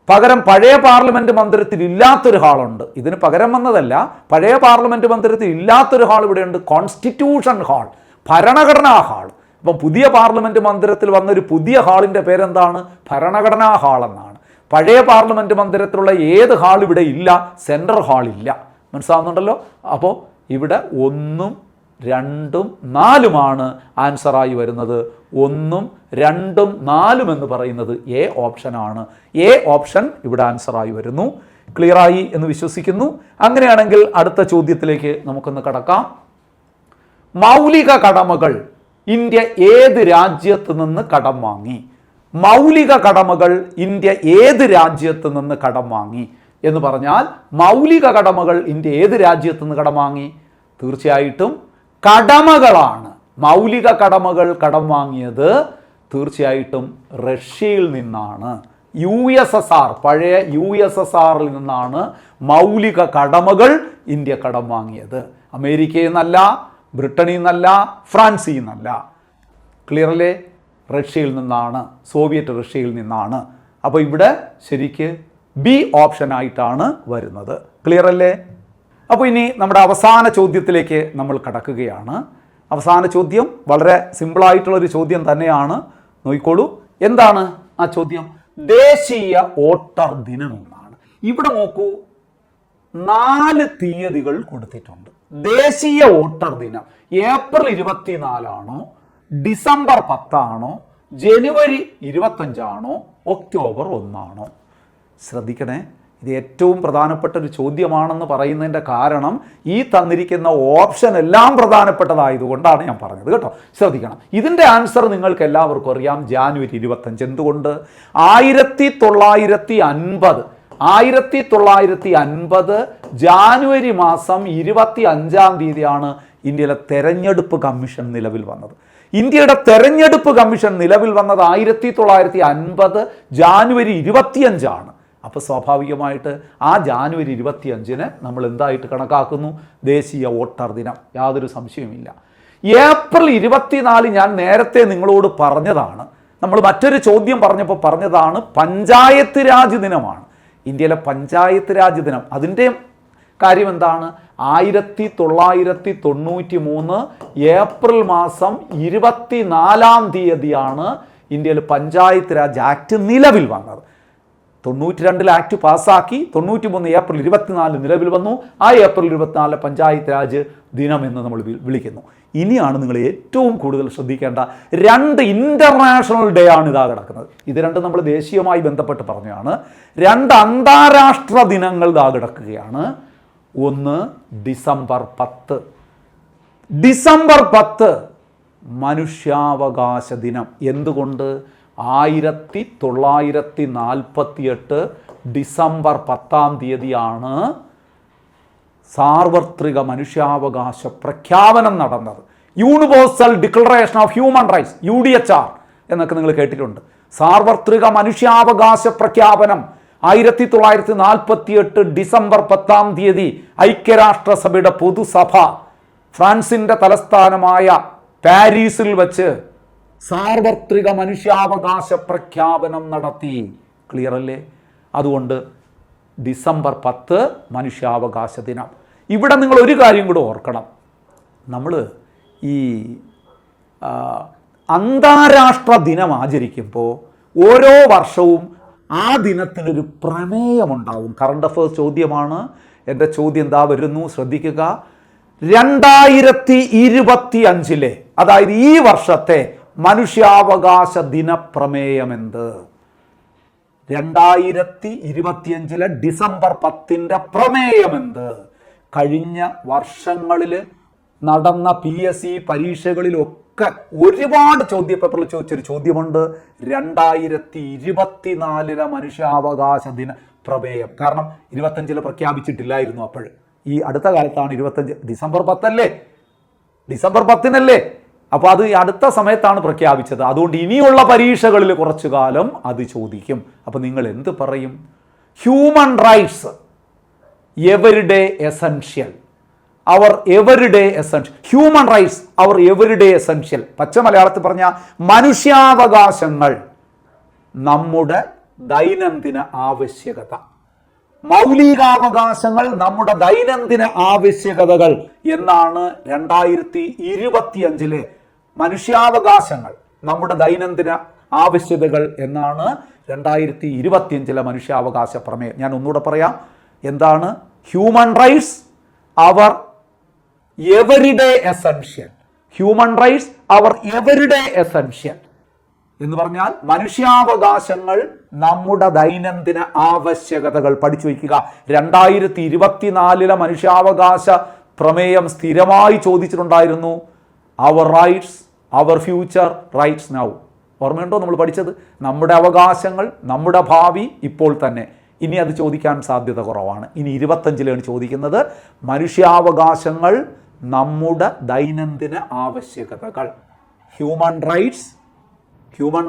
പകരം പഴയ പാർലമെന്റ് മന്ദിരത്തിൽ ഇല്ലാത്തൊരു ഹാളുണ്ട്. ഇതിന് പകരം വന്നതല്ല, പഴയ പാർലമെന്റ് മന്ദിരത്തിൽ ഇല്ലാത്തൊരു ഹാൾ ഇവിടെയുണ്ട്. കോൺസ്റ്റിറ്റ്യൂഷൻ ഹാൾ, ഭരണഘടനാ ഹാൾ. അപ്പം പുതിയ പാർലമെന്റ് മന്ദിരത്തിൽ വന്നൊരു പുതിയ ഹാളിന്റെ പേരെന്താണ്? ഭരണഘടനാ ഹാൾ എന്നാണ്. പഴയ പാർലമെന്റ് മന്ദിരത്തിലുള്ള ഏത് ഹാൾ ഇവിടെ ഇല്ല? സെൻട്രൽ ഹാൾ ഇല്ല. മനസ്സിലാവുന്നുണ്ടല്ലോ? അപ്പോൾ ഇവിടെ 1, 2, 4 ആൻസറായി വരുന്നത്. 1, 2, 4 എന്ന് പറയുന്നത് എ ഓപ്ഷനാണ്. എ ഓപ്ഷൻ ഇവിടെ ആൻസറായി വരുന്നു. ക്ലിയറായി എന്ന് വിശ്വസിക്കുന്നു. അങ്ങനെയാണെങ്കിൽ അടുത്ത ചോദ്യത്തിലേക്ക് നമുക്കൊന്ന് കടക്കാം. മൗലിക കടമകൾ ഇന്ത്യ ഏത് രാജ്യത്ത് നിന്ന് കടം വാങ്ങി? മൗലിക കടമകൾ ഇന്ത്യ ഏത് രാജ്യത്ത് നിന്ന് കടം വാങ്ങി എന്ന് പറഞ്ഞാൽ, മൗലിക കടമകൾ ഇന്ത്യ ഏത് രാജ്യത്ത് നിന്ന് കടം വാങ്ങി? തീർച്ചയായിട്ടും കടമകളാണ്. മൗലിക കടമകൾ കടം വാങ്ങിയത് തീർച്ചയായിട്ടും റഷ്യയിൽ നിന്നാണ്. USSR, പഴയ USSRൽ നിന്നാണ് മൗലിക കടമകൾ ഇന്ത്യ കടം വാങ്ങിയത്. അമേരിക്കയിൽ നിന്നല്ല, ബ്രിട്ടനിൽ നിന്നല്ല, ഫ്രാൻസിൽ നിന്നല്ല. ക്ലിയർ അല്ലേ? റഷ്യയിൽ നിന്നാണ്, സോവിയറ്റ് റഷ്യയിൽ നിന്നാണ്. അപ്പോൾ ഇവിടെ ശരിക്ക് ബി ഓപ്ഷനായിട്ടാണ് വരുന്നത്. ക്ലിയർ അല്ലേ? അപ്പോൾ ഇനി നമ്മുടെ അവസാന ചോദ്യത്തിലേക്ക് നമ്മൾ കടക്കുകയാണ്. അവസാന ചോദ്യം വളരെ സിമ്പിളായിട്ടുള്ളൊരു ചോദ്യം തന്നെയാണ്. നോക്കിക്കോളൂ, എന്താണ് ആ ചോദ്യം? ദേശീയ വോട്ടർ ദിനം എന്നാണ്. ഇവിടെ നോക്കൂ, 4 തീയതികൾ കൊടുത്തിട്ടുണ്ട്. ദേശീയ വോട്ടർ ദിനം ഏപ്രിൽ 24 ആണോ, ഡിസംബർ 10 ആണോ, ജനുവരി 25 ആണോ, ഒക്ടോബർ 1 ആണോ? ശ്രദ്ധിക്കണേ, ഇത് ഏറ്റവും പ്രധാനപ്പെട്ട ഒരു ചോദ്യമാണെന്ന് പറയുന്നതിൻ്റെ കാരണം ഈ തന്നിരിക്കുന്ന ഓപ്ഷൻ എല്ലാം പ്രധാനപ്പെട്ടതായതുകൊണ്ടാണ് ഞാൻ പറഞ്ഞത് കേട്ടോ. ശ്രദ്ധിക്കണം. ഇതിൻ്റെ ആൻസർ നിങ്ങൾക്ക് എല്ലാവർക്കും അറിയാം, ജനുവരി 25. എന്തുകൊണ്ട്? 1950 ജാനുവരി മാസം 25-ാം തീയതിയാണ് ഇന്ത്യയിലെ തെരഞ്ഞെടുപ്പ് കമ്മീഷൻ നിലവിൽ വന്നത്. ഇന്ത്യയുടെ തെരഞ്ഞെടുപ്പ് കമ്മീഷൻ നിലവിൽ വന്നത് 1950 ജാനുവരി 25 ആണ്. അപ്പോൾ സ്വാഭാവികമായിട്ട് ആ ജാനുവരി 25-ന് നമ്മൾ എന്തായിട്ട് കണക്കാക്കുന്നു? ദേശീയ വോട്ടർ ദിനം. യാതൊരു സംശയവുമില്ല. ഏപ്രിൽ 24 ഞാൻ നേരത്തെ നിങ്ങളോട് പറഞ്ഞതാണ്. നമ്മൾ മറ്റൊരു ചോദ്യം പറഞ്ഞപ്പോൾ പറഞ്ഞതാണ് പഞ്ചായത്ത് രാജ് ദിനമാണ്. ഇന്ത്യയിലെ പഞ്ചായത്ത് രാജ് ദിനം, അതിൻ്റെ കാര്യം എന്താണ്? 1993 ഏപ്രിൽ മാസം 24-ാം തീയതിയാണ് ഇന്ത്യയിൽ പഞ്ചായത്ത് രാജ് ആക്ട് നിലവിൽ വന്നത്. 92 ആക്ട് പാസ്സാക്കി, 93 ഏപ്രിൽ 24 നിലവിൽ വന്നു. ആ ഏപ്രിൽ 24 പഞ്ചായത്ത് രാജ് ദിനം എന്ന് നമ്മൾ വിളിക്കുന്നു. ഇനിയാണ് നിങ്ങൾ ഏറ്റവും കൂടുതൽ ശ്രദ്ധിക്കേണ്ട 2 ഇൻ്റർനാഷണൽ ഡേ ആണ് ഇതാ കിടക്കുന്നത്. ഇത് രണ്ടും നമ്മൾ ദേശീയവുമായി ബന്ധപ്പെട്ട് പറഞ്ഞതാണ്. 2 അന്താരാഷ്ട്ര ദിനങ്ങൾ ഇതാ കിടക്കുകയാണ്. ഒന്ന് ഡിസംബർ 10. ഡിസംബർ 10 മനുഷ്യാവകാശ ദിനം. എന്തുകൊണ്ട്? 1948 ഡിസംബർ 10-ാം തീയതിയാണ് സാർവത്രിക മനുഷ്യാവകാശ പ്രഖ്യാപനം നടന്നത്. Universal declaration of human rights, UDHR എന്നൊക്കെ നിങ്ങൾ കേട്ടിട്ടുണ്ട്. സാർവത്രിക മനുഷ്യാവകാശ പ്രഖ്യാപനം 1948 ഡിസംബർ 10-ാം തീയതി ഐക്യരാഷ്ട്രസഭയുടെ പൊതുസഭ ഫ്രാൻസിൻ്റെ തലസ്ഥാനമായ പാരീസിൽ വച്ച് സാർവത്രിക മനുഷ്യാവകാശ പ്രഖ്യാപനം നടത്തി. ക്ലിയർ അല്ലേ? അതുകൊണ്ട് ഡിസംബർ 10 മനുഷ്യാവകാശ ദിനം. ഇവിടെ നിങ്ങൾ ഒരു കാര്യം കൂടെ ഓർക്കണം. നമ്മൾ ഈ അന്താരാഷ്ട്ര ദിനം ആചരിക്കുമ്പോൾ ഓരോ വർഷവും ആ ദിനത്തിനൊരു പ്രമേയമുണ്ടാവും. കറണ്ട് അഫയേഴ്സ് ചോദ്യമാണ്. എൻ്റെ ചോദ്യം എന്താ വരുന്നു, ശ്രദ്ധിക്കുക. 2025 അതായത് ഈ വർഷത്തെ മനുഷ്യാവകാശ ദിന പ്രമേയമെന്ത്? 2025 ഡിസംബർ 10 പ്രമേയമെന്ത്? കഴിഞ്ഞ വർഷങ്ങളിൽ നടന്ന PSC പരീക്ഷകളിലൊക്കെ ഒരുപാട് ചോദ്യപേപ്പറിൽ ചോദിച്ചൊരു ചോദ്യമുണ്ട്. 2024 മനുഷ്യാവകാശ ദിന പ്രമേയം. കാരണം 25 പ്രഖ്യാപിച്ചിട്ടില്ലായിരുന്നു. അപ്പോൾ ഈ അടുത്ത കാലത്താണ് 25, ഡിസംബർ 10 ഡിസംബർ 10 അപ്പോൾ അത് ഈ അടുത്ത സമയത്താണ് പ്രഖ്യാപിച്ചത്. അതുകൊണ്ട് ഇനിയുള്ള പരീക്ഷകളിൽ കുറച്ചു കാലം അത് ചോദിക്കും. അപ്പോൾ നിങ്ങൾ എന്ത് പറയും? ഹ്യൂമൻ റൈറ്റ്സ് എവരിഡേ എസൻഷ്യൽ, അവർ എവരിഡേ എസൻഷ്യൽ, ഹ്യൂമൻ റൈറ്റ്സ് അവർ എവരിഡേ എസൻഷ്യൽ. പച്ച മലയാളത്തിൽ പറഞ്ഞ മനുഷ്യാവകാശങ്ങൾ നമ്മുടെ ദൈനംദിന ആവശ്യകത. മൗലികാവകാശങ്ങൾ നമ്മുടെ ദൈനംദിന ആവശ്യകതകൾ എന്നാണ് 2025 മനുഷ്യാവകാശങ്ങൾ നമ്മുടെ ദൈനംദിന ആവശ്യകതകൾ എന്നാണ് 2025 മനുഷ്യാവകാശ പ്രമേയം. ഞാൻ ഒന്നുകൂടെ പറയാം. എന്താണ്? ഹ്യൂമൻ റൈറ്റ്സ് അവർ എവരിഡേ എസൻഷ്യൽ. ഹ്യൂമൻ റൈറ്റ്സ് അവർ എവരിഡേ എസൻഷ്യൽ എന്ന് പറഞ്ഞാൽ മനുഷ്യാവകാശങ്ങൾ നമ്മുടെ ദൈനംദിന ആവശ്യകതകൾ. പഠിച്ചു വയ്ക്കുക. 2024 മനുഷ്യാവകാശ പ്രമേയം സ്ഥിരമായി ചോദിച്ചിട്ടുണ്ടായിരുന്നു. Our rights, our future, rights now. ഓർമ്മയുണ്ടോ നമ്മൾ പഠിച്ചത്? നമ്മുടെ അവകാശങ്ങൾ, നമ്മുടെ ഭാവി ഇപ്പോൾ തന്നെ. ഇനി അത് ചോദിക്കാൻ സാധ്യത കുറവാണ്. ഇനി 25 ചോദിക്കുന്നത് മനുഷ്യാവകാശങ്ങൾ നമ്മുടെ ദൈനംദിന ആവശ്യകതകൾ. ഹ്യൂമൻ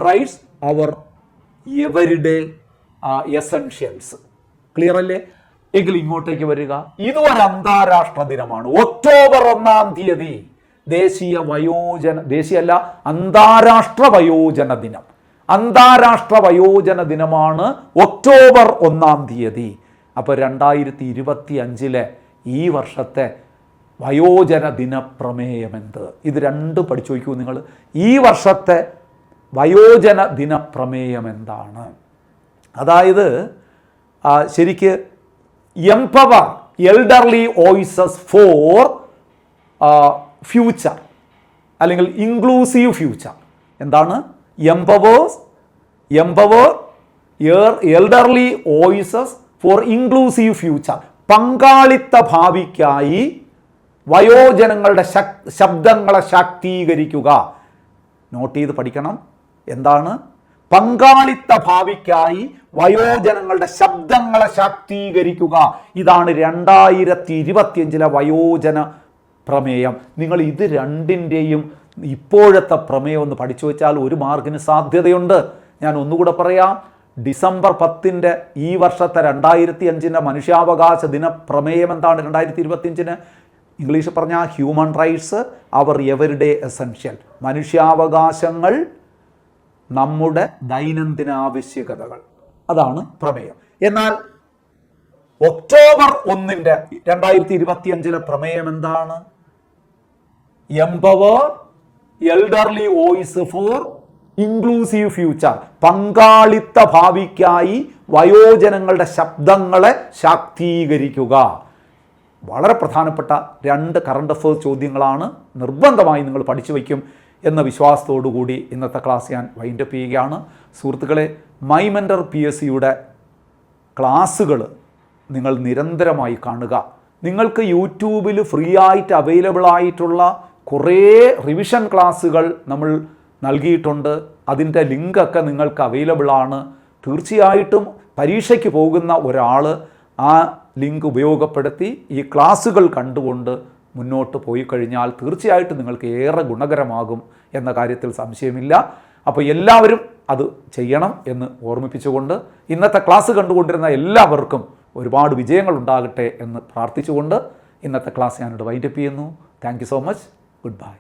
റൈറ്റ്സ് അവർ എവരിഡേ എസൻഷ്യൽസ്. ക്ലിയർ അല്ലേ? എങ്കിൽ ഇങ്ങോട്ടേക്ക് വരിക. ഇതൊരു അന്താരാഷ്ട്ര ദിനമാണ്. ഒക്ടോബർ 1 അന്താരാഷ്ട്ര വയോജന ദിനം. അന്താരാഷ്ട്ര വയോജന ദിനമാണ് ഒക്ടോബർ 1. അപ്പോൾ 2025 ഈ വർഷത്തെ വയോജന ദിന പ്രമേയമെന്ത്? ഇത് രണ്ടും പഠിച്ചു വയ്ക്കൂ നിങ്ങൾ. ഈ വർഷത്തെ വയോജന ദിന പ്രമേയം എന്താണ്? അതായത് ശരിക്ക് empower elderly voices for future അല്ലെങ്കിൽ ഇൻക്ലൂസീവ് ഫ്യൂച്ചർ. എന്താണ്? Empower elderly voices for inclusive future. പങ്കാളിത്ത ഭാവിക്കായി വയോജനങ്ങളുടെ ശബ്ദങ്ങളെ ശാക്തീകരിക്കുക. നോട്ട് ചെയ്ത് പഠിക്കണം. എന്താണ്? പങ്കാളിത്ത ഭാവിക്കായി വയോജനങ്ങളുടെ ശബ്ദങ്ങളെ ശാക്തീകരിക്കുക. ഇതാണ് 2025 വയോജന പ്രമേയം. നിങ്ങൾ ഇത് രണ്ടിൻ്റെയും ഇപ്പോഴത്തെ പ്രമേയം ഒന്ന് പഠിച്ചു വെച്ചാൽ 1 മാർക്കിന് സാധ്യതയുണ്ട്. ഞാൻ ഒന്നുകൂടെ പറയാം. ഡിസംബർ 10 ഈ വർഷത്തെ 2025 മനുഷ്യാവകാശ ദിന പ്രമേയം എന്താണ്? 2025 ഇംഗ്ലീഷ് പറഞ്ഞാൽ ഹ്യൂമൻ റൈറ്റ്സ് അവർ എവരിഡേ എസൻഷ്യൽ. മനുഷ്യാവകാശങ്ങൾ നമ്മുടെ ദൈനംദിന ആവശ്യകതകൾ. അതാണ് പ്രമേയം. എന്നാൽ ഒക്ടോബർ 1 2025 പ്രമേയം എന്താണ്? Empower elderly voice four inclusive future. പങ്കാളിത്ത ഭാവിക്കായി വയോജനങ്ങളുടെ ശബ്ദങ്ങളെ ശാക്തീകരിക്കുക. വളരെ പ്രധാനപ്പെട്ട 2 കറണ്ട് അഫയേഴ്സ് ചോദ്യങ്ങളാണ്. നിർബന്ധമായി നിങ്ങൾ പഠിച്ചു വയ്ക്കും എന്ന വിശ്വാസത്തോടുകൂടി ഇന്നത്തെ ക്ലാസ് ഞാൻ വൈൻഡപ്പ് ചെയ്യുകയാണ്. സുഹൃത്തുക്കളെ, മൈ മെൻറ്റർ PSCയുടെ ക്ലാസ്സുകൾ നിങ്ങൾ നിരന്തരമായി കാണുക. നിങ്ങൾക്ക് യൂട്യൂബിൽ ഫ്രീ ആയിട്ട് അവൈലബിൾ ആയിട്ടുള്ള കുറേ റിവിഷൻ ക്ലാസ്സുകൾ നമ്മൾ നൽകിയിട്ടുണ്ട്. അതിൻ്റെ ലിങ്കൊക്കെ നിങ്ങൾക്ക് അവൈലബിൾ ആണ്. തീർച്ചയായിട്ടും പരീക്ഷയ്ക്ക് പോകുന്ന ഒരാൾ ആ ലിങ്ക് ഉപയോഗപ്പെടുത്തി ഈ ക്ലാസ്സുകൾ കണ്ടുകൊണ്ട് മുന്നോട്ട് പോയി കഴിഞ്ഞാൽ തീർച്ചയായിട്ടും നിങ്ങൾക്ക് ഏറെ ഗുണകരമാകും എന്ന കാര്യത്തിൽ സംശയമില്ല. അപ്പോൾ എല്ലാവരും അത് ചെയ്യണം എന്ന് ഓർമ്മിപ്പിച്ചുകൊണ്ട് ഇന്നത്തെ ക്ലാസ് കണ്ടുകൊണ്ടിരുന്ന എല്ലാവർക്കും ഒരുപാട് വിജയങ്ങൾ ഉണ്ടാകട്ടെ എന്ന് പ്രാർത്ഥിച്ചുകൊണ്ട് ഇന്നത്തെ ക്ലാസ് ഞാനിവിടെ വൈൻഡപ്പ് ചെയ്യുന്നു. Thank you so much. Good bye.